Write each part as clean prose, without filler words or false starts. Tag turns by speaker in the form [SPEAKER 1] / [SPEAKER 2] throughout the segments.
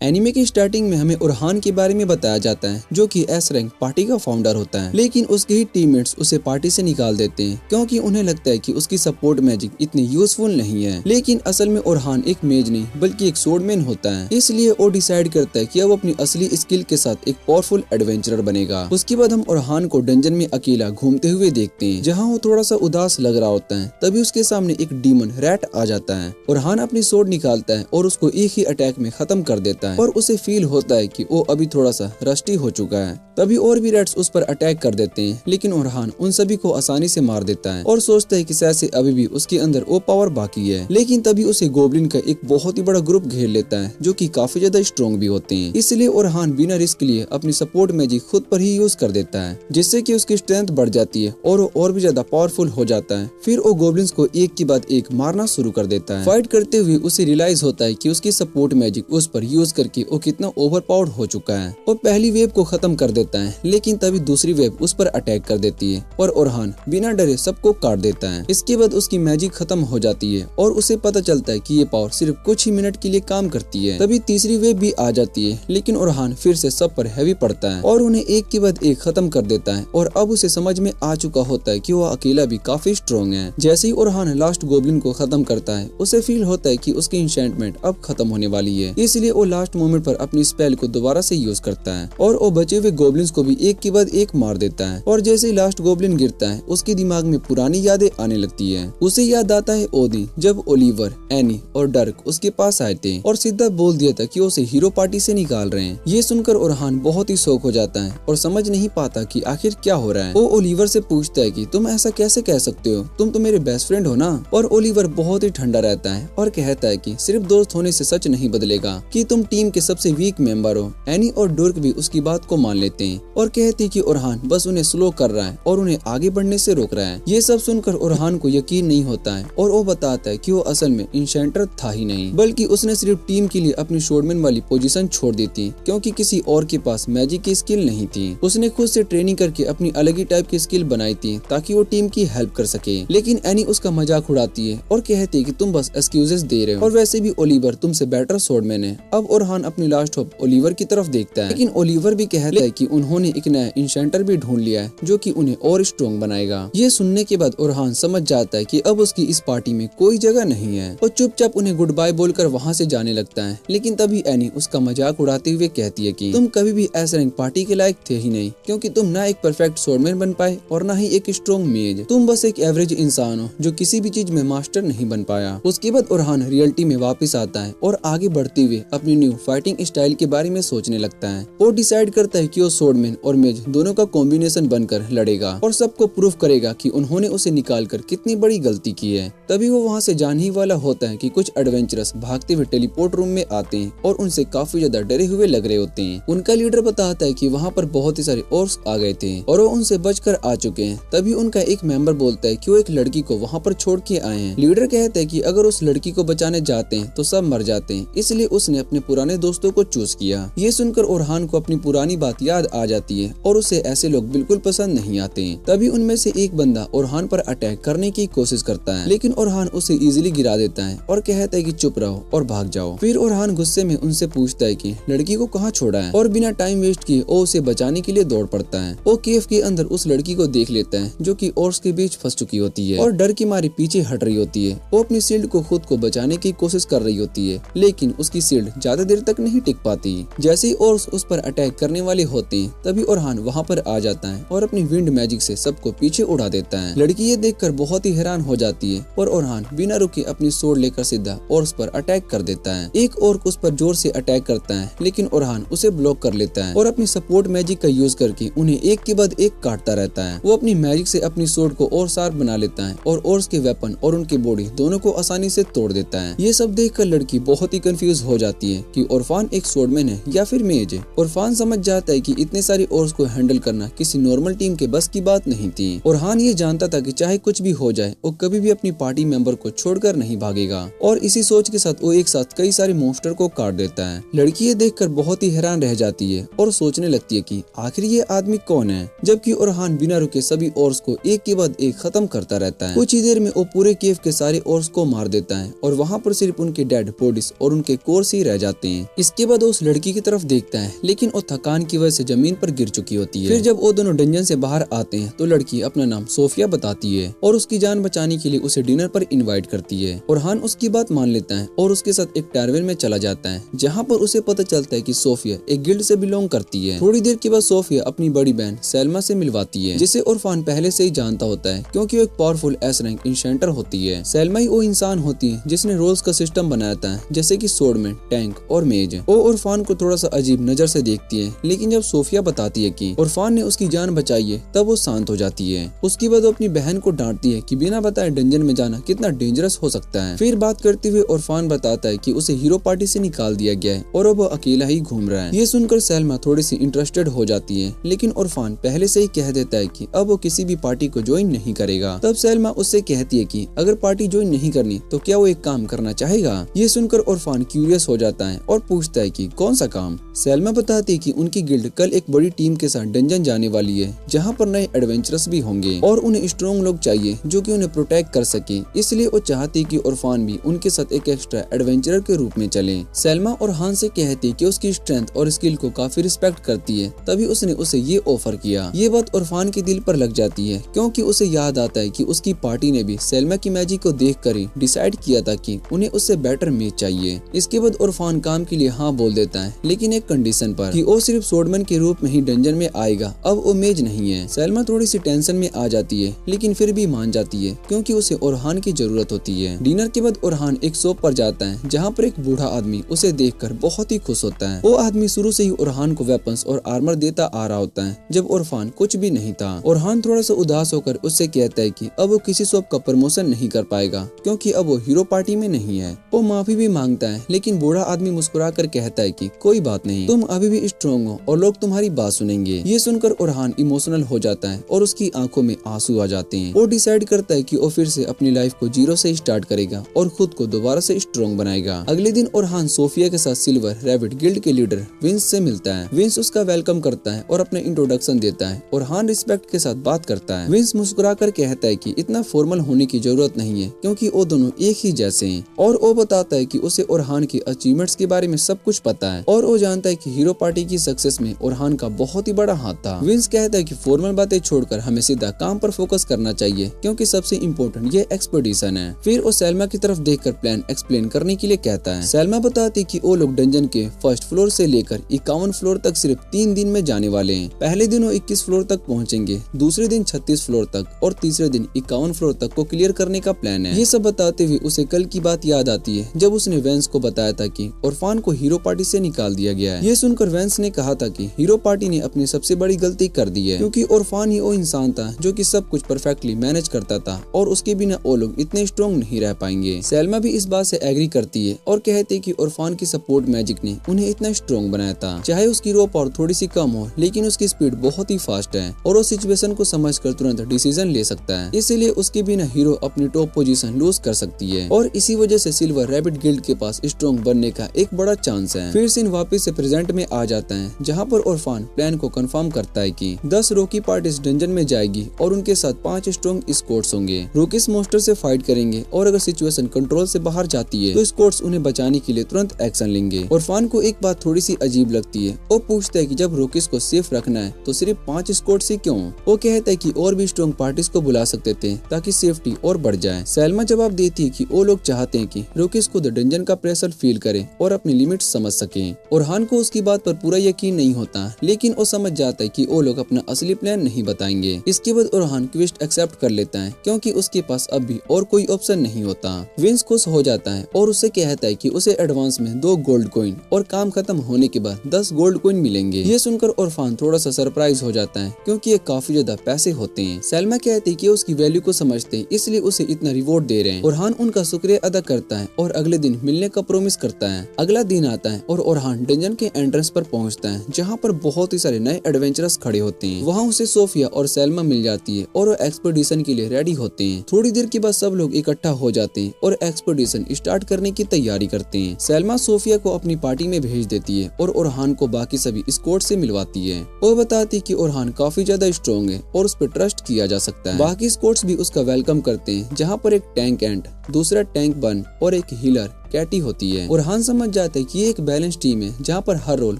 [SPEAKER 1] Anime की starting में हमें ओरहान के बारे में बताया जाता है, जो कि एस रैंक पार्टी का फाउंडर होता है, लेकिन उसके ही टीममेट्स उसे पार्टी से निकाल देते हैं क्योंकि उन्हें लगता है कि उसकी सपोर्ट मैजिक इतनी यूजफुल नहीं है। लेकिन असल में ओरहान एक मेज नहीं बल्कि एक स्वॉर्डमैन होता है, इसलिए वो डिसाइड करता है कि वो अपनी असली स्किल के साथ एक पावरफुल एडवेंचरर बनेगा। उसके बाद हम ओरहान को डंजन में अकेला घूमते हुए देखते हैं, जहाँ वो थोड़ा सा उदास लग रहा होता है। तभी उसके सामने एक डीमन रैट आ जाता है। ओरहान अपनी स्वॉर्ड निकालता है और उसको एक ही अटैक में खत्म कर देता है और उसे फील होता है कि वो अभी थोड़ा सा रस्टी हो चुका है। तभी और भी रैट्स उस पर अटैक कर देते हैं, लेकिन ओरहान उन सभी को आसानी से मार देता है और सोचता है कि शायद से अभी भी उसके अंदर वो पावर बाकी है। लेकिन तभी उसे गोब्लिन का एक बहुत ही बड़ा ग्रुप घेर लेता है, जो कि काफी ज्यादा स्ट्रॉन्ग भी होते हैं। इसलिए ओरहान बिना रिस्क लिए अपनी सपोर्ट मैजिक खुद पर ही यूज कर देता है, जिससे कि उसकी स्ट्रेंथ बढ़ जाती है और वो और भी ज्यादा पावरफुल हो जाता है। फिर वो गोब्लिन्स को एक के बाद एक मारना शुरू कर देता है। फाइट करते हुए उसे रियलाइज होता है कि उसकी सपोर्ट मैजिक उस पर यूज करके वो कितना ओवरपावर्ड हो चुका है। वो पहली वेव को खत्म कर देता है, लेकिन तभी दूसरी वेव उस पर अटैक कर देती है और ओरहान बिना डरे सबको काट देता है। इसके बाद उसकी मैजिक खत्म हो जाती है और उसे पता चलता है कि ये पावर सिर्फ कुछ ही मिनट के लिए काम करती है। तभी तीसरी वेव भी आ जाती है, लेकिन ओरहान फिर से सब पर हैवी पड़ता है और उन्हें एक के बाद एक खत्म कर देता है। और अब उसे समझ में आ चुका होता है कि वो अकेला भी काफी स्ट्रॉन्ग है। जैसे ही ओरहान लास्ट गोब्लिन को खत्म करता है, उसे फील होता है कि उसकी इंशेंटमेंट अब खत्म होने वाली है, इसलिए वो लास्ट मोमेंट पर अपनी स्पेल को दोबारा से यूज करता है और वो बचे हुए गोब्लिन्स को भी एक के बाद एक मार देता है। और जैसे ही लास्ट गोब्लिन गिरता है, उसके दिमाग में पुरानी यादें आने लगती है। उसे याद आता है ओ दिन जब ओलिवर, एनी और डर्क उसके पास आए थे और सीधा बोल दिया था कि उसे हीरो पार्टी से निकाल रहे हैं। ये सुनकर ओरहान बहुत ही शॉक हो जाता है और समझ नहीं पाता कि आखिर क्या हो रहा है। वो ओलिवर से पूछता है कि तुम ऐसा कैसे कह सकते हो, तुम तो मेरे बेस्ट फ्रेंड हो ना। और ओलिवर बहुत ही ठंडा रहता है और कहता है कि सिर्फ दोस्त होने से सच नहीं बदलेगा कि तुम टीम के सबसे वीक मेंबर हो। एनी और डर्क भी उसकी बात को मान लेते हैं और कहते हैं कि ओरहान बस उन्हें स्लो कर रहा है और उन्हें आगे बढ़ने से रोक रहा है। ये सब सुनकर ओरहान को यकीन नहीं होता है और वो बताता है कि वो असल में इंशेंटर था ही नहीं, बल्कि उसने सिर्फ टीम के लिए अपनी स्वॉर्डमैन वाली पोजीशन छोड़ दी थी क्योंकि किसी और के पास मैजिक की स्किल नहीं थी। उसने खुद से ट्रेनिंग करके अपनी अलग ही टाइप की स्किल बनाई थी ताकि वो टीम की हेल्प कर सके। लेकिन एनी उसका मजाक उड़ाती है और कहती है कि तुम बस एक्सक्यूजेस दे रहे हो और वैसे भी ओलिवर तुमसे बेटर स्वॉर्डमैन है। अब ओरहान अपनी लास्ट होप ओलिवर की तरफ देखता है, लेकिन ओलिवर भी कहता है कि उन्होंने एक नया इंशेंटर भी ढूंढ लिया है जो कि उन्हें और स्ट्रॉन्ग बनाएगा। ये सुनने के बाद ओरहान समझ जाता है कि अब उसकी इस पार्टी में कोई जगह नहीं है और चुपचाप उन्हें गुड बाय बोलकर वहाँ से जाने लगता है। लेकिन तभी एनी उसका मजाक उड़ाते हुए कहती है कि तुम कभी भी एस रैंक पार्टी के लायक थे ही नहीं, क्योंकि तुम ना एक परफेक्ट स्वॉर्डमैन बन पाए और ना ही एक स्ट्रॉन्ग मेज। तुम बस एक एवरेज इंसान हो जो किसी भी चीज में मास्टर नहीं बन पाया। उसके बाद ओरहान रियलिटी में वापस आता है और आगे बढ़ते हुए अपनी न्यू फाइटिंग स्टाइल के बारे में सोचने लगता है। वो डिसाइड करता है कि वो स्वॉर्डमैन और मेज दोनों का कॉम्बिनेशन बनकर लड़ेगा और सबको प्रूफ करेगा कि उन्होंने उसे निकालकर कितनी बड़ी गलती की है। तभी वो वहाँ से जाने ही वाला होता है कि कुछ एडवेंचरस भागते हुए टेलीपोर्ट रूम में आते हैं और उनसे काफी ज्यादा डरे हुए लग रहे होते हैं। उनका लीडर बताता है कि वहाँ पर बहुत ही सारे ऑर्क्स आ गए थे और वो उनसे बचकर आ चुके हैं। तभी उनका एक मेंबर बोलता है कि वो एक लड़की को वहाँ पर छोड़ के आए हैं। लीडर कहता है कि अगर उस लड़की को बचाने जाते हैं तो सब मर जाते हैं, इसलिए उसने अपने पुराने दोस्तों को चूज किया। ये सुनकर ओरहान को अपनी पुरानी बात याद आ जाती है और उसे ऐसे लोग बिल्कुल पसंद नहीं आते हैं। तभी उनमें से एक बंदा ओरहान पर अटैक करने की कोशिश करता है, लेकिन ओरहान उसे इजीली गिरा देता है और कहता है कि चुप रहो और भाग जाओ। फिर ओरहान गुस्से में उनसे पूछता है कि लड़की को कहाँ छोड़ा है और बिना टाइम वेस्ट किए वो उसे बचाने के लिए दौड़ पड़ता है। वो केव के अंदर उस लड़की को देख लेता है जो कि ऑर्क्स के बीच फंस चुकी होती है और डर की मारी पीछे हट रही होती है। वो अपनी शील्ड को खुद को बचाने की कोशिश कर रही होती है, लेकिन उसकी शील्ड ज्यादा देर तक नहीं टिक पाती। जैसे ही ऑर्क्स उस पर अटैक करने वाले होते हैं, तभी ओरहान वहाँ पर आ जाता है और अपनी विंड मैजिक से सबको पीछे उड़ा देता है। लड़की ये देखकर बहुत ही हैरान हो जाती है और ओरहान बिना रुके अपनी स्वॉर्ड लेकर सीधा ऑर्क्स पर अटैक कर देता है। एक ऑर्क उस पर जोर से अटैक करता है, लेकिन ओरहान उसे ब्लॉक कर लेता है और अपनी सपोर्ट मैजिक का यूज करके उन्हें एक के बाद एक काटता रहता है। वो अपनी मैजिक से अपनी स्वॉर्ड को और शार्प बना लेता है और ऑर्क्स के वेपन और उनकी बॉडी दोनों को आसानी से तोड़ देता है। ये सब देखकर लड़की बहुत ही कंफ्यूज हो जाती है कि ओरफान एक स्वॉर्डमैन है या फिर मेज है। ओरफान समझ जाता है कि इतने सारे ऑर्क्स को हैंडल करना किसी नॉर्मल टीम के बस की बात नहीं थी। ओरहान ये जानता था कि चाहे कुछ भी हो जाए वो कभी भी अपनी पार्टी मेंबर को छोड़कर नहीं भागेगा और इसी सोच के साथ वो एक साथ कई सारे मॉन्स्टर को काट देता है। लड़की ये देखकर बहुत ही हैरान रह जाती है और सोचने लगती है कि आखिर ये आदमी कौन है, जबकि ओरहान बिना रुके सभी ऑर्क्स को एक के बाद एक खत्म करता रहता है। कुछ ही देर में वो पूरे केव के सारे ऑर्क्स को मार देता है और वहाँ पर सिर्फ उनके डेड बॉडीज और उनके कोर्स ही रह जाते हैं। इसके बाद वो उस लड़की की तरफ देखता है, लेकिन वो थकान की वजह से जमीन पर गिर चुकी होती है। फिर जब वो दोनों डंजन से बाहर आते हैं तो लड़की अपना नाम सोफिया बताती है और उसकी जान बचाने के लिए उसे डिनर पर इनवाइट करती है। ओरहान उसकी बात मान लेता है और उसके साथ एक टैरवेन में चला जाता है, जहाँ पर उसे पता चलता है कि सोफिया एक गिल्ड से बिलोंग करती है। थोड़ी देर के बाद सोफिया अपनी बड़ी बहन सैल्मा से मिलवाती है, जिसे इरफान पहले से ही जानता होता है क्योंकि वो एक पावरफुल एस रैंक इंशेंटर होती है। सैल्मा ही वो इंसान होती है जिसने रोल्स का सिस्टम बनाया था, जैसे कि स्वॉर्डमैन, टैंक और मेज। वो इरफान को थोड़ा सा अजीब नजर से देखती है, लेकिन जब सोफिया बताती है कि इरफान ने उसकी जान बचाई है तब वो शांत हो जाती है। उसके बाद वो अपनी बहन को डांटती है कि बिना बताए डंजन में जाना कितना डेंजरस हो सकता है। फिर बात करते हुए इरफान बताता है कि उसे हीरो पार्टी से निकाल दिया गया है और अब वो अकेला ही घूम रहा है। ये सुनकर सैल्मा थोड़ी सी इंटरेस्टेड हो जाती है, लेकिन इरफान पहले से ही कह देता है कि अब वो किसी भी पार्टी को ज्वाइन नहीं करेगा। तब सैल्मा उससे कहती है कि अगर पार्टी ज्वाइन नहीं करनी तो क्या वो एक काम करना चाहेगा। ये सुनकर इरफान क्यूरियस हो जाता है और पूछता है कि कौन सा काम। सैल्मा बताती है कि उनकी गिल्ड कल एक बड़ी टीम के साथ डंजन जाने वाली है, जहाँ पर नए एडवेंचरस भी होंगे और उन्हें स्ट्रॉन्ग लोग चाहिए जो कि उन्हें प्रोटेक्ट कर सके। इसलिए वो चाहती कि इरफान भी उनके साथ एक एक्स्ट्रा एडवेंचरर के रूप में चले। सैल्मा और हान से कहती कि उसकी स्ट्रेंथ और स्किल को काफी रिस्पेक्ट करती है, तभी उसने उसे ये ऑफर किया। ये बात इरफान के दिल पर लग जाती है, क्योंकि उसे याद आता है कि उसकी पार्टी ने भी सैल्मा की मैजिक को देखकर ही डिसाइड किया था कि उन्हें उससे बेटर मेज चाहिए। इसके बाद इरफान काम के लिए हाँ बोल देता है, लेकिन एक कंडीशन पर कि वो सिर्फ स्वॉर्डमैन के रूप में ही डंजन में आएगा, अब वो मेज नहीं है। सैल्मा थोड़ी सी टेंशन में आ जाती है, लेकिन फिर भी मान जाती है क्योंकि उसे ओरहान की जरूरत होती है। डिनर के बाद ओरहान एक शॉप पर जाता है, जहाँ पर एक बूढ़ा आदमी उसे देखकर बहुत ही खुश होता है। वो आदमी शुरू से ही ओरहान को वेपन्स और आर्मर देता आ रहा होता है, जब इरफान कुछ भी नहीं था। ओरहान थोड़ा सा उदास होकर उससे कहता है कि अब वो किसी शॉप का प्रमोशन नहीं कर पाएगा, क्योंकि अब वो हीरो पार्टी में नहीं है। वो माफी भी मांगता है, लेकिन बूढ़ा आदमी मुस्कुरा कर कहता है कि कोई बात नहीं, तुम अभी भी स्ट्रॉन्ग हो और लोग तुम्हारी बात सुनेंगे। ये सुनकर ओरहान इमोशनल हो जाता है और उसकी आंखों में आंसू आ जाते हैं। वो डिसाइड करता है कि वो फिर से अपनी लाइफ को जीरो से स्टार्ट करेगा और खुद को दोबारा से स्ट्रॉन्ग बनाएगा। अगले दिन ओरहान सोफिया के साथ सिल्वर रैबिट गिल्ड के लीडर विंस से मिलता है। विंस उसका वेलकम करता है और अपने इंट्रोडक्शन देता है। ओरहान रिस्पेक्ट के साथ बात करता है। विंस मुस्कुरा कर कहता है कि इतना फॉर्मल होने की जरूरत नहीं है, क्योंकि वो दोनों एक ही जैसे हैं। और वो बताता है कि उसे ओरहान की अचीवमेंट्स के बारे में सब कुछ पता है और वो जानता है कि हीरो पार्टी की सक्सेस में ओरहान का बहुत ही बड़ा हाथ था। विंस कहता है कि फॉर्मल बातें छोड़कर हमें सीधा काम पर फोकस करना चाहिए, क्योंकि सबसे इम्पोर्टेंट ये एक्सपेडिशन है। फिर वो सैल्मा की तरफ देखकर प्लान एक्सप्लेन करने के लिए कहता है। सैल्मा बताती कि वो लोग डंजन के फर्स्ट फ्लोर से लेकर 51 फ्लोर तक सिर्फ 3 दिन में जाने वाले हैं। पहले दिन वो 21 फ्लोर तक पहुंचेंगे, दूसरे दिन 36 फ्लोर तक और तीसरे दिन 51 फ्लोर तक को क्लियर करने का प्लान है। ये सब बताते हुए उसे कल की बात याद आती है, जब उसने वेंस को बताया था कि इरफान को हीरो पार्टी से निकाल दिया गया है। ये सुनकर वेंस ने कहा था कि हीरो पार्टी ने अपनी सबसे बड़ी गलती कर दी है, क्योंकि इरफान ही वो इंसान था जो कि सब कुछ परफेक्टली मैनेज करता था और उसके बिना वो लोग इतने स्ट्रॉन्ग नहीं रह पाएंगे। सैल्मा भी इस बात से एग्री करती है और कहती है कि इरफान की सपोर्ट मैजिक ने उन्हें इतना स्ट्रॉन्ग बनाया था। चाहे उसकी रो पावर थोड़ी सी कम हो, लेकिन उसकी स्पीड बहुत ही फास्ट है और वो सिचुएशन को समझकर तुरंत डिसीजन ले सकता है। इसीलिए उसके बिना हीरो अपनी टॉप पोजीशन लूज कर सकती है और इसी वजह से सिल्वर रैबिट गिल्ड के पास स्ट्रॉन्ग बनने का एक बड़ा चांस है। फिर सीन वापस से प्रेजेंट में आ जाता है, जहाँ पर इरफान प्लान को कंफर्म करता है कि 10 रॉकी पार्टीज डंजन में जाएगी और उनके साथ 5 स्ट्रॉन्ग स्क्वाड्स होंगे। रॉकीज मॉन्स्टर से फाइट करेंगे और अगर सिचुएशन कंट्रोल से बाहर जाती है तो स्क्वाड्स उन्हें बचाने के लिए तुरंत एक्शन लेंगे। इरफान को एक बात थोड़ी सी अजीब लगती है। वो पूछता है कि जब रॉकीज को सेफ रखना है तो सिर्फ 5 स्क्वाड्स ही क्यों? वो कहता है कि और भी स्ट्रॉन्ग पार्टीज को बुला सकते थे ताकि सेफ्टी और बढ़ जाए। सैल्मा जवाब देती है कि वो लोग चाहते हैं कि रॉकीज खुद डंजन का प्रेशर फील करे और अपनी लिमिट समझ सके। ओरहान को उसकी बात पर पूरा यकीन नहीं होता, लेकिन वो समझ जाता है कि वो लोग अपना असली प्लान नहीं बताएंगे। इसके बाद ओरहान क्वेस्ट एक्सेप्ट कर लेता है, क्योंकि उसके पास अब भी और कोई ऑप्शन नहीं होता। विंस खुश हो जाता है और उससे कहता है कि उसे एडवांस में 2 गोल्ड कॉइन और काम खत्म होने के बाद 10 गोल्ड कॉइन मिलेंगे। ये सुनकर इरफान थोड़ा सा सरप्राइज हो जाता है, क्योंकि ये काफी ज्यादा पैसे होते हैं। सैल्मा कहती है कि उसकी वैल्यू को समझते हैं, इसलिए उसे इतना रिवॉर्ड दे रहे हैं। ओरहान उनका शुक्रिया अदा करता है और अगले दिन मिलने का प्रॉमिस करता है। अगला दिन आता है और ओरहान डंजन के एंट्रेंस पर पहुंचता है, जहां पर बहुत ही सारे नए एडवेंचरर्स खड़े होते हैं। वहां उसे सोफिया और सैल्मा मिल जाती है और वो एक्सपेडिशन के लिए रेडी होते हैं। थोड़ी देर के बाद सब लोग इकट्ठा हो जाते हैं और एक्सपेडिशन स्टार्ट करने की तैयारी करते हैं। सैल्मा सोफिया को अपनी पार्टी में भेज देती है और ओरहान को बाकी सभी स्क्वाड से मिलवाती है। वो बताती है कि ओरहान काफी ज्यादा स्ट्रॉन्ग है और उस पर ट्रस्ट किया जा सकता है। बाकी स्क्वाड्स भी उसका वेलकम करते हैं, जहाँ पर एक टैंक एंट, दूसरा टैंक बन और एक हीलर कैटी होती है। ओरहान समझ जाता है कि ये एक बैलेंस टीम है जहाँ पर हर रोल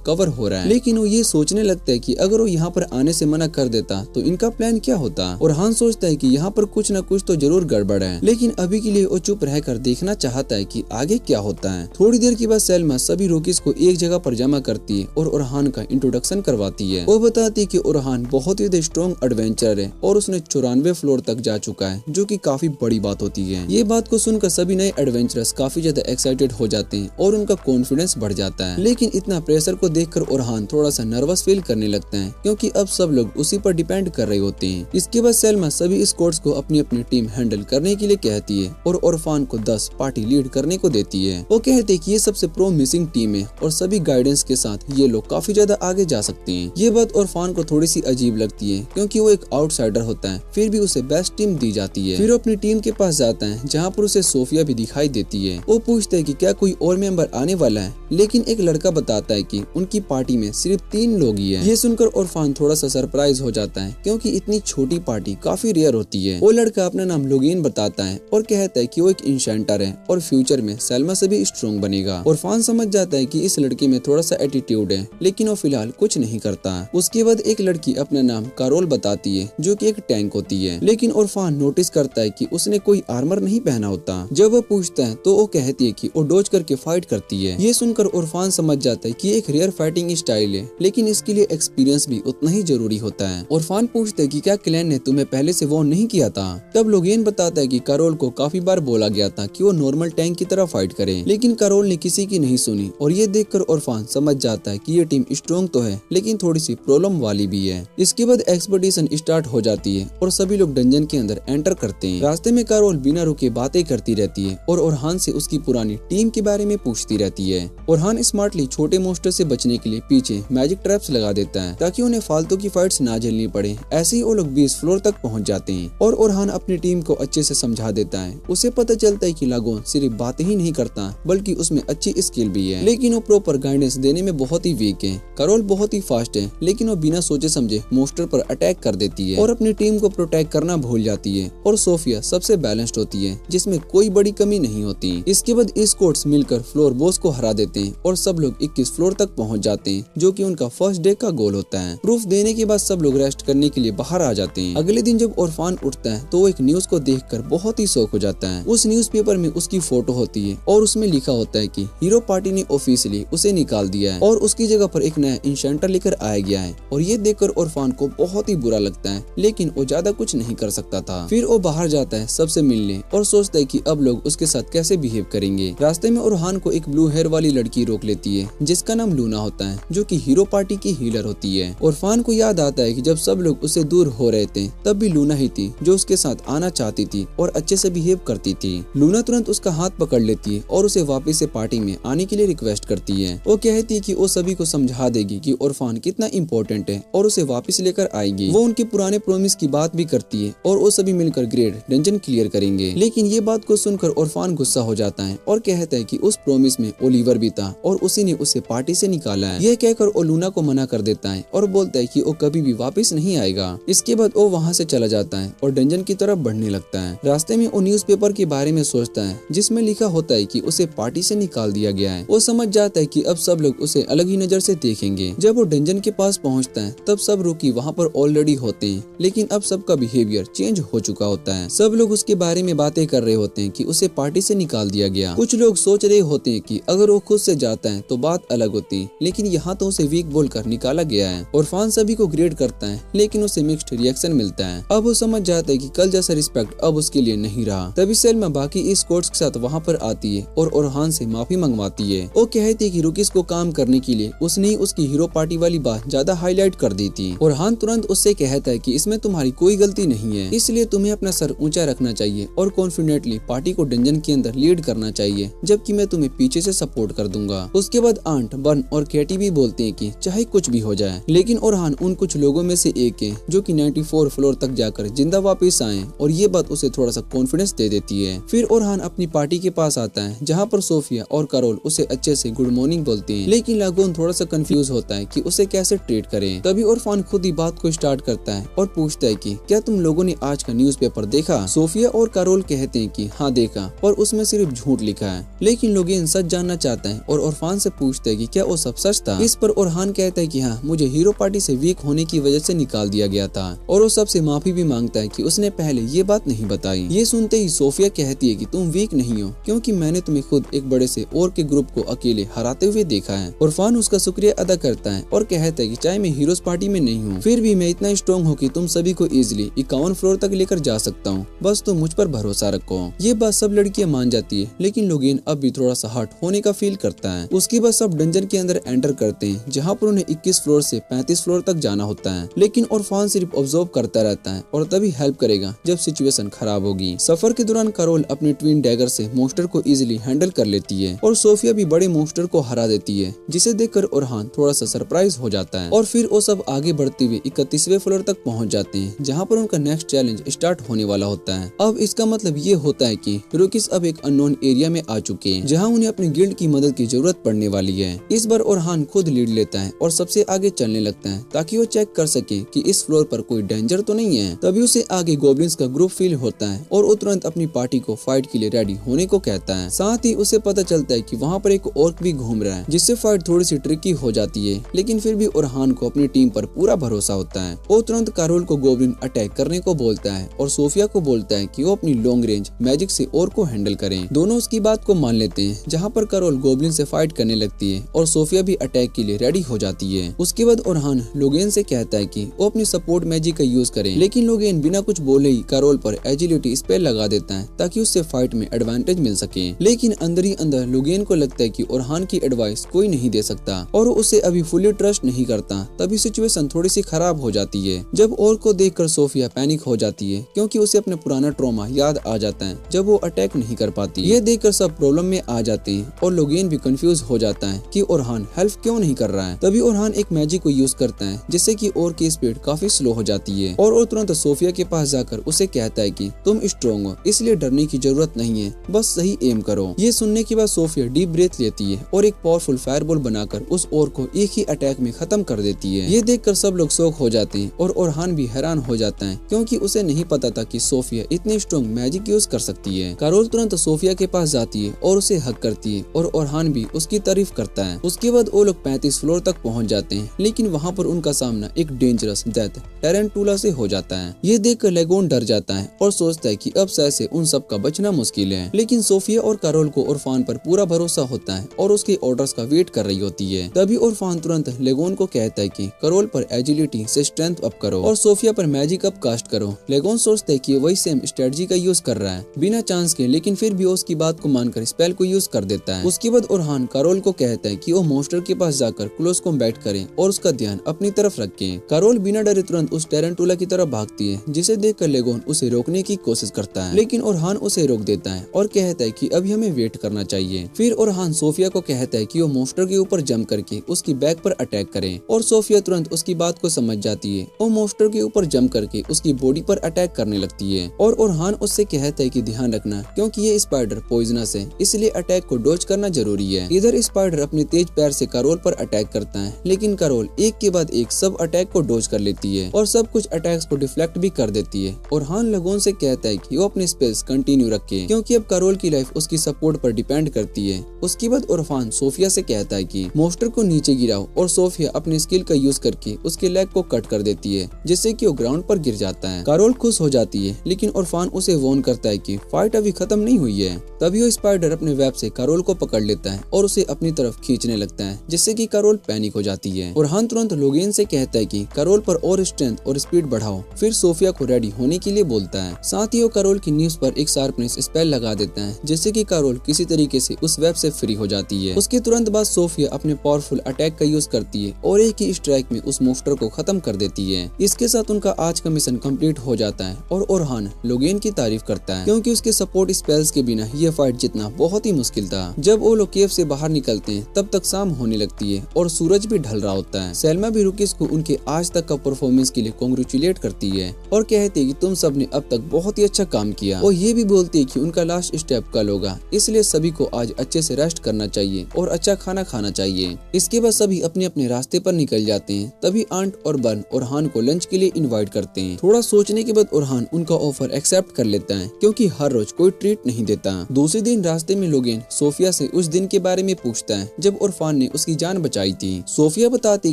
[SPEAKER 1] कवर हो रहा है, लेकिन वो ये सोचने लगता है कि अगर वो यहाँ पर आने से मना कर देता तो इनका प्लान क्या होता। ओरहान सोचता है कि यहाँ पर कुछ न कुछ तो जरूर गड़बड़ है, लेकिन अभी के लिए वो चुप रहकर देखना चाहता है कि आगे क्या होता है। थोड़ी देर के बाद सेल्मा सभी रूकीज को एक जगह पर जमा करती है और ओरहान का इंट्रोडक्शन करवाती है। वो बताती है कि ओरहान बहुत ही स्ट्रॉन्ग एडवेंचरर है और उसने 94 फ्लोर तक जा चुका है, जो कि काफी बड़ी बात होती है। ये बात को सुनकर सभी नए एडवेंचरर्स काफी ज्यादा एक्साइटेड हो जाते हैं और उनका कॉन्फिडेंस बढ़ जाता है। लेकिन इतना प्रेशर को देखकर ओरहान थोड़ा सा नर्वस फील करने लगता है, क्योंकि अब सब लोग उसी पर डिपेंड कर रहे होते हैं। इसके बाद सेल्मा सभी स्क्वाड्स को अपनी अपनी टीम हैंडल करने के लिए कहती है और ओरफान को 10 पार्टी लीड करने को देती है। वो कहते हैं कि ये सबसे प्रोमिसिंग टीम है और सभी गाइडेंस के साथ ये लोग काफी ज्यादा आगे जा सकते हैं। ये बात ओरफान को थोड़ी सी अजीब लगती है, क्योंकि वो एक आउटसाइडर होता है, फिर भी उसे बेस्ट टीम दी जाती है। फिर वो अपनी टीम के पास जाता है, जहाँ पर उसे सोफिया भी दिखाई देती है। वो पूछता है कि क्या कोई और मेंबर आने वाला है, लेकिन एक लड़का बताता है कि उनकी पार्टी में सिर्फ 3 लोग ही है। ये सुनकर ओरफान थोड़ा सा सरप्राइज हो जाता है, क्योंकि इतनी छोटी पार्टी काफी रेयर होती है। वो लड़का अपना नाम लोगेन बताता है और कहता है कि वो एक इंशेंटर है और फ्यूचर में सेल्मा से भी स्ट्रॉन्ग बनेगा। ओरफान समझ जाता है कि इस लड़के में थोड़ा सा एटीट्यूड है, लेकिन वो फिलहाल कुछ नहीं करता। उसके बाद एक लड़की अपना नाम कारोल बताती है, जो कि एक टैंक होती है, लेकिन ओरफान नोटिस करता है कि उसने कोई आर्मर नहीं पहना होता। जब वो पूछता है तो वो कहती है कि वो डोज करके फाइट करती है। ये सुनकर ओरफान समझ जाता है कि एक रेयर फाइटिंग स्टाइल है, लेकिन इसके लिए एक्सपीरियंस भी उतना ही जरूरी होता है। ओरफान पूछता है कि क्या क्लैन ने तुम्हें पहले से वार्न नहीं किया था। तब लोगेन बताता है कि कारोल को काफी बार बोला गया था कि वो नॉर्मल टैंक की तरह फाइट करे, लेकिन कारोल ने किसी की नहीं सुनी। और ये देखकर ओरफान समझ जाता है कि ये टीम स्ट्रॉन्ग तो है, लेकिन थोड़ी सी प्रॉब्लम वाली भी है। इसके बाद एक्सपेडिशन स्टार्ट हो जाती है और सभी लोग डंजन के अंदर एंटर करते हैं। रास्ते में कारोल बिना रुके बातें करती रहती है और ओरहान से उसकी पुरानी टीम के बारे में पूछती रहती है। ओरहान स्मार्टली छोटे मोस्टर से बचने के लिए पीछे मैजिक ट्रैप्स लगा देता है, ताकि उन्हें फालतू की फाइट्स ना झेलनी पड़े। ऐसे ही वो लोग 20 फ्लोर तक पहुंच जाते हैं और ओरहान अपनी टीम को अच्छे से समझा देता है। उसे पता चलता है कि लागोन सिर्फ बातें ही नहीं करता, बल्कि उसमें अच्छी स्किल भी है, लेकिन वो प्रॉपर गाइडेंस देने में बहुत ही वीक है। कारोल बहुत ही फास्ट है, लेकिन वो बिना सोचे समझे मोस्टर पर अटैक कर देती है और अपनी टीम को प्रोटेक्ट करना भूल जाती है। और सोफिया सबसे बैलेंस्ड होती है, जिसमें कोई बड़ी कमी नहीं होती। इसके बाद स्क्वाड्स मिलकर फ्लोर बॉस को हरा देते हैं और सब लोग 21 फ्लोर तक पहुंच जाते हैं, जो कि उनका फर्स्ट डे का गोल होता है। प्रूफ देने के बाद सब लोग रेस्ट करने के लिए बाहर आ जाते हैं। अगले दिन जब ओरफान उठता है तो वो एक न्यूज को देखकर बहुत ही शॉक हो जाता है। उस न्यूज़पेपर में उसकी फोटो होती है और उसमें लिखा होता है कि हीरो पार्टी ने ऑफिशियली उसे निकाल दिया है और उसकी जगह पर एक नया इंशेंटर लेकर आया गया है। और ये देखकर ओरफान को बहुत ही बुरा लगता है, लेकिन वो ज्यादा कुछ नहीं कर सकता था। फिर वो बाहर जाता है सबसे मिलने और सोचता है कि अब लोग उसके साथ कैसे बिहेव करेंगे। रास्ते में ओरहान को एक ब्लू हेयर वाली लड़की रोक लेती है, जिसका नाम लूना होता है, जो कि हीरो पार्टी की हीलर होती है। ओरफान को याद आता है कि जब सब लोग उससे दूर हो रहे थे, तब भी लूना ही थी जो उसके साथ आना चाहती थी और अच्छे से बिहेव करती थी। लूना तुरंत उसका हाथ पकड़ लेती है और उसे वापस से पार्टी में आने के लिए रिक्वेस्ट करती है। वो कहती है कि वो सभी को समझा देगी कि ओरफान कितना इम्पोर्टेंट है और उसे वापस लेकर आएगी। वो उनके पुराने प्रॉमिस की बात भी करती है और वो सभी मिलकर ग्रेट डंजन क्लियर करेंगे। लेकिन ये बात को सुनकर ओरफान गुस्सा हो जाता है और कहता है कि उस प्रॉमिस में ओलिवर भी था और उसी ने उसे पार्टी से निकाला है। ये कहकर वो लूना को मना कर देता है और बोलता है कि वो कभी भी वापस नहीं आएगा। इसके बाद वो वहाँ से चला जाता है और डंजन की तरफ बढ़ने लगता है। रास्ते में वो न्यूज़पेपर के बारे में सोचता है, जिसमें लिखा होता है कि उसे पार्टी से निकाल दिया गया है। वो समझ जाता है कि अब सब लोग उसे अलग ही नजर से देखेंगे। जब वो डंजन के पास पहुंचता है, तब सब रूकी वहाँ पर ऑलरेडी होते हैं, लेकिन अब सबका बिहेवियर चेंज हो चुका होता है। सब लोग उसके बारे में बातें कर रहे होते हैं कि उसे पार्टी से निकाल दिया गया। कुछ लोग सोच रहे होते हैं कि अगर वो खुद से जाता है तो बात अलग होती, लेकिन यहाँ तो उसे वीक बोलकर निकाला गया है। ओरफान सभी को ग्रेड करता है, लेकिन उसे मिक्स्ड रिएक्शन मिलता है। अब वो समझ जाता है कि कल जैसा रिस्पेक्ट अब उसके लिए नहीं रहा। तभी सेल्मा बाकी स्क्वाड्स के साथ वहाँ पर आती है और ओरहान से माफी मंगवाती है। वो कहती है कि रुकिस को काम करने के लिए उसने ही उसकी हीरो पार्टी वाली बात ज्यादा हाईलाइट कर दी थी। ओरहान तुरंत उससे कहता है कि इसमें तुम्हारी कोई गलती नहीं है, इसलिए तुम्हें अपना सर ऊंचा रखना चाहिए और कॉन्फिडेंटली पार्टी को डंजन के अंदर लीड करना चाहिए, जबकि मैं तुम्हें पीछे से सपोर्ट कर दूंगा। उसके बाद आंट, बर्न और कैटी भी बोलते हैं कि चाहे कुछ भी हो जाए, लेकिन ओरहान उन कुछ लोगों में से एक है जो कि 94 फ्लोर तक जाकर जिंदा वापस आए और ये बात उसे थोड़ा सा कॉन्फिडेंस दे देती है। फिर ओरहान अपनी पार्टी के पास आता है, जहाँ पर सोफिया और कारोल उसे अच्छे से गुड मॉर्निंग बोलते हैं, लेकिन लागोन थोड़ा सा कंफ्यूज होता है कि उसे कैसे ट्रीट करें। तभी ओरफान खुद ही बात को स्टार्ट करता है और पूछता है कि क्या तुम लोगों ने आज का न्यूज़पेपर देखा? सोफिया और कारोल कहते हैं कि हाँ देखा, और उसमें सिर्फ झूठ लिखा देखा है, लेकिन लोगेन सच जानना चाहता है और इरफान से पूछता है कि क्या वो सब सच था। इस पर इरफान कहता है कि हाँ, मुझे हीरो पार्टी से वीक होने की वजह से निकाल दिया गया था, और वो सबसे माफी भी मांगता है कि उसने पहले ये बात नहीं बताई। ये सुनते ही सोफिया कहती है कि तुम वीक नहीं हो, क्योंकि मैंने तुम्हें खुद एक बड़े से और के ग्रुप को अकेले हराते हुए देखा है। इरफान उसका शुक्रिया अदा करता है और कहता है कि चाहे मैं हीरोज पार्टी में नहीं हूँ, फिर भी मैं इतना स्ट्रॉन्ग हूँ कि तुम सभी को इजिली 51 फ्लोर तक लेकर जा सकता हूँ, बस तुम मुझ पर भरोसा रखो। ये बात सब लड़कियां मान जाती है, लेकिन लोगेन अब भी थोड़ा सा हर्ट होने का फील करता है। उसके बाद सब डंजन के अंदर एंटर करते हैं, जहाँ पर उन्हें 21 फ्लोर से 35 फ्लोर तक जाना होता है, लेकिन इरफान सिर्फ ऑब्जर्व करता रहता है और तभी हेल्प करेगा जब सिचुएशन खराब होगी। सफर के दौरान कैरोल अपने ट्विन डैगर से मॉन्स्टर को इजिली हैंडल कर लेती है और सोफिया भी बड़े मॉन्स्टर को हरा देती है, जिसे देखकर इरफान थोड़ा सा सरप्राइज हो जाता है। और फिर वो सब आगे बढ़ते हुए 31वें फ्लोर तक पहुंच जाते हैं, जहां पर उनका नेक्स्ट चैलेंज स्टार्ट होने वाला होता है। अब इसका मतलब ये होता है कि रूकीज अब एक अननोन एरिया में आ चुके हैं, जहां उन्हें अपने गिल्ड की मदद की जरूरत पड़ने वाली है। इस बार इरफान खुद लीड लेता है और सबसे आगे चलने लगता है, ताकि वो चेक कर सके कि इस फ्लोर पर कोई डेंजर तो नहीं है। तभी उसे आगे गॉब्लिन्स का ग्रुप फील होता है और वो तुरंत अपनी पार्टी को फाइट के लिए रेडी होने को कहता है। साथ ही उसे पता चलता है कि वहाँ पर एक ऑर्क भी घूम रहा है, जिससे फाइट थोड़ी सी ट्रिकी हो जाती है, लेकिन फिर भी इरफान को अपनी टीम पर पूरा भरोसा होता है। वो तुरंत कैरोल को गॉब्लिन अटैक करने को बोलता है और सोफिया को बोलता है कि वो अपनी लॉन्ग रेंज मैजिक से ऑर्क को हैंडल करें। दोनों उसकी बात को मान लेते हैं, जहाँ पर कैरोल गॉब्लिन से फाइट करने लगती है और सोफिया भी अटैक के लिए रेडी हो जाती है। उसके बाद इरफान लोगेन से कहता है कि वो अपनी सपोर्ट मैजिक का यूज करें, लेकिन लोगेन बिना कुछ बोले ही कैरोल पर एजिलिटी स्पेल लगा देता है, ताकि उससे फाइट में एडवांटेज मिल सके। लेकिन अंदर ही अंदर लोगेन को लगता है कि इरफान की एडवाइस कोई नहीं दे सकता और उसे अभी फुली ट्रस्ट नहीं करता। तभी सिचुएशन थोड़ी सी खराब हो जाती है, जब ऑर्क को देखकर सोफिया पैनिक हो जाती है, क्योंकि उसे अपने पुराना ट्रॉमा याद आ जाता है जब वो अटैक नहीं कर पाती। ये देखकर सब प्रॉब्लम में आ जाते हैं और लोगेन भी कंफ्यूज हो जाता है कि इरफान हेल्प क्यों नहीं कर रहा है। तभी इरफान एक मैजिक को यूज करता है, जिससे कि ऑर्क की स्पीड काफी स्लो हो जाती है और वो तुरंत सोफिया के पास जाकर उसे कहता है कि तुम स्ट्रॉन्ग हो, इसलिए डरने की जरूरत नहीं है, बस सही एम करो। ये सुनने के बाद सोफिया डीप ब्रेथ लेती है और एक पावरफुल फायरबॉल बनाकर उस ऑर्क को एक ही अटैक में खत्म कर देती है। ये देखकर सब लोग शॉक हो जाते हैं और इरफान भी हैरान हो जाता है, क्योंकि उसे नहीं पता था कि सोफिया इतनी स्ट्रॉन्ग मैजिक यूज कर सकती है। कैरोल तुरंत सोफिया के पास जाती है और उसे हक करती है और इरफान भी उसकी तारीफ करता है। उसके बाद वो लोग 35 फ्लोर तक पहुंच जाते हैं, लेकिन वहाँ पर उनका सामना एक डेंजरस डेथ टेरेंटुला से हो जाता है। ये देखकर लेगोन डर जाता है और सोचता है कि अब से उन सब का बचना मुश्किल है, लेकिन सोफिया और कैरोल को इरफान पर पूरा भरोसा होता है और उसके ऑर्डर्स का वेट कर रही होती है। तभी इरफान तुरंत लेगोन को कहता है कि कैरोल पर एजिलिटी से स्ट्रेंथ अप करो और सोफिया पर मैजिक अप कास्ट करो। लेगोन सोचता है कि वही सेम स्ट्रेटजी का यूज कर रहा है बिना चांस के, लेकिन फिर भी उसकी बात को मानकर स्पेल को यूज कर देता है। उसके बाद इरफान कैरोल को कहता है कि वो मॉन्स्टर के पास जाकर क्लोज कॉम्बैट करें और उसका ध्यान अपनी तरफ रखें। कैरोल बिना डरे तुरंत उस टेरेंटुला की तरफ भागती है, जिसे देखकर लेगोन उसे रोकने की कोशिश करता है, लेकिन इरफान उसे रोक देता है और कहता है कि अभी हमें वेट करना चाहिए। फिर इरफान सोफिया को कहता है कि वो मॉन्स्टर के ऊपर जंप करके उसकी बैक पर अटैक करें और सोफिया तुरंत उसकी बात को समझ जाती है और मॉन्स्टर के ऊपर जंप करके उसकी बॉडी पर अटैक करने लगती है और इरफान उससे कहता है कि ध्यान रखना, क्योंकि ये स्पाइडर पॉइजनस है, इसलिए अटैक को डॉज करना जरूरी है। इधर स्पाइडर अपने तेज पैर से कैरोल पर अटैक करता है, लेकिन कैरोल एक के बाद एक सब अटैक को डॉज कर लेती है और सब कुछ अटैक्स को डिफ्लेक्ट भी कर देती है। और हान लगोन से कहता है कि वो अपने स्पेस कंटिन्यू रखे, क्योंकि अब कैरोल की लाइफ उसकी सपोर्ट पर डिपेंड करती है। उसके बाद इरफान सोफिया से कहता है कि मॉन्स्टर को नीचे गिराओ और सोफिया अपने स्किल का यूज करके उसके लेग को कट कर देती है, जिससे कि वो ग्राउंड पर गिर जाता है। कैरोल खुश हो जाती है, लेकिन इरफान उसे वार्न करता है कि फाइट अभी खत्म नहीं हुई है। तभी वो स्पाइडर अपने वेब से कैरोल को पकड़ लेता है और उसे अपनी तरफ खींचने लगता है, जिससे कि कैरोल पैनिक हो जाती है। इरफान तुरंत लोगेन से कहता है कि कैरोल पर और स्ट्रेंथ और स्पीड बढ़ाओ, फिर सोफिया को रेडी होने के लिए बोलता है। साथ ही वो कैरोल की न्यूज पर एक शार्पनेस स्पेल लगा देता है, जिससे कि कैरोल किसी तरीके से उस वेब से फ्री हो जाती है। उसके तुरंत बाद सोफिया अपने पावरफुल अटैक का यूज करती है और एक ही स्ट्राइक में उस मॉन्स्टर को खत्म कर देती है। इसके साथ उनका आज का मिशन कंप्लीट हो जाता है और इरफान लोगेन की तारीफ करता है, क्योंकि उसके सपोर्ट स्पेल्स के बिना ये फाइट जीतना बहुत ही मुश्किल था। जब वो लोग केव से बाहर निकलते हैं तब तक शाम होने लगती है और सूरज भी ढल रहा होता है। सेल्मा भी रुकीस को उनके आज तक का परफॉर्मेंस के लिए कांग्रेचुलेट करती है और कहती है कि तुम सब ने अब तक बहुत ही अच्छा काम किया, और ये भी बोलती है कि उनका लास्ट स्टेप कल होगा, इसलिए सभी को आज अच्छे से रेस्ट करना चाहिए और अच्छा खाना खाना चाहिए। इसके बाद सभी अपने अपने रास्ते पर निकल जाते हैं। तभी आंट और बर्न इरफान को लंच के लिए इनवाइट करते हैं। थोड़ा सोचने के बाद इरफान उनका ऑफर एक्सेप्ट कर लेता है, क्योंकि हर रोज कोई ट्रीट नहीं देता। दूसरे दिन दिन रास्ते में लोगेन सोफिया से उस दिन के बारे में पूछता है जब इरफान ने उसकी जान बचाई थी। सोफिया बताती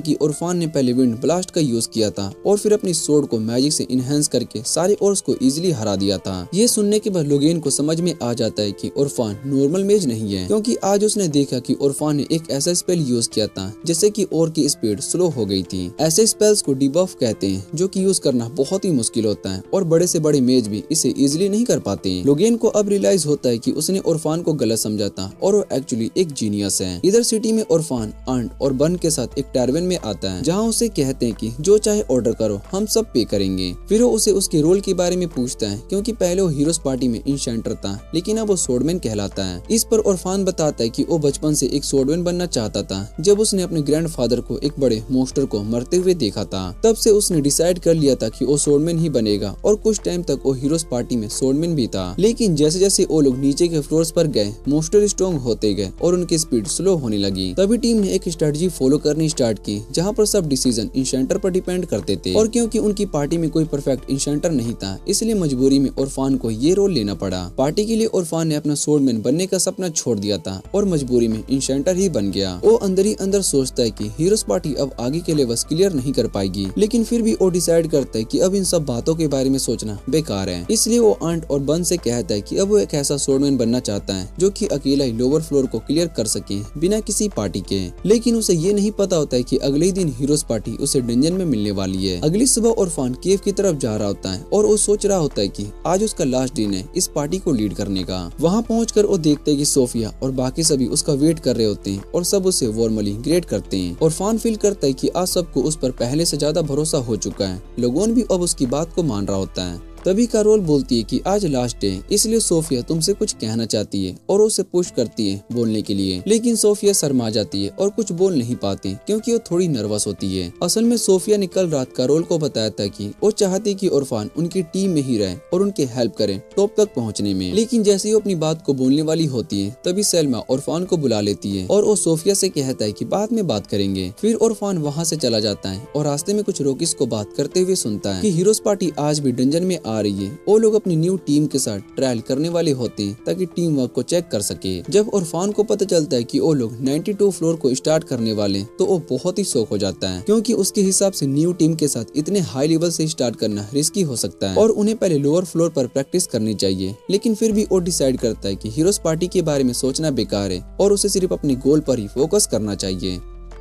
[SPEAKER 1] कि इरफान ने पहले विंड ब्लास्ट का यूज किया था और फिर अपनी सोर्ड को मैजिक से इनहेंस करके सारे ऑर्क्स को इजीली हरा दिया था। ये सुनने के बाद लोगेन को समझ में आ जाता है कि इरफान नॉर्मल मेज नहीं है, क्योंकि आज उसने देखा कि इरफान ने एक ऐसा स्पेल यूज किया था जिससे कि ऑर्क की स्पीड स्लो हो गई थी। ऐसे स्पेल्स को डिबफ कहते हैं, जो कि यूज करना बहुत ही मुश्किल होता है और बड़े से बड़े मेज भी इसे इजीली नहीं कर पाते। लोगेन को अब रियलाइज होता है कि उसने इरफान को गलत समझा था और वो एक्चुअली एक जीनियस है। इधर सिटी में इरफान आंट और बन के साथ एक टैरवेन में आता है, जहाँ उसे कहते हैं कि जो चाहे ऑर्डर करो, हम सब पे करेंगे। फिर वो उसे उसके रोल के बारे में पूछता है, क्योंकि पहले वो हीरोज पार्टी में इंशेंटर था, लेकिन अब वो स्वॉर्डमैन कहलाता है। इस पर इरफान बताता है कि वो बचपन से एक स्वॉर्डमैन बनना चाहता था। जब उसने अपने ग्रैंडफादर को एक बड़े मोस्टर को मरते हुए देखा था, तब से उसने डिसाइड कर लिया था कि वो स्वॉर्डमैन ही बनेगा और कुछ टाइम तक वो हीरोज पार्टी में स्वॉर्डमैन भी था। लेकिन जैसे जैसे वो लोग नीचे के फ्लोर्स पर गए, मोस्टर स्ट्रॉन्ग होते गए और उनकी स्पीड स्लो होने लगी। तभी टीम ने एक स्ट्रेटजी फॉलो करनी स्टार्ट की, जहाँ पर सब डिसीजन इंशेंटर पर डिपेंड करते थे। और क्योंकि उनकी पार्टी में कोई परफेक्ट इंशेंटर नहीं था, इसलिए मजबूरी में इरफान को ये रोल लेना पड़ा। पार्टी के लिए इरफान ने अपना स्वॉर्डमैन बनने का सपना छोड़ दिया था और मजबूरी में इंशेंटर ही बन गया। वो अंदर ही अंदर सोचता है कि हीरोज पार्टी अब आगे के लेवल्स क्लियर नहीं कर पाएगी, लेकिन फिर भी वो डिसाइड करता है कि अब इन सब बातों के बारे में सोचना बेकार है। इसलिए वो आंट और बन से कहता है कि अब वो एक ऐसा स्वॉर्डमैन बनना चाहता है जो कि अकेला ही लोअर फ्लोर को क्लियर कर सके बिना किसी पार्टी के। लेकिन उसे ये नहीं पता होता है कि अगले ही दिन हीरोज पार्टी उसे डंजन में मिलने वाली है। अगली सुबह इरफान केव की तरफ जा रहा होता है और वो सोच रहा होता है कि आज उसका लास्ट दिन है इस पार्टी को लीड करने का। वहाँ पहुंचकर वो देखते हैं कि सोफिया और बाकी सभी उसका वेट कर रहे होते हैं और सब उसे वार्मली ग्रेट करते हैं। इरफान फील करता है कि आज सबको उस पर पहले से ज्यादा भरोसा हो चुका है। लोगोन भी अब उसकी बात को मान रहा होता है। तभी कैरोल बोलती है कि आज लास्ट डे, इसलिए सोफिया तुमसे कुछ कहना चाहती है और उसे पुश करती है बोलने के लिए। लेकिन सोफिया शर्मा जाती है और कुछ बोल नहीं पाती, क्योंकि वो थोड़ी नर्वस होती है। असल में सोफिया ने कल रात कैरोल को बताया था कि वो चाहती कि इरफान उनकी टीम में ही रहे और उनके हेल्प करे टॉप तक पहुँचने में। लेकिन जैसे ही वो अपनी बात को बोलने वाली होती है, तभी सलमा इरफान को बुला लेती है और वो सोफिया से कहता है कि बाद में बात करेंगे। फिर इरफान वहाँ से चला जाता है और रास्ते में कुछ रोकिस को बात करते हुए सुनता है कि हीरोज पार्टी आज भी डंजन में आ रही है। वो लोग अपनी न्यू टीम के साथ ट्रायल करने वाले होते हैं ताकि टीम वर्क को चेक कर सके। जब इरफान को पता चलता है कि वो लोग 92 फ्लोर को स्टार्ट करने वाले, तो वो बहुत ही शॉक हो जाता है, क्योंकि उसके हिसाब से न्यू टीम के साथ इतने हाई लेवल से स्टार्ट करना रिस्की हो सकता है और उन्हें पहले लोअर फ्लोर पर प्रैक्टिस करनी चाहिए। लेकिन फिर भी वो डिसाइड करता है कि हीरोज पार्टी के बारे में सोचना बेकार है और उसे सिर्फ अपने गोल पर ही फोकस करना चाहिए।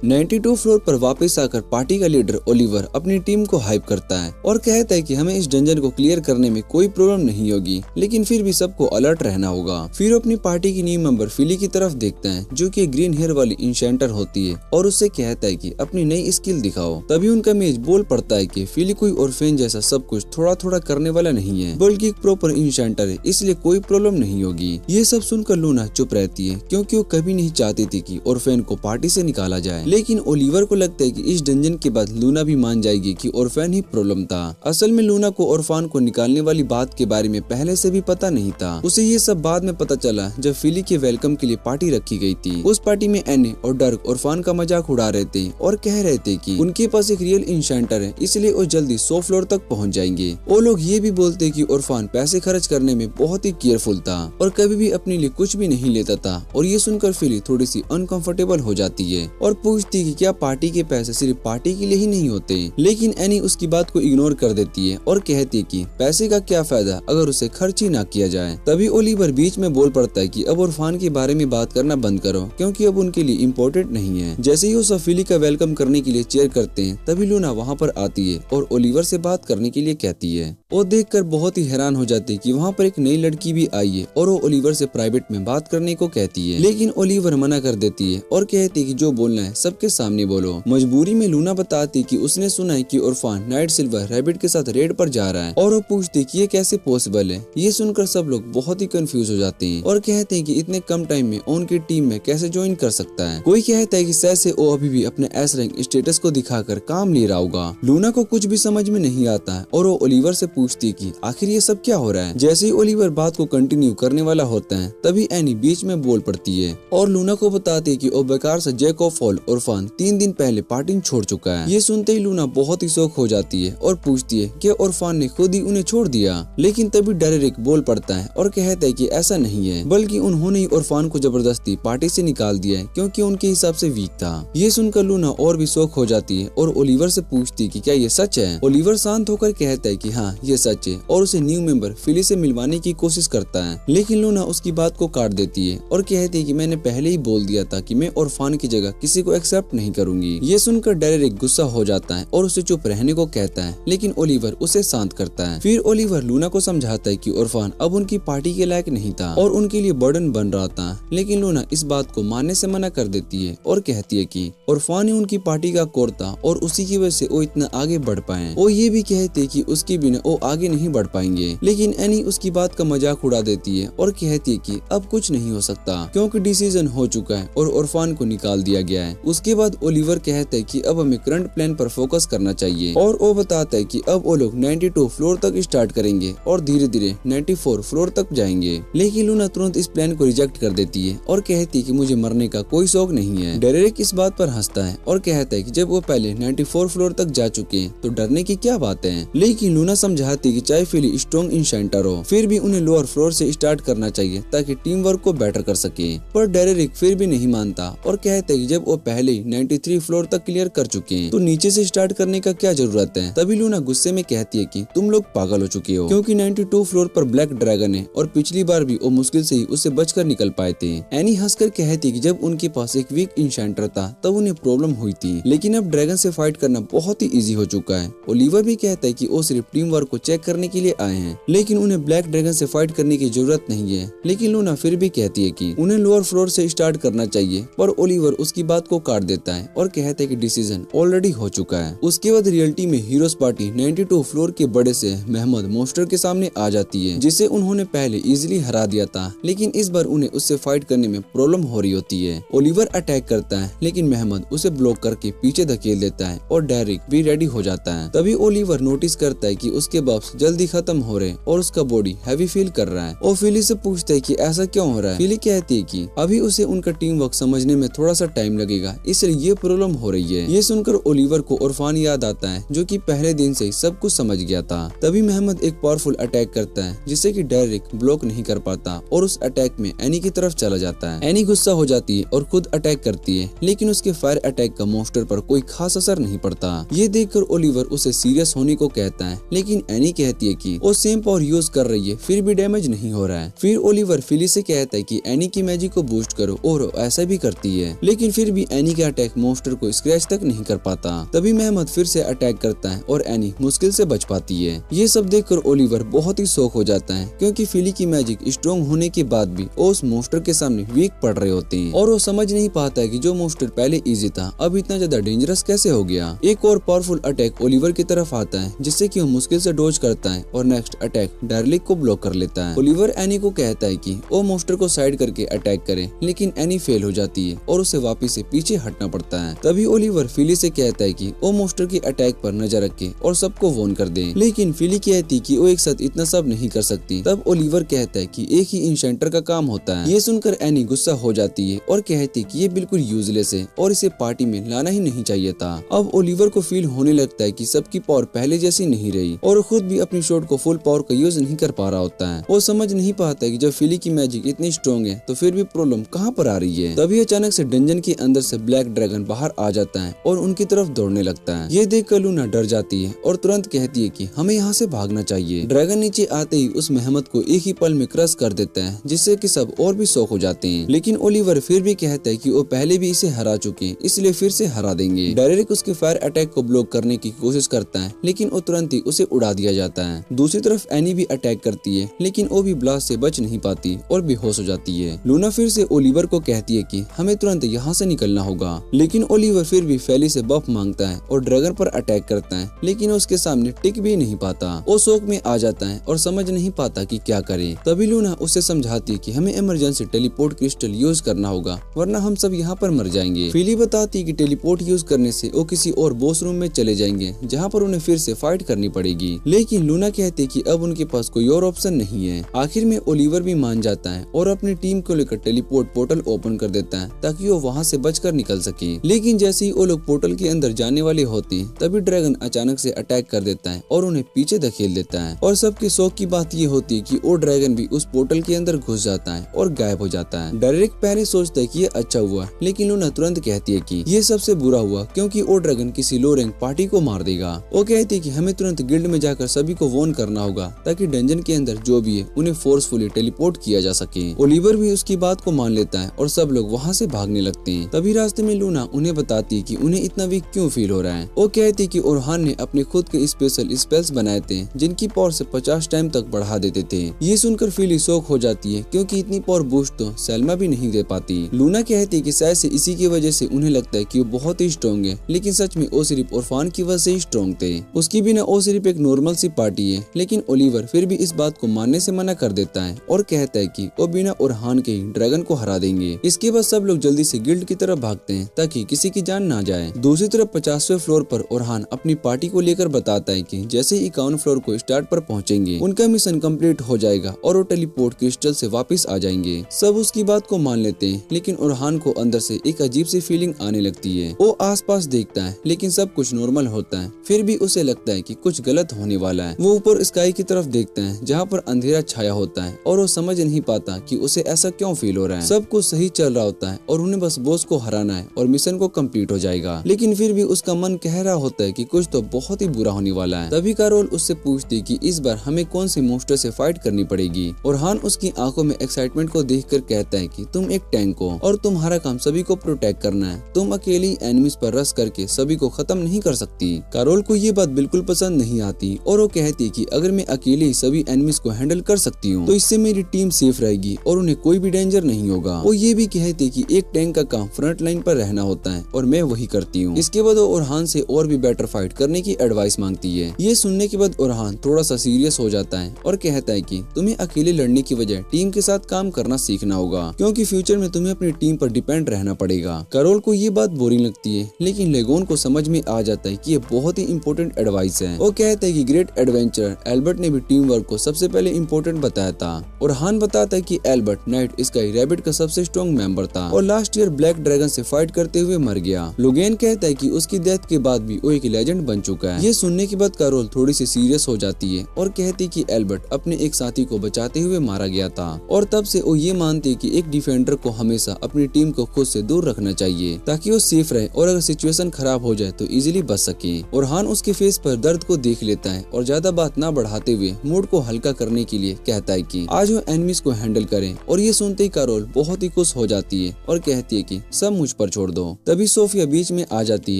[SPEAKER 1] 92 फ्लोर पर वापस आकर पार्टी का लीडर ओलिवर अपनी टीम को हाइप करता है और कहता है कि हमें इस डंजन को क्लियर करने में कोई प्रॉब्लम नहीं होगी, लेकिन फिर भी सबको अलर्ट रहना होगा। फिर अपनी पार्टी की न्यू मेंबर फिली की तरफ देखता है, जो कि ग्रीन हेयर वाली इंशेंटर होती है, और उससे कहता है कि अपनी नई स्किल दिखाओ। तभी उनका मेज बोल पड़ता है कि फिली कोई ऑर्फेन जैसा सब कुछ थोड़ा थोड़ा करने वाला नहीं है, बल्कि एक प्रॉपर इंशेंटर है, इसलिए कोई प्रॉब्लम नहीं होगी। ये सब सुनकर लूना चुप रहती है, क्योंकि वो कभी नहीं चाहती थी कि ऑर्फेन को पार्टी से निकाला जाए। लेकिन ओलिवर को लगता है कि इस डंजन के बाद लूना भी मान जाएगी कि ऑर्फेन ही प्रॉब्लम था। असल में लूना को इरफान को निकालने वाली बात के बारे में पहले से भी पता नहीं था। उसे ये सब बाद में पता चला जब फिली के वेलकम के लिए पार्टी रखी गई थी। उस पार्टी में एने और डर्क इरफान का मजाक उड़ा रहे थे और कह रहे थे कि उनके पास एक रियल इंशेंटर है, इसलिए वो जल्दी 100 फ्लोर तक पहुँच जाएंगे। वो लोग ये भी बोलते कि इरफान पैसे खर्च करने में बहुत ही केयरफुल था और कभी भी अपने लिए कुछ भी नहीं लेता था। और ये सुनकर फिली थोड़ी सी अनकंफर्टेबल हो जाती है और पूछती कि क्या पार्टी के पैसे सिर्फ पार्टी के लिए ही नहीं होते। लेकिन एनी उसकी बात को इग्नोर कर देती है और कहती है कि पैसे का क्या फायदा अगर उसे खर्च ही ना किया जाए। तभी ओलिवर बीच में बोल पड़ता है कि अब इरफान के बारे में बात करना बंद करो, क्योंकि अब उनके लिए इम्पोर्टेंट नहीं है। जैसे ही वो सब फिली का वेलकम करने के लिए चेयर करते हैं, तभी लूना वहाँ पर आती है और ओलिवर से बात करने के लिए कहती है। वो देखकर बहुत ही हैरान हो जाती है कि वहाँ पर एक नई लड़की भी आई है और वो ओलिवर से प्राइवेट में बात करने को कहती है। लेकिन ओलिवर मना कर देती है और कहती है कि जो बोलना है सबके सामने बोलो। मजबूरी में लूना बताती कि उसने सुना है कि इरफान नाइट सिल्वर रैबिट के साथ रेड पर जा रहा है और वो पूछती कि ये कैसे पॉसिबल है। ये सुनकर सब लोग बहुत ही कंफ्यूज हो जाते हैं और कहते हैं कि इतने कम टाइम में उनकी टीम में कैसे ज्वाइन कर सकता है। कोई कहता है कि से वो अभी भी अपने एस रैंक स्टेटस को दिखाकर काम ले रहा होगा। लूना को कुछ भी समझ में नहीं आता है और वो ओलिवर से पूछती कि आखिर ये सब क्या हो रहा है। जैसे ही ओलिवर बात को कंटिन्यू करने वाला होता है, तभी एनी बीच में बोल पड़ती है और लूना को बताती है कि वो बेकार से जैक ऑफ ऑल इरफान 3 दिन पहले पार्टी छोड़ चुका है। ये सुनते ही लूना बहुत ही शौक हो जाती है और पूछती है कि इरफान ने खुद ही उन्हें छोड़ दिया। लेकिन तभी डेरेक बोल पड़ता है और कहता है कि ऐसा नहीं है, बल्कि उन्होंने ही इरफान को जबरदस्ती पार्टी से निकाल दिया है क्योंकि उनके हिसाब से वीक था। ये सुनकर लूना और भी शौक हो जाती है और ओलिवर से पूछती है कि क्या ये सच है। ओलिवर शांत होकर कहता है कि हाँ ये सच है और उसे न्यू मेंबर फिली से मिलवाने की कोशिश करता है। लेकिन लूना उसकी बात को काट देती है और कहती है कि मैंने पहले ही बोल दिया था कि मैं इरफान की जगह किसी को एक्सेप्ट नहीं करूंगी। ये सुनकर डेरेक गुस्सा हो जाता है और उसे चुप रहने को कहता है, लेकिन ओलिवर उसे शांत करता है। फिर ओलिवर लूना को समझाता है कि इरफान अब उनकी पार्टी के लायक नहीं था और उनके लिए बर्डन बन रहा था। लेकिन लूना इस बात को मानने से मना कर देती है और कहती है कि इरफान ही उनकी पार्टी का कोर था और उसी की वजह से वो इतना आगे बढ़ पाए। वो ये भी कहते कि उसके बिना वो आगे नहीं बढ़ पाएंगे। लेकिन एनी उसकी बात का मजाक उड़ा देती है और कहती है कि अब कुछ नहीं हो सकता क्योंकि डिसीजन हो चुका है और इरफान को निकाल दिया गया है। उसके बाद ओलिवर कहता है कि अब हमें करंट प्लान पर फोकस करना चाहिए और वो बताता है कि अब वो लोग 92 फ्लोर तक स्टार्ट करेंगे और धीरे धीरे 94 फ्लोर तक जाएंगे। लेकिन लूना तुरंत इस प्लान को रिजेक्ट कर देती है और कहती है कि मुझे मरने का कोई शौक नहीं है। डेरेक इस बात पर हंसता है और कहता है कि जब वो पहले 94 फ्लोर तक जा चुके हैं तो डरने की क्या बात है। लेकिन लूना समझाती है कि चाहे फिली स्ट्रॉन्ग इंशेंटर हो फिर भी उन्हें लोअर फ्लोर से स्टार्ट करना चाहिए ताकि टीम वर्क को बेटर कर सके। पर डेरेक फिर भी नहीं मानता और कहता है कि जब वो पहले 93 फ्लोर तक क्लियर कर चुके हैं तो नीचे से स्टार्ट करने का क्या जरूरत है। तभी लूना गुस्से में कहती है कि तुम लोग पागल हो चुके हो क्योंकि 92 फ्लोर पर ब्लैक ड्रैगन है और पिछली बार भी वो मुश्किल से ही उससे बचकर निकल पाए थे। एनी हंसकर कहती है कि जब उनके पास एक वीक इंशेंटर था तब उन्हें प्रॉब्लम हुई थी, लेकिन अब ड्रैगन से फाइट करना बहुत ही इजी हो चुका है। ओलिवर भी कहता है कि वो सिर्फ टीम वर्क को चेक करने के लिए आए हैं, लेकिन उन्हें ब्लैक ड्रैगन से फाइट करने की जरूरत नहीं है। लेकिन लूना फिर भी कहती है कि उन्हें लोअर फ्लोर से स्टार्ट करना चाहिए, पर ओलिवर उसकी बात को काट देता है और कहता है कि डिसीजन ऑलरेडी हो चुका है। उसके बाद रियलिटी में हीरोज पार्टी 92 फ्लोर के बड़े से मेहमद मोस्टर के सामने आ जाती है, जिसे उन्होंने पहले इजीली हरा दिया था, लेकिन इस बार उन्हें उससे फाइट करने में प्रॉब्लम हो रही होती है। ओलिवर अटैक करता है लेकिन मेहमद उसे ब्लॉक करके पीछे धकेल देता है और डेरेक भी रेडी हो जाता है। तभी ओलिवर नोटिस करता है कि उसके बफ्स जल्दी खत्म हो रहे और उसका बॉडी हैवी फील कर रहा है और फिली से पूछता है कि ऐसा क्यों हो रहा है। फिली कहती है कि अभी उसे उनका टीम वर्क समझने में थोड़ा सा टाइम लगेगा, इसलिए ये प्रॉब्लम हो रही है। ये सुनकर ओलिवर को इरफान याद आता है जो कि पहले दिन से ही सब कुछ समझ गया था। तभी मेहमद एक पावरफुल अटैक करता है जिससे कि डेरेक ब्लॉक नहीं कर पाता और उस अटैक में एनी की तरफ चला जाता है। एनी गुस्सा हो जाती है और खुद अटैक करती है, लेकिन उसके फायर अटैक का मोस्टर पर कोई खास असर नहीं पड़ता। ये देखकर ओलिवर उसे सीरियस होने को कहता है, लेकिन एनी कहती है कि वो सेम पावर यूज कर रही है फिर भी डैमेज नहीं हो रहा है। फिर ओलिवर फिली से कहता है कि एनी की मैजिक को बूस्ट करो और ऐसा भी करती है, लेकिन फिर भी एनी का अटैक मोस्टर को स्क्रैच तक नहीं कर पाता। तभी मेहमद फिर से अटैक करता है और एनी मुश्किल से बच पाती है। ये सब देखकर ओलिवर बहुत ही शॉक हो जाता है क्योंकि फिली की मैजिक स्ट्रॉन्ग होने के बाद भी वो उस मोस्टर के सामने वीक पड़ रहे होते हैं और वो समझ नहीं पाता है कि जो मोस्टर पहले इजी था अब इतना ज्यादा डेंजरस कैसे हो गया। एक और पावरफुल अटैक ओलिवर की तरफ आता है जिससे कि वो मुश्किल से डॉज करता है और नेक्स्ट अटैक डेरेक को ब्लॉक कर लेता है। ओलिवर एनी को कहता है कि वो मोस्टर को साइड करके अटैक करे, लेकिन एनी फेल हो जाती है और उसे वापस से पीछे हटना पड़ता है। तभी ओलिवर फिली से कहता है कि वो मोस्टर की अटैक पर नजर रखे और सबको वॉर्न कर दे, लेकिन फिली कहती कि वो एक साथ इतना सब नहीं कर सकती। तब ओलिवर कहता है कि एक ही इंशेंटर का काम होता है। ये सुनकर एनी गुस्सा हो जाती है और कहती कि ये बिल्कुल यूजलेस है और इसे पार्टी में लाना ही नहीं चाहिए था। अब ओलिवर को फील होने लगता है कि सबकी पावर पहले जैसी नहीं रही और खुद भी अपनी शॉट को फुल पावर का यूज नहीं कर पा रहा होता है। वो समझ नहीं पाता कि जब फिली की मैजिक इतनी स्ट्रॉन्ग है तो फिर भी प्रॉब्लम कहाँ पर आ रही है। तभी अचानक से डंजन के अंदर से ब्लैक ड्रैगन बाहर आ जाता है और उनकी तरफ दौड़ने लगता है। ये देखकर लूना डर जाती है और तुरंत कहती है कि हमें यहाँ से भागना चाहिए। ड्रैगन नीचे आते ही उस मेहमद को एक ही पल में क्रश कर देता है, जिससे कि सब और भी शॉक हो जाते हैं। लेकिन ओलिवर फिर भी कहता है कि वो पहले भी इसे हरा चुके हैं, इसलिए फिर से हरा देंगे। डेरेक उसके फायर अटैक को ब्लॉक करने की कोशिश करता है, लेकिन वो तुरंत ही उसे उड़ा दिया जाता है। दूसरी तरफ एनी भी अटैक करती है, लेकिन वो भी ब्लास्ट से बच नहीं पाती और बेहोश हो जाती है। लूना फिर से ओलिवर को कहती है कि हमें तुरंत यहाँ से निकलना होगा, लेकिन ओलिवर फिर भी फेली से बफ मांगता है और ड्रैगन पर अटैक करता है, लेकिन उसके सामने टिक भी नहीं पाता। वो शौक में आ जाता है और समझ नहीं पाता कि क्या करे। तभी लूना उसे समझाती है कि हमें इमरजेंसी टेलीपोर्ट क्रिस्टल यूज करना होगा, वरना हम सब यहाँ पर मर जाएंगे। फिली बताती है कि टेलीपोर्ट यूज करने से वो किसी और बॉस रूम में चले जाएंगे जहाँ पर उन्हें फिर से फाइट करनी पड़ेगी, लेकिन लूना कहती है कि अब उनके पास कोई और ऑप्शन नहीं है। आखिर में ओलिवर भी मान जाता है और अपनी टीम को लेकर टेलीपोर्ट पोर्टल ओपन कर देता है ताकि वो वहाँ से बचकर निकल सके। लेकिन जैसे ही वो लोग पोर्टल के अंदर जाने वाले होते हैं तभी ड्रैगन अचानक से अटैक कर देता है और उन्हें पीछे धकेल देता है। और सबके शौक की बात ये होती है कि वो ड्रैगन भी उस पोर्टल के अंदर घुस जाता है और गायब हो जाता है। डायरेक्ट पहले सोचता है कि ये अच्छा हुआ, लेकिन लूना तुरंत कहती है कि ये सबसे बुरा हुआ क्योंकि वो ड्रैगन किसी लो रैंक पार्टी को मार देगा। वो कहती है कि हमें तुरंत गिल्ड में जाकर सभी को वार्न करना होगा ताकि डंजन के अंदर जो भी है उन्हें फोर्सफुली टेलीपोर्ट किया जा सके। ओलिवर भी उसकी बात को मान लेता है और सब लोग वहाँ से भागने लगते हैं। तभी रास्ते में लूना उन्हें बताती है कि उन्हें इतना वीक क्यों फील हो रहा है। वो कहती है कि ओरहान ने अपने खुद के स्पेशल स्पेल्स बनाए थे जिनकी पावर से 50 टाइम तक बढ़ा देते थे। ये सुनकर फीली शॉक हो जाती है क्योंकि इतनी पावर बूस्ट तो सैल्मा भी नहीं दे पाती। लूना कहती है कि शायद से इसी की वजह से उन्हें लगता है कि वो बहुत ही स्ट्रॉन्ग है, लेकिन सच में वो सिर्फ ओरफान की वजह से ही स्ट्रॉन्ग थे। उसकी बिना वो सिर्फ एक नॉर्मल सी पार्टी है। लेकिन ओलिवर फिर भी इस बात को मानने से मना कर देता है और कहता है कि वो बिना ओरहान के ही ड्रैगन को हरा देंगे। इसके बाद सब लोग जल्दी से गिल्ड की तरफ भागते हैं ताकि किसी की जान ना जाए। दूसरी तरफ 50वें फ्लोर पर ओरहान अपनी पार्टी को लेकर बताता है कि जैसे ही 51 फ्लोर को स्टार्ट पर पहुंचेंगे उनका मिशन कंप्लीट हो जाएगा और वो टेलीपोर्ट क्रिस्टल से वापस आ जाएंगे। सब उसकी बात को मान लेते हैं, लेकिन ओरहान को अंदर से एक अजीब सी फीलिंग आने लगती है। वो आसपास देखता है लेकिन सब कुछ नॉर्मल होता है, फिर भी उसे लगता है कि कुछ गलत होने वाला है। वो ऊपर स्काई की तरफ देखता है जहाँ पर अंधेरा छाया होता है और वो समझ नहीं पाता कि उसे ऐसा क्यों फील हो रहा है। सब कुछ सही चल रहा होता है और उन्हें बस बॉस को हराना है और मिशन को कंप्लीट हो जाएगा, लेकिन फिर भी उसका मन कह रहा होता है कि कुछ तो बहुत ही बुरा होने वाला है। तभी कैरोल उससे पूछती कि इस बार हमें कौन सी मॉन्स्टर से फाइट करनी पड़ेगी। ओरहान उसकी आंखों में एक्साइटमेंट को देखकर कहता है कि तुम एक टैंक हो और तुम्हारा काम सभी को प्रोटेक्ट करना है। तुम अकेली एनिमीज पर रश करके सभी को खत्म नहीं कर सकती। कैरोल को ये बात बिल्कुल पसंद नहीं आती और वो कहती कि अगर मैं अकेले ही सभी एनिमीज को हैंडल कर सकती हूँ तो इससे मेरी टीम सेफ रहेगी और उन्हें कोई भी डेंजर नहीं होगा। वो ये भी कहते कि एक टैंक का काम फ्रंट लाइन पर रहना होता है और मैं वही करती हूँ। इसके बाद वो ओरहान से और भी बेटर फाइट करने की एडवाइस मांगती है। ये सुनने के बाद ओरहान थोड़ा सा सीरियस हो जाता है और कहता है कि तुम्हें अकेले लड़ने की बजाय टीम के साथ काम करना सीखना होगा क्योंकि फ्यूचर में तुम्हें अपनी टीम पर डिपेंड रहना पड़ेगा। कैरोल को ये बात बोरिंग लगती है, लेकिन लेगोन को समझ में आ जाता है कि ये बहुत ही इंपॉर्टेंट एडवाइस है। वो कहता है कि ग्रेट एडवेंचर एल्बर्ट ने भी टीम वर्क को सबसे पहले इम्पोर्टेंट बताया था। ओरहान बताता है कि एल्बर्ट नाइट स्काई रैबिट का सबसे स्ट्रॉन्ग मेंबर था और लास्ट ईयर ब्लैक ड्रैगन से फाइट करते हुए मर गया। लोगेन कहता है कि उसकी डेथ के बाद भी वो एक लेजेंड बन चुका है। ये सुनने के बाद कैरोल थोड़ी सी सीरियस हो जाती है और कहती कि एल्बर्ट अपने एक साथी को बचाते हुए मारा गया था और तब से वो ये मानती कि एक डिफेंडर को हमेशा अपनी टीम को खुद से दूर रखना चाहिए ताकि वो सेफ रहे और अगर सिचुएशन खराब हो जाए तो इजीली बच सके। ओरहान उसके फेस पर दर्द को देख लेता है और ज्यादा बात ना बढ़ाते हुए मूड को हल्का करने के लिए कहता है कि आज वो एनिमीज को हैंडल करें। और ये सुनते ही कैरोल बहुत ही खुश हो जाती है और कहती है कि सब मुझ पर छोड़ दो। तभी सोफिया बीच में आ जाती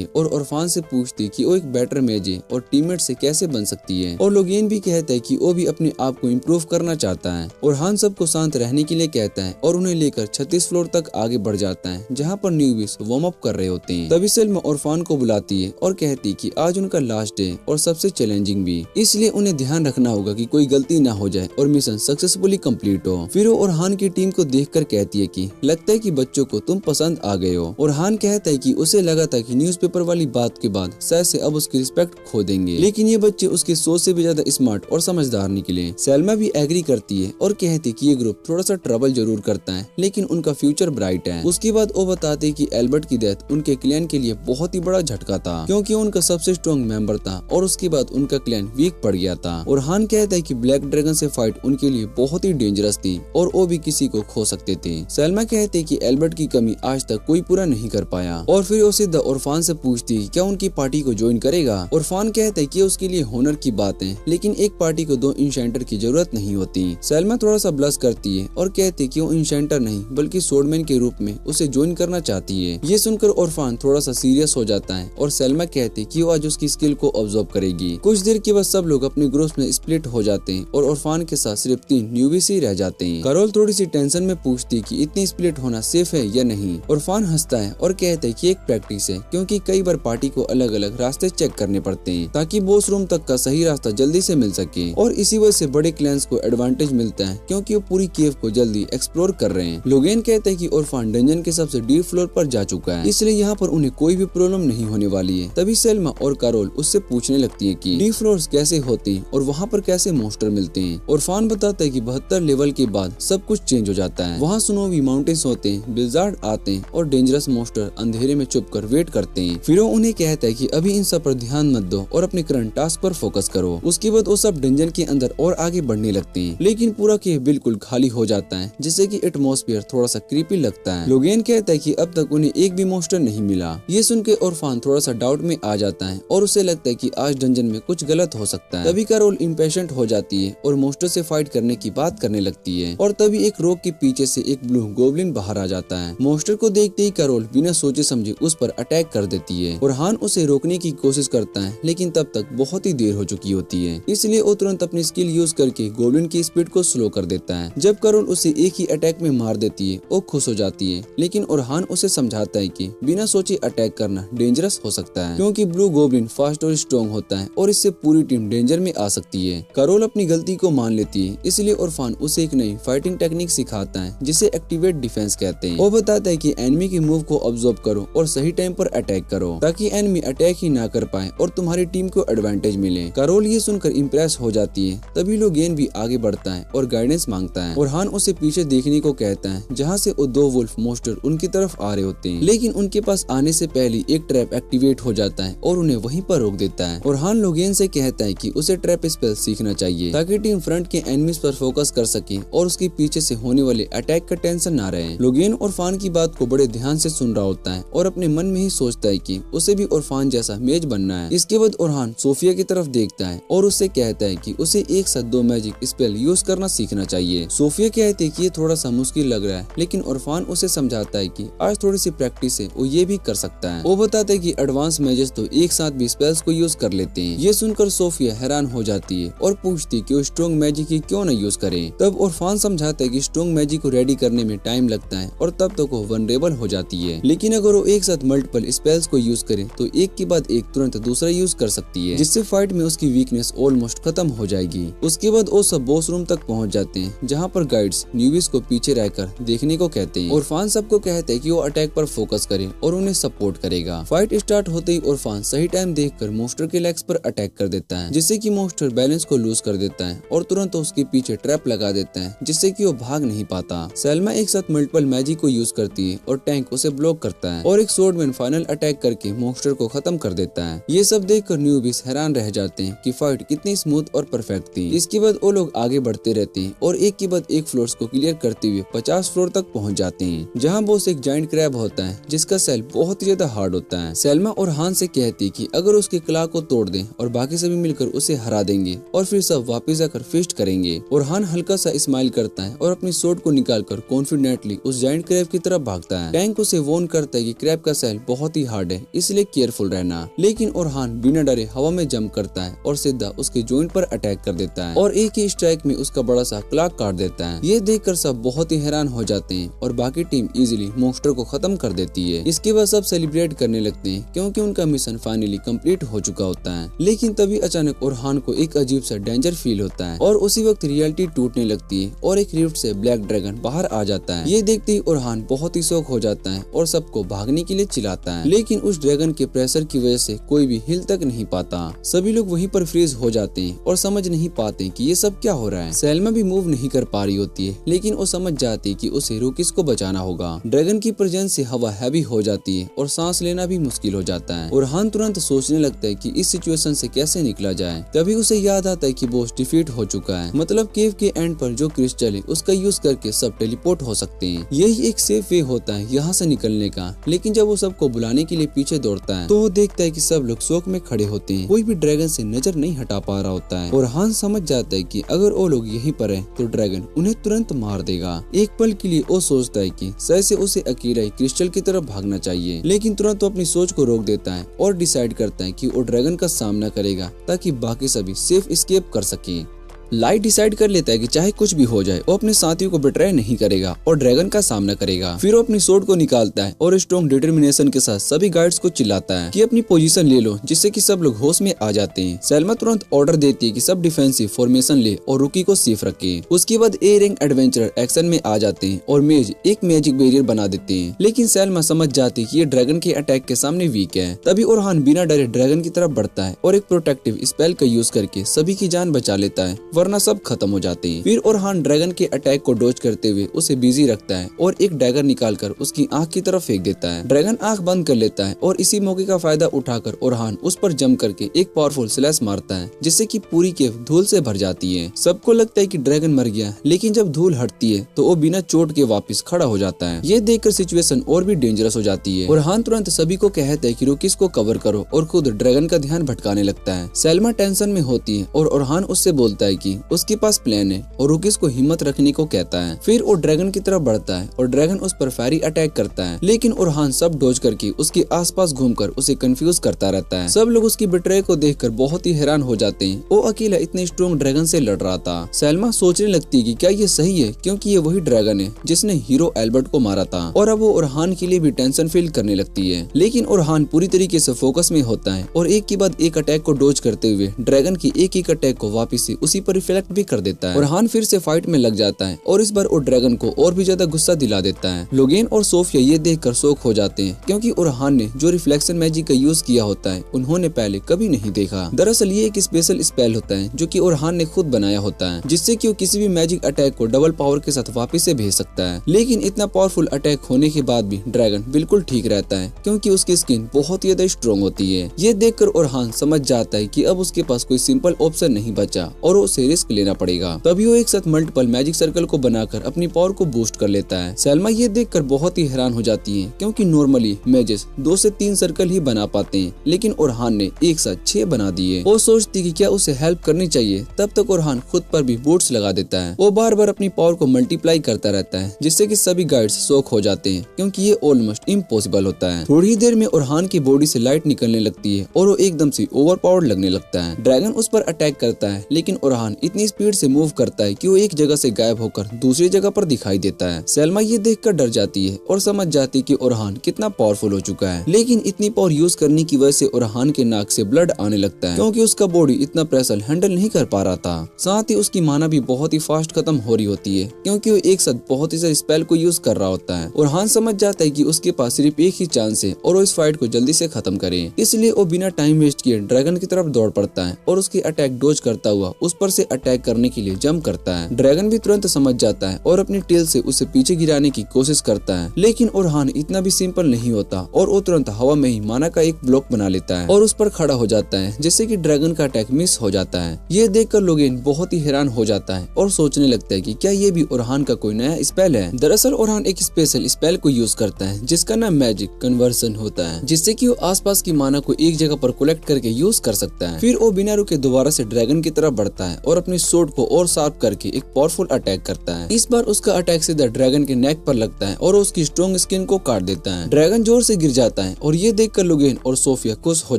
[SPEAKER 1] है और ओरफान से पूछती कि वो एक बेटर मेज है और टीममेट से कैसे बन सकती है। और लोगेन भी कहता है कि वो भी अपने आप को इम्प्रूव करना चाहता है। ओरहान सबको शांत रहने के लिए कहता है और उन्हें लेकर 36 फ्लोर तक आगे बढ़ जाता है जहाँ पर न्यूबीज वार्म अप कर रहे होते हैं। तभी सेल्मा ओरफान को बुलाती है और कहती कि आज उनका लास्ट डे और सबसे चैलेंजिंग भी, इसलिए उन्हें ध्यान रखना होगा कि कोई गलती ना हो जाए और मिशन सक्सेसफुली कंप्लीट हो। फिर वो ओरहान की टीम को देखकर कहती है कि लगता है कि बच्चों को तुम पसंद आ गए हो। ओरहान कहता है कि उसे लगा था कि न्यूज़पेपर वाली बात के बाद शायद से अब उसकी रिस्पेक्ट खो देंगे, लेकिन ये बच्चे उसकी सोच से भी ज्यादा स्मार्ट और समझदार निकले। सेल्मा भी एग्री करती है और कहती कि ये ग्रुप थोड़ा सा ट्रबल जरूर करता है लेकिन उनका फ्यूचर ब्राइट है। उसके बाद वो बताते कि एल्बर्ट की डेथ उनके क्लैन के लिए बहुत ही बड़ा झटका था क्योंकि उनका सबसे स्ट्रॉन्ग मेंबर था और उसके बाद उनका क्लैन वीक पड़ गया था। ओरहान कहता है कि ब्लैक ड्रैगन से फाइट उनके लिए बहुत ही डेंजरस थी और वो भी किसी को खो सकते थे। सेल्मा कहते हैं कि एल्बर्ट की कमी आज तक कोई पूरा नहीं कर पाया और फिर वो सीधा ओरफान से पूछती है क्या उनकी पार्टी को ज्वाइन करेगा। ओरफान कहता है कि उसके लिए होनर की बात है लेकिन एक पार्टी को 2 इंशेंटर की जरूरत नहीं होती। सेल्मा थोड़ा सा ब्लश करती है और कहती है कि वो इंशेंटर नहीं बल्कि सोर्डमैन के रूप में उसे ज्वाइन करना चाहती है। ये सुनकर ओरफान थोड़ा सा सीरियस हो जाता है और सेल्मा कहती है कि वो आज उसकी स्किल को ऑब्जर्व करेगी। कुछ देर के बाद सब लोग अपने ग्रुप्स में स्प्लिट हो जाते हैं और ओरफान के साथ सिर्फ 3 न्यूबीज ही रह जाते हैं। कैरोल थोड़ी सी टेंशन में पूछती कि इतनी स्प्लिट होना सेफ है या नहीं। ओरफान हंसता है और कहता है कि एक प्रैक्टिस है क्योंकि कई बार पार्टी को अलग अलग रास्ते चेक करने पड़ते हैं ताकि बॉस रूम तक का सही रास्ता जल्दी से मिल सके और इसी वजह से बड़े क्लैंस को एडवांटेज मिलता है क्योंकि वो पूरी केव को जल्दी एक्सप्लोर कर रहे हैं। लोगेन कहते हैं कि ओरफान डंजन के सबसे डीप फ्लोर पर जा चुका है इसलिए यहाँ पर उन्हें कोई भी प्रॉब्लम नहीं होने वाली है। तभी सेल्मा और कैरोल उससे पूछने लगती है कि डीप फ्लोर्स कैसे होते हैं और वहाँ पर कैसे मॉन्स्टर मिलते हैं। ओरफान बताता है कि 72 लेवल के बाद सब कुछ चेंज हो जाता है। वहाँ स्नोवी माउंटेन्स होते हैं, ब्लिज़ार्ड आते हैं और डेंजर डेंजरस मॉन्स्टर अंधेरे में छुपकर वेट करते हैं। फिर वो उन्हें कहता है कि अभी इन सब पर ध्यान मत दो और अपने करंट टास्क पर फोकस करो। उसके बाद वो सब डंजन के अंदर और आगे बढ़ने लगते हैं, लेकिन पूरा केव बिल्कुल खाली हो जाता है, जिससे कि एटमॉस्फेयर थोड़ा सा क्रीपी लगता है। लोगेन कहता है कि अब तक उन्हें एक भी मॉन्स्टर नहीं मिला। ये सुनकर इरफान थोड़ा सा डाउट में आ जाता है और उसे लगता है कि आज डंजन में कुछ गलत हो सकता है। तभी कैरोल इम्पेशेंट हो जाती है और मॉन्स्टर से फाइट करने की बात करने लगती है, और तभी एक रॉक के पीछे से एक ब्लू गोब्लिन बाहर आ जाता है। मॉन्स्टर को देखते ही कैरोल बिना सोचे समझे उस पर अटैक कर देती है। इरफान उसे रोकने की कोशिश करता है, लेकिन तब तक बहुत ही देर हो चुकी होती है, इसलिए वो तुरंत अपनी स्किल यूज करके गोब्लिन की स्पीड को स्लो कर देता है। जब कैरोल उसे एक ही अटैक में मार देती है वो खुश हो जाती है, लेकिन इरफान उसे समझाता है कि बिना सोचे अटैक करना डेंजरस हो सकता है, क्योंकि ब्लू गोब्लिन फास्ट और स्ट्रॉन्ग होता है और इससे पूरी टीम डेंजर में आ सकती है। कैरोल अपनी गलती को मान लेती है, इसलिए इरफान उसे एक नई फाइटिंग टेक्निक सिखाता है जिसे एक्टिवेट डिफेंस कहते हैं। वो बताता है कि एनिमी के मूव को ऑब्जर्व करो और सही टाइम पर अटैक करो, ताकि एनिमी अटैक ही ना कर पाए और तुम्हारी टीम को एडवांटेज मिले। कैरोल ये सुनकर इम्प्रेस हो जाती है। तभी लोगेन भी आगे बढ़ता है और गाइडेंस मांगता है। इरफान उसे पीछे देखने को कहता है, जहाँ से वो दो वुल्फ मॉन्स्टर उनकी तरफ आ रहे होते हैं, लेकिन उनके पास आने से पहले एक ट्रैप एक्टिवेट हो जाता है और उन्हें वहीं पर रोक देता है। इरफान लोगेन से कहता है कि उसे ट्रैप स्पेल सीखना चाहिए, ताकि टीम फ्रंट के एनिमीज पर फोकस कर सके और उसके पीछे से होने वाले अटैक का टेंशन ना रहे। लोगेन इरफान की बात को बड़े ध्यान से सुन रहा होता है और अपने मन में ही सोचता है कि उसे भी इरफान जैसा मेज बनना है। इसके बाद इरफान सोफिया की तरफ देखता है और उससे कहता है कि उसे एक साथ दो मैजिक स्पेल यूज करना सीखना चाहिए। सोफिया कहती है कि ये थोड़ा सा मुश्किल लग रहा है, लेकिन इरफान उसे समझाता है कि आज थोड़ी सी प्रैक्टिस है वो ये भी कर सकता है। वो बताता है कि एडवांस मैजेस तो एक साथ भी स्पेल्स को यूज कर लेते हैं। ये सुनकर सोफिया हैरान हो जाती है और पूछती है कि वो स्ट्रॉन्ग मैजिक ही क्यों न यूज करे। तब इरफान समझाता है कि स्ट्रॉन्ग मैजिक को रेडी करने में टाइम लगता है और तब तक वो वनरेबल हो जाती है, लेकिन अगर वो एक साथ मल्टीपल स्पेल्स को यूज करे तो एक के बाद एक तुरंत दूसरा यूज कर सकती है, जिससे फाइट में उसकी वीकनेस ऑलमोस्ट खत्म हो जाएगी। उसके बाद वो सब बॉस रूम तक पहुंच जाते हैं, जहां पर गाइड्स न्यूबीज को पीछे रहकर देखने को कहते हैं। इरफान सबको कहता है कि वो अटैक पर फोकस करे और उन्हें सपोर्ट करेगा। फाइट स्टार्ट होते ही इरफान सही टाइम देखकर मॉन्स्टर के लेग्स पर अटैक कर देता है, जिससे कि मॉन्स्टर बैलेंस को लूज कर देता है और तुरंत उसके पीछे ट्रैप लगा देता है, जिससे कि वो भाग नहीं पाता। सेल्मा एक साथ मल्टीपल मैजिक को यूज करती है और टैंक उसे ब्लॉक करता है और एक स्वॉर्डमैन फाइनल अटैक करके मॉन्स्टर को खत्म कर देता है। ये सब देखकर न्यूबीज हैरान रह जाते हैं कि फाइट कितनी स्मूथ और परफेक्ट थी। इसके बाद वो लोग आगे बढ़ते रहते हैं और एक के बाद एक फ्लोर्स को क्लियर करते हुए 50 फ्लोर तक पहुंच जाते हैं, जहां बॉस एक जायंट क्रैब होता है जिसका सेल बहुत ही ज्यादा हार्ड होता है। सेल्मा और हान से कहती है कि अगर उसके क्ला को तोड़ दें और बाकी सभी मिलकर उसे हरा देंगे और फिर सब वापस जाकर फिस्ट करेंगे। और हान हल्का सा स्माइल करता है और अपनी स्वॉर्ड को निकालकर कॉन्फिडेंटली उस जायंट क्रैब की तरफ भागता है। टैंक उसे वार्न करता है कि क्रैब का सेल बहुत ही हार्ड है, इसलिए केयरफुल रहना, लेकिन ओरहान बिना डरे हवा में जंप करता है और सीधा उसके जॉइंट पर अटैक कर देता है और एक ही स्ट्राइक में उसका बड़ा सा क्लॉक काट देता है। ये देखकर सब बहुत ही हैरान हो जाते हैं और बाकी टीम इजीली मॉन्स्टर को खत्म कर देती है। इसके बाद सब सेलिब्रेट करने लगते हैं क्योंकि उनका मिशन फाइनली कंप्लीट हो चुका होता है। लेकिन तभी अचानक ओरहान को एक अजीब सा डेंजर फील होता है और उसी वक्त रियलिटी टूटने लगती है और एक रिफ्ट से ब्लैक ड्रैगन बाहर आ जाता है। ये देखते ही ओरहान बहुत ही शॉक हो जाता है और सबको भागने के लिए चिल्लाता है, लेकिन उस ड्रैगन के प्रेशर की वजह से कोई भी हिल तक नहीं पाता। सभी लोग वहीं पर फ्रीज हो जाते हैं और समझ नहीं पाते कि ये सब क्या हो रहा है। सेल्मा भी मूव नहीं कर पा रही होती है, लेकिन वो समझ जाती है कि उसे रूकिस को बचाना होगा। ड्रैगन की प्रेजेंस से हवा हैवी हो जाती है और सांस लेना भी मुश्किल हो जाता है। ओरहान तुरंत सोचने लगता है कि इस सिचुएशन से कैसे निकला जाए। तभी उसे याद आता है कि बॉस डिफीट हो चुका है, मतलब केव के एंड पर जो क्रिस्टल है उसका यूज करके सब टेलीपोर्ट हो सकते हैं। यही एक सेफ वे होता है यहाँ से निकलने का। लेकिन जब वो सबको बुलाने के लिए पीछे दौड़ता है तो वो देखता है कि सब लोग शौक में खड़े होते हैं, कोई भी ड्रैगन से नजर नहीं हटा पा रहा होता है। ओरहान समझ जाता है कि अगर वो लोग यहीं पर है तो ड्रैगन उन्हें तुरंत मार देगा। एक पल के लिए वो सोचता है कि शायद से उसे अकेला ही क्रिस्टल की तरफ भागना चाहिए, लेकिन तुरंत वो अपनी सोच को रोक देता है और डिसाइड करता है कि वो ड्रैगन का सामना करेगा ताकि बाकी सभी सेफ एस्केप कर सकें। लाइट डिसाइड कर लेता है कि चाहे कुछ भी हो जाए वो अपने साथियों को बिट्रे नहीं करेगा और ड्रैगन का सामना करेगा। फिर वो अपनी स्वॉर्ड को निकालता है और स्ट्रॉन्ग डिटर्मिनेशन के साथ सभी गार्ड्स को चिल्लाता है कि अपनी पोजीशन ले लो, जिससे कि सब लोग होश में आ जाते हैं। सेल्मा तुरंत ऑर्डर देती है कि सब डिफेंसिव फॉर्मेशन ले और रुकी को सेफ रखे। उसके बाद ए रैंक एडवेंचरर एक्शन में आ जाते हैं और मेज एक मैजिक बैरियर बना देते हैं, लेकिन सेल्मा समझ जाती है कि ये ड्रैगन के अटैक के सामने वीक है। तभी ओरहान बिना डरे ड्रैगन की तरफ बढ़ता है और एक प्रोटेक्टिव स्पेल का यूज करके सभी की जान बचा लेता है, वरना सब खत्म हो जाते हैं। फिर ओरहान ड्रैगन के अटैक को डॉज करते हुए उसे बिजी रखता है और एक डैगर निकालकर उसकी आंख की तरफ फेंक देता है। ड्रैगन आंख बंद कर लेता है और इसी मौके का फायदा उठाकर ओरहान उस पर जम करके एक पावरफुल स्लैश मारता है, जिससे कि पूरी केव धूल से भर जाती है। सबको लगता है कि ड्रैगन मर गया, लेकिन जब धूल हटती है तो वो बिना चोट के वापस खड़ा हो जाता है। ये देखकर सिचुएशन और भी डेंजरस हो जाती है। ओरहान तुरंत सभी को कहता है कि रुकिस को कवर करो और खुद ड्रैगन का ध्यान भटकाने लगता है। सेल्मा टेंशन में होती है और ओरहान उससे बोलता है कि उसके पास प्लान है और रुकिस को हिम्मत रखने को कहता है। फिर वो ड्रैगन की तरफ बढ़ता है और ड्रैगन उस पर फेरी अटैक करता है, लेकिन ओरहान सब डॉज करके उसके आसपास घूमकर उसे कंफ्यूज करता रहता है। सब लोग उसकी बिट्रे को देखकर बहुत ही हैरान हो जाते हैं। वो अकेला इतने स्ट्रॉन्ग ड्रैगन से लड़ रहा था। सेल्मा सोचने लगती है कि क्या ये सही है, क्योंकि ये वही ड्रैगन है जिसने हीरो एल्बर्ट को मारा था। और अब वो ओरहान के लिए भी टेंशन फील करने लगती है, लेकिन ओरहान पूरी तरीके से फोकस में होता है और एक के बाद एक अटैक को डॉज करते हुए ड्रैगन की एक अटैक को वापस से उसी पर रिफ्लेक्ट भी कर देता है। ओरहान फिर से फाइट में लग जाता है और इस बार वो ड्रैगन को और भी ज्यादा गुस्सा दिला देता है। लोगेन और सोफिया ये देखकर शॉक हो जाते हैं, क्योंकि ओरहान ने जो रिफ्लेक्शन मैजिक का यूज किया होता है उन्होंने पहले कभी नहीं देखा। दरअसल ये एक स्पेशल स्पेल होता है जो कि ओरहान ने खुद बनाया होता है, जिससे कि वो किसी भी मैजिक अटैक को डबल पावर के साथ वापस से भेज सकता है। लेकिन इतना पावरफुल अटैक होने के बाद भी ड्रैगन बिल्कुल ठीक रहता है, क्योंकि उसकी स्किन बहुत ही ज्यादा स्ट्रॉन्ग होती है। ये देखकर ओरहान समझ जाता है कि अब उसके पास कोई सिंपल ऑप्शन नहीं बचा और उसे रिस्क लेना पड़ेगा। तभी वो एक साथ मल्टीपल मैजिक सर्कल को बनाकर अपनी पावर को बूस्ट कर लेता है। सेल्मा ये देखकर बहुत ही हैरान हो जाती है, क्योंकि नॉर्मली मैजेस 2 से 3 सर्कल ही बना पाते हैं, लेकिन ओरहान ने एक साथ 6 बना दिए। वो सोचती कि क्या उसे हेल्प करनी चाहिए, तब तक ओरहान खुद पर भी बूट्स लगा देता है। वो बार बार अपनी पावर को मल्टीप्लाई करता रहता है, जिससे कि सभी गाइड्स शॉक हो जाते हैं, क्योंकि ये ऑलमोस्ट इम्पॉसिबल होता है। थोड़ी देर में ओरहान की बॉडी से लाइट निकलने लगती है और वो एकदम से ओवरपावर्ड लगने लगता है। ड्रैगन उस पर अटैक करता है, लेकिन ओरहान इतनी स्पीड से मूव करता है कि वो एक जगह से गायब होकर दूसरी जगह पर दिखाई देता है। सेल्मा ये देखकर डर जाती है और समझ जाती है कि ओरहान कितना पावरफुल हो चुका है, लेकिन इतनी पावर यूज करने की वजह से ओरहान के नाक से ब्लड आने लगता है, क्योंकि उसका बॉडी इतना प्रेशर हैंडल नहीं कर पा रहा था। साथ ही उसकी माना भी बहुत ही फास्ट खत्म हो रही होती है, क्योंकि वो एक साथ बहुत ही सारे स्पेल को यूज कर रहा होता है। ओरहान समझ जाता है कि उसके पास सिर्फ एक ही चांस है और वो इस फाइट को जल्दी से खत्म करे। इसलिए वो बिना टाइम वेस्ट किए ड्रैगन की तरफ दौड़ पड़ता है और उसकी अटैक डॉज करता हुआ उस पर से अटैक करने के लिए जंप करता है। ड्रैगन भी तुरंत समझ जाता है और अपनी टेल से उसे पीछे गिराने की कोशिश करता है, लेकिन ओरहान इतना भी सिंपल नहीं होता और वो तुरंत हवा में ही माना का एक ब्लॉक बना लेता है और उस पर खड़ा हो जाता है, जिससे कि ड्रैगन का अटैक मिस हो जाता है। ये देखकर लोगेन बहुत ही हैरान हो जाता है और सोचने लगता है कि क्या ये भी ओरहान का कोई नया स्पेल है। दरअसल ओरहान एक स्पेशल स्पेल को यूज करता है, जिसका नाम मैजिक कन्वर्सन होता है, जिससे कि वो आसपास की माना को एक जगह पर कलेक्ट करके यूज कर सकता है। फिर वो बिना रुके दोबारा से ड्रैगन की तरफ बढ़ता है और अपनी स्वॉर्ड को और शार्प करके एक पावरफुल अटैक करता है। इस बार उसका अटैक सीधा ड्रैगन के नेक पर लगता है और उसकी स्ट्रॉन्ग स्किन को काट देता है। ड्रैगन जोर से गिर जाता है और ये देखकर लोगेन और सोफिया खुश हो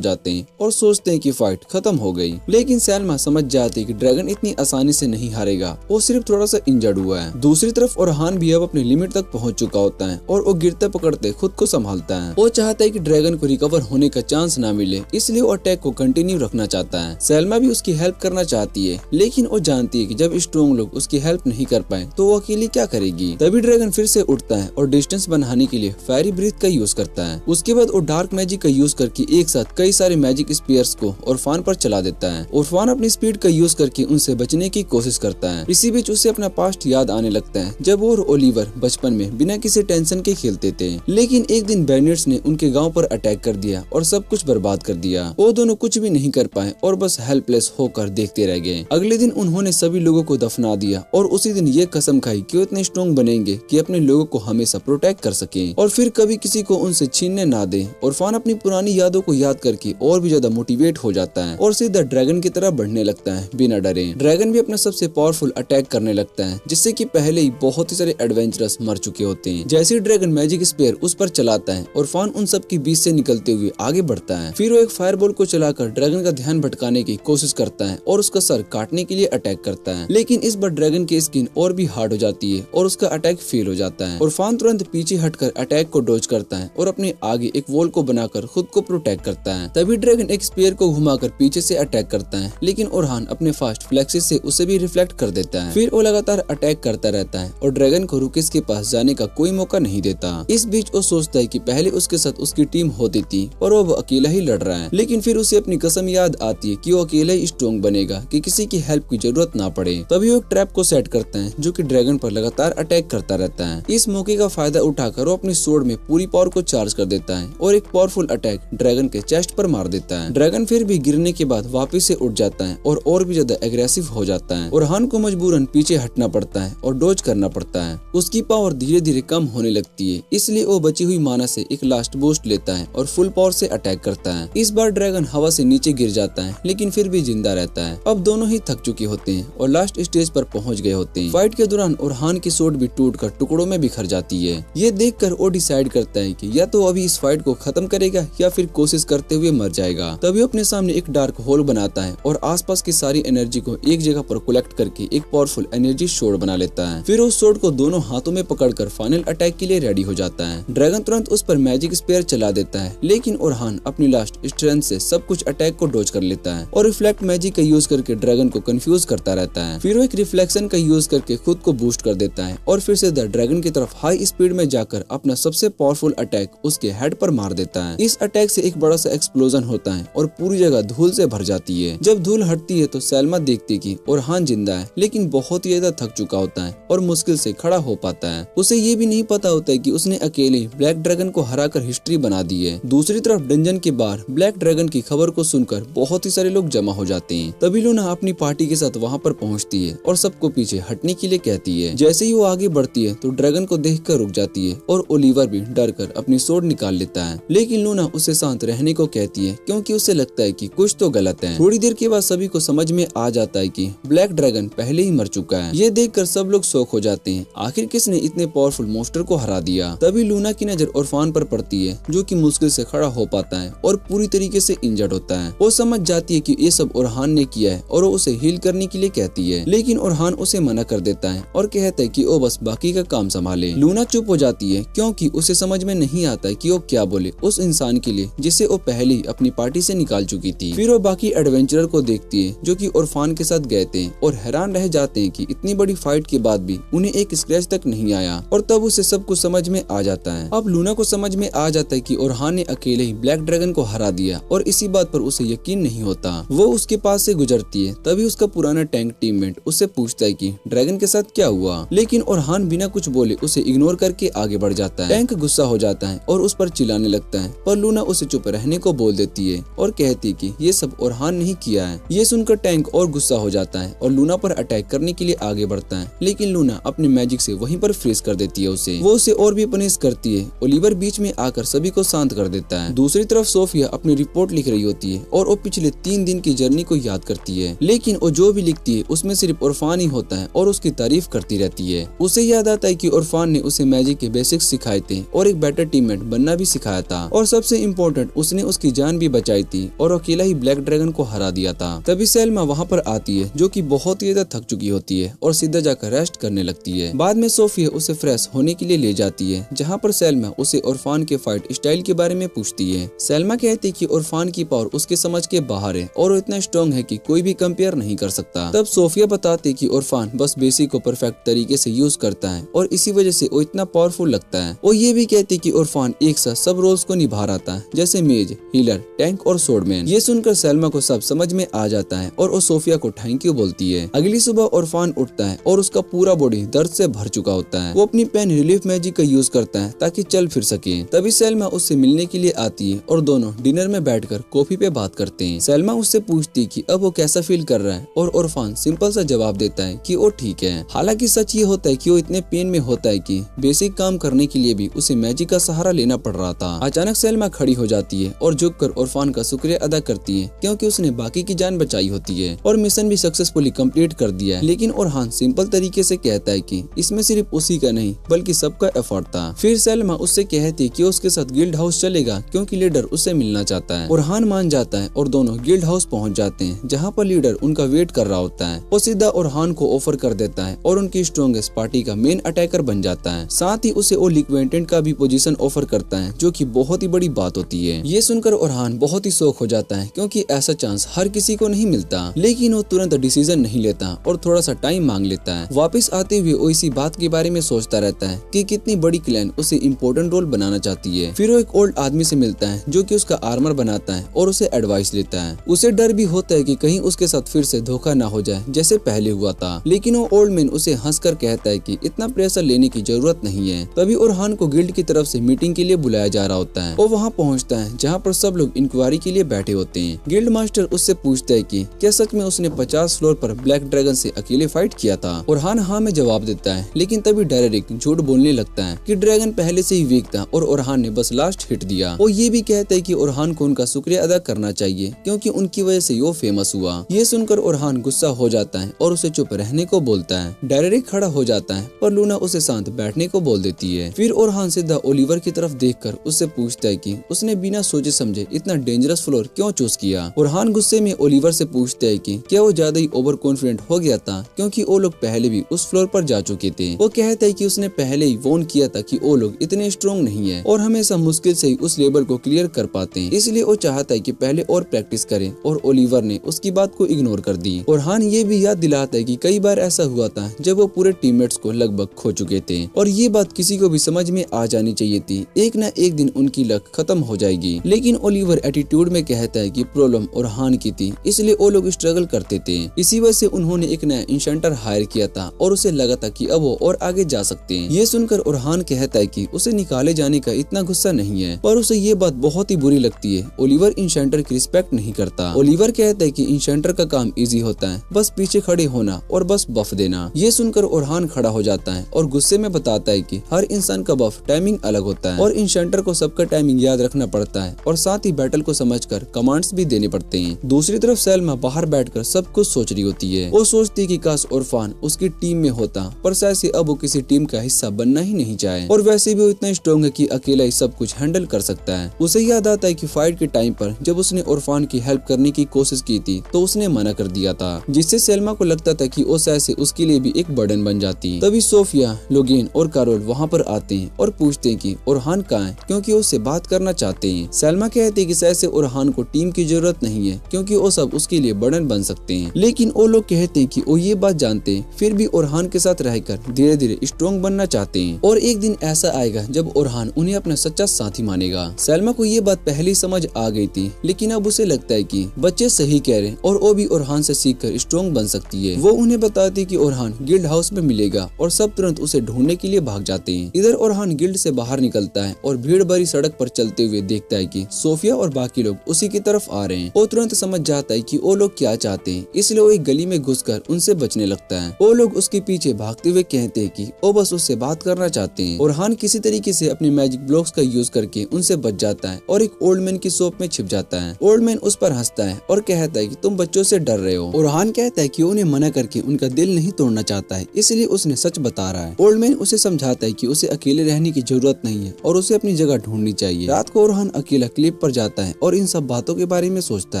[SPEAKER 1] जाते हैं और सोचते हैं कि फाइट खत्म हो गई। लेकिन सेल्मा समझ जाती है कि ड्रैगन इतनी आसानी से नहीं हारेगा, वो सिर्फ थोड़ा सा इंजर्ड हुआ है। दूसरी तरफ ओरहान भी अब अपनी लिमिट तक पहुंच चुका होता है और वो गिरते पकड़ते खुद को संभालता है। वो चाहता है कि ड्रैगन को रिकवर होने का चांस ना मिले, इसलिए वो अटैक को कंटिन्यू रखना चाहता है। सेल्मा भी उसकी हेल्प करना चाहती है, लेकिन वो जानती है कि जब स्ट्रॉन्ग लोग उसकी हेल्प नहीं कर पाए तो वो अकेली क्या करेगी। तभी ड्रैगन फिर से उठता है और डिस्टेंस बनाने के लिए फेरी ब्रीथ का यूज करता है। उसके बाद वो डार्क मैजिक का यूज करके एक साथ कई सारे मैजिक स्पीयर्स को ओरफान पर चला देता है। ओरफान अपनी स्पीड का यूज करके उनसे बचने की कोशिश करता है। इसी बीच उसे अपना पास्ट याद आने लगता है, जब वो और ओलिवर बचपन में बिना किसी टेंशन के खेलते थे। लेकिन एक दिन बैनियर्स ने उनके गांव पर अटैक कर दिया और सब कुछ बर्बाद कर दिया। वो दोनों कुछ भी नहीं कर पाए और बस हेल्पलेस होकर देखते रह गए। अगले दिन उन्होंने सभी लोगों को दफना दिया और उसी दिन ये कसम खाई कि वो इतने स्ट्रॉन्ग बनेंगे कि अपने लोगों को हमेशा प्रोटेक्ट कर सके और फिर कभी किसी को उनसे छीनने ना दे। ओरफान अपनी पुरानी यादों को याद करके और भी ज्यादा मोटिवेट हो जाता है और सीधा ड्रैगन की तरफ बढ़ने लगता है बिना डरे। ड्रैगन भी अपना सबसे पावरफुल अटैक करने लगता है, जिससे कि पहले ही बहुत ही सारे एडवेंचरस मर चुके होते हैं। जैसे ही ड्रैगन मैजिक स्पेयर उस पर चलाता है, ओरफान उन सब के बीच से निकलते हुए आगे बढ़ता है। फिर वो एक फायरबॉल को चलाकर ड्रैगन का ध्यान भटकाने की कोशिश करता है और उसका सर काटने के लिए अटैक करता है, लेकिन इस बार ड्रैगन की स्किन और भी हार्ड हो जाती है और उसका अटैक फेल हो जाता है। ओरफान तुरंत पीछे हटकर अटैक को डॉज करता है और अपने आगे एक वॉल को बनाकर खुद को प्रोटेक्ट करता है। तभी ड्रैगन एक स्पेयर को घुमाकर पीछे से अटैक करता है, लेकिन ओरहान अपने फास्ट फ्लेक्सिस से उसे भी रिफ्लेक्ट कर देता है। फिर वो लगातार अटैक करता रहता है और ड्रैगन को रुकिस के पास जाने का कोई मौका नहीं देता। इस बीच वो सोचता है कि पहले उसके साथ उसकी टीम होती थी और वो अकेला ही लड़ रहा है, लेकिन फिर उसे अपनी कसम याद आती है कि वो अकेला ही स्ट्रॉन्ग बनेगा, कि किसी की हेल्प की जरूरत ना पड़े। तभी वो एक ट्रैप को सेट करते हैं जो कि ड्रैगन पर लगातार अटैक करता रहता है। इस मौके का फायदा उठाकर वो अपनी स्वॉर्ड में पूरी पावर को चार्ज कर देता है और एक पावरफुल अटैक ड्रैगन के चेस्ट पर मार देता है। ड्रैगन फिर भी गिरने के बाद वापस से उठ जाता है और भी ज्यादा एग्रेसिव हो जाता है। ओरहान को मजबूरन पीछे हटना पड़ता है और डॉज करना पड़ता है। उसकी पावर धीरे धीरे कम होने लगती है, इसलिए वो बची हुई माना से एक लास्ट बूस्ट लेता है और फुल पावर से अटैक करता है। इस बार ड्रैगन हवा से नीचे गिर जाता है लेकिन फिर भी जिंदा रहता है। अब दोनों ही थक चुके होते हैं और लास्ट स्टेज पर पहुंच गए होते हैं। फाइट के दौरान ओरहान की स्वॉर्ड भी टूटकर टुकड़ों में बिखर जाती है। ये देखकर वो डिसाइड करता है कि या तो अभी इस फाइट को खत्म करेगा या फिर कोशिश करते हुए मर जाएगा। तभी वो अपने सामने एक डार्क होल बनाता है और आसपास की सारी एनर्जी को एक जगह पर कलेक्ट करके एक पावरफुल एनर्जी स्वॉर्ड बना लेता है। फिर उस स्वॉर्ड को दोनों हाथों में पकड़कर फाइनल अटैक के लिए रेडी हो जाता है। ड्रैगन तुरंत उस पर मैजिक स्पेयर चला देता है लेकिन ओरहान अपनी लास्ट स्ट्रेंथ से सब कुछ अटैक को डॉज कर लेता है और रिफ्लेक्ट मैजिक का यूज करके ड्रैगन को कंफ्यूज करता रहता है। फिर वो एक रिफ्लेक्शन का यूज करके खुद को बूस्ट कर देता है और फिर से द ड्रैगन की तरफ हाई स्पीड में जाकर अपना सबसे पावरफुल अटैक उसके हेड पर मार देता है। इस अटैक से एक बड़ा सा एक्सप्लोजन होता है और पूरी जगह धूल से भर जाती है। जब धूल हटती है तो सैल्मा देखती कि ओरहान जिंदा है लेकिन बहुत ही ज्यादा थक चुका होता है और मुश्किल से खड़ा हो पाता है। उसे ये भी नहीं पता होता है कि उसने अकेले ब्लैक ड्रैगन को हराकर हिस्ट्री बना दी है। दूसरी तरफ डंजन के बाहर ब्लैक ड्रैगन की खबर को सुनकर बहुत ही सारे लोग जमा हो जाते हैं। तभी लूना अपनी पार्टी के साथ वहाँ पर पहुँचती है और सबको पीछे हटने के लिए कहती है। जैसे ही वो आगे बढ़ती है तो ड्रैगन को देखकर रुक जाती है और ओलिवर भी डर कर अपनी स्वॉर्ड निकाल लेता है। लेकिन लूना उसे शांत रहने को कहती है क्योंकि उसे लगता है कि कुछ तो गलत है। थोड़ी देर के बाद सभी को समझ में आ जाता है कि ब्लैक ड्रैगन पहले ही मर चुका है। ये देखकर सब लोग शॉक हो जाते हैं, आखिर किसने इतने पावरफुल मॉन्स्टर को हरा दिया। तभी लूना की नजर ओरफान पर पड़ती है जो कि मुश्किल से खड़ा हो पाता है और पूरी तरीके से इंजर्ड होता है। वो समझ जाती है कि ये सब ओरहान ने किया है और वो उसे हील करने के लिए कहती है लेकिन ओरहान उसे मना कर देता है और कहता है कि वो बस बाकी का काम संभाले। लूना चुप हो जाती है क्योंकि उसे समझ में नहीं आता है कि वो क्या बोले उस इंसान के लिए जिसे वो पहले ही अपनी पार्टी से निकाल चुकी थी। फिर वो बाकी एडवेंचरर को देखती है जो कि ओरफान के साथ गए थे और हैरान रह जाते हैं कि इतनी बड़ी फाइट के बाद भी उन्हें एक स्क्रैच तक नहीं आया और तब उसे सब कुछ समझ में आ जाता है। अब लूना को समझ में आ जाता है कि ओरहान ने अकेले ही ब्लैक ड्रैगन को हरा दिया और इसी बात पर उसे यकीन नहीं होता। वो उसके पास से गुजरती है तभी उसका पुराना टैंक टीममेट उससे पूछता है कि ड्रैगन के साथ क्या हुआ, लेकिन ओरहान बिना कुछ बोले उसे इग्नोर करके आगे बढ़ जाता है। टैंक गुस्सा हो जाता है और उस पर चिल्लाने लगता है पर लूना उसे चुप रहने को बोल देती है और कहती है कि ये सब ओरहान नहीं किया है। ये सुनकर टैंक और गुस्सा हो जाता है और लूना पर अटैक करने के लिए आगे बढ़ता है लेकिन लूना अपने मैजिक से वहीं पर फ्रीज कर देती है उसे। वो उसे और भी पनिश करती है। ओलिवर बीच में आकर सभी को शांत कर देता है। दूसरी तरफ सोफिया अपनी रिपोर्ट लिख रही होती है और वो पिछले 3 दिन की जर्नी को याद करती है लेकिन वो जो भी लिखती है उसमें सिर्फ ओरफान ही होता है और उसकी तारीफ करती रहती है। उसे याद आता है कि ओरफान ने उसे मैजिक के बेसिक्स सिखाए थे और एक बेटर टीममेट बनना भी सिखाया था और सबसे इम्पोर्टेंट उसने उसकी जान भी बचाई थी और अकेला ही ब्लैक ड्रैगन को हरा दिया था। तभी सैल्मा वहाँ पर आती है जो कि बहुत ही ज्यादा थक चुकी होती है और सीधा जाकर रेस्ट करने लगती है। बाद में सोफिया उसे फ्रेश होने के लिए ले जाती है जहाँ पर सैल्मा उसे ओरफान के फाइट स्टाइल के बारे में पूछती है। सैल्मा कहती है कि ओरफान की पावर उसके समझ के बाहर है और वो इतना स्ट्रॉन्ग है कि कोई भी कंपेयर नहीं कर सकता। तब सोफिया बताती कि ओरफान बस बेसिक को परफेक्ट तरीके से यूज करता है और इसी वजह से वो इतना पावरफुल लगता है। वो ये भी कहती कि ओरफान एक साथ सब रोल्स को निभा रहा था जैसे मेज, हीलर, टैंक और स्वॉर्डमैन। ये सुनकर सैल्मा को सब समझ में आ जाता है और वो सोफिया को थैंक यू बोलती है। अगली सुबह ओरफान उठता है और उसका पूरा बॉडी दर्द से भर चुका होता है। वो अपनी पेन रिलीफ मैजिक का यूज करता है ताकि चल फिर सके। तभी सैल्मा उससे मिलने के लिए आती है और दोनों डिनर में बैठकर कॉफी पे बात करते हैं। सैल्मा उससे पूछती कि अब वो कैसा फील कर रहा है और ओरफान सिंपल सा जवाब देता है कि वो ठीक है। हालांकि सच ये होता है कि वो इतने पेन में होता है कि बेसिक काम करने के लिए भी उसे मैजिक का सहारा लेना पड़ रहा था। अचानक सैल्मा खड़ी हो जाती है और झुककर ओरफान का शुक्रिया अदा करती है क्योंकि उसने बाकी की जान बचाई होती है और मिशन भी सक्सेसफुली कंप्लीट कर दिया है। लेकिन ओरहान सिंपल तरीके से कहता है कि इसमें सिर्फ उसी का नहीं बल्कि सबका एफर्ट था। फिर सैल्मा उससे कहती है कि उसके साथ गिल्ड हाउस चलेगा क्योंकि लीडर उससे मिलना चाहता है। ओरहान मान जाता है और दोनों गिल्ड हाउस पहुंच जाते हैं जहाँ पर लीडर उनका वेट कर रहा होता है। वो सीधा ओरहान को ऑफर कर देता है और उनकी स्ट्रॉन्गेस्ट पार्टी का मेन अटैकर बन जाता है। साथ ही उसे वो लिक्वेंटेंट का भी पोजीशन ऑफर करता है जो कि बहुत ही बड़ी बात होती है। ये सुनकर ओरहान बहुत ही शौक हो जाता है क्योंकि ऐसा चांस हर किसी को नहीं मिलता। लेकिन वो तुरंत डिसीजन नहीं लेता और थोड़ा सा टाइम मांग लेता है। वापस आते हुए वो इसी बात के बारे में सोचता रहता है कि कितनी बड़ी क्लैन उसे इम्पोर्टेंट रोल बनाना चाहती है। फिर वो एक ओल्ड आदमी से मिलता है जो कि उसका आर्मर बनाता है और उसे एडवाइस लेता है। उसे डर भी होता है कि कहीं उसके साथ फिर उससे धोखा ना हो जाए जैसे पहले हुआ था। लेकिन वो ओल्ड मैन उसे हंसकर कहता है कि इतना प्रेशर लेने की जरूरत नहीं है। तभी ओरहान को गिल्ड की तरफ से मीटिंग के लिए बुलाया जा रहा होता है। वो वहाँ पहुँचता है जहाँ पर सब लोग इंक्वायरी के लिए बैठे होते हैं। गिल्ड मास्टर उससे पूछता है कि क्या सच में उसने 50 फ्लोर पर ब्लैक ड्रैगन से अकेले फाइट किया था। ओरहान हाँ में जवाब देता है, लेकिन तभी डेरेरिक झूठ बोलने लगता है कि ड्रैगन पहले से ही वीक था और ओरहान ने बस लास्ट हिट दिया। वो ये भी कहता है कि ओरहान को उनका शुक्रिया अदा करना चाहिए क्योंकि उनकी वजह से वो फेमस हुआ। ये सुनकर ओरहान गुस्सा हो जाता है और उसे चुप रहने को बोलता है। डेरेरिक खड़ा हो जाता है पर लूना उसे शांत बैठने को बोल देती है। फिर ओरहान सीधा ओलिवर की तरफ देखकर उससे पूछता है कि उसने बिना सोचे समझे इतना डेंजरस फ्लोर क्यों चूज किया। ओरहान गुस्से में ओलिवर से पूछता है कि क्या वो ज्यादा ही ओवर कॉन्फिडेंट हो गया था क्योंकि वो लोग पहले भी उस फ्लोर पर जा चुके थे। वो कहता है कि उसने पहले ही वॉर्न किया था कि वो लोग इतने स्ट्रॉन्ग नहीं है और हमेशा मुश्किल से ही उस लेवल को क्लियर कर पाते हैं, इसलिए वो चाहता है कि पहले और प्रैक्टिस करें। और ओलिवर ने उसकी बात को इग्नोर कर दी। ओरहान ये भी याद दिलाता है कि कई बार ऐसा हुआ था जब वो पूरे टीममेट्स को लगभग खो चुके थे और ये बात किसी को भी समझ में आ जानी चाहिए थी। एक न एक दिन उनकी लक खत्म हो जाएगी। लेकिन ओलिवर एटीट्यूड में कहता है कि प्रॉब्लम ओरहान की थी, इसलिए वो लोग स्ट्रगल करते थे। इसी वजह से उन्होंने एक नया इंशेंटर हायर किया था और उसे लगा था कि अब वो और आगे जा सकते हैं। ये सुनकर ओरहान कहता है कि उसे निकाले जाने का इतना गुस्सा नहीं है, पर उसे ये बात बहुत ही बुरी लगती है। ओलिवर इंशेंटर की रिस्पेक्ट नहीं करता। ओलिवर कहता है कि इंशेंटर का काम इजी होता है, बस पीछे खड़े होना और बस बफ देना। ये सुनकर ओरहान खड़ा हो जाता है और गुस्से में बताता है कि हर इंसान का बफ टाइमिंग अलग होता है और इंशेंटर को सबका टाइमिंग याद रखना पड़ता है और साथ ही बैटल को समझकर कमांड्स भी देने पड़ते हैं। दूसरी तरफ सेल्मा बाहर बैठकर सब कुछ सोच रही होती है। वो सोचती है कि काश ओरफान उसकी टीम में होता, पर शायद से अब वो किसी टीम का हिस्सा बनना ही नहीं चाहे और वैसे भी वो इतना स्ट्रॉन्ग है कि अकेला ही सब कुछ हैंडल कर सकता है। उसे याद आता है कि फाइट के टाइम पर जब उसने ओरफान की हेल्प करने की कोशिश की थी तो उसने मना कर दिया था, जिससे सेल्मा को लगता था कि वो शायद से उसके लिए भी एक बर्डन बन जाती। तभी सोफिया, लोगेन और कारोल वहाँ पर आते हैं और पूछते हैं कि ओरहान कहाँ है क्योंकि उससे बात करना चाहते हैं। सेल्मा कहती है कि शायद से ओरहान को टीम की जरूरत नहीं है क्योंकि वो सब उसके लिए बर्डन बन सकते हैं। लेकिन वो लोग कहते हैं कि वो ये बात जानते हैं, फिर भी ओरहान के साथ रहकर धीरे धीरे स्ट्रॉन्ग बनना चाहते हैं और एक दिन ऐसा आएगा जब ओरहान उन्हें अपना सच्चा साथी मानेगा। सेल्मा को ये बात पहले ही समझ आ गई थी, लेकिन अब उसे लगता है कि बच्चे सही कह रहे हैं और वो भी ओरहान से सीखकर स्ट्रॉन्ग बन सकती है। वो उन्हें बताती है कि ओरहान गिल्ड हाउस में मिलेगा और सब तुरंत उसे ढूंढने के लिए भाग जाते हैं। इधर ओरहान गिल्ड से बाहर निकलता है और भीड़ भरी सड़क पर चलते हुए देखता है कि सोफिया और बाकी लोग उसी की तरफ आ रहे हैं। वो तुरंत समझ जाता है कि वो लोग क्या चाहते हैं, इसलिए वो एक गली में घुसकर उनसे बचने लगता है। वो लोग उसके पीछे भागते हुए कहते हैं कि वो बस उससे बात करना चाहते हैं। ओरहान किसी तरीके से अपने मैजिक ब्लॉक्स का यूज करके उनसे बच जाता है और एक ओल्ड मैन की शॉप में छिप जाता है। ओल्ड मैन उस पर हंसता है और कहता है कि तुम बच्चों से डर रहे हो। ओरहान कहता है कि उन्हें मना करके उनका दिल नहीं तोड़ना चाहता है, इसलिए उसने सच बता रहा है। ओल्ड मैन उसे समझाता है कि उसे अकेले रहने की जरूरत नहीं है और उसे अपनी जगह ढूंढनी चाहिए। रात को ओरहान अकेला क्लिप पर जाता है और इन सब बातों के बारे में सोचता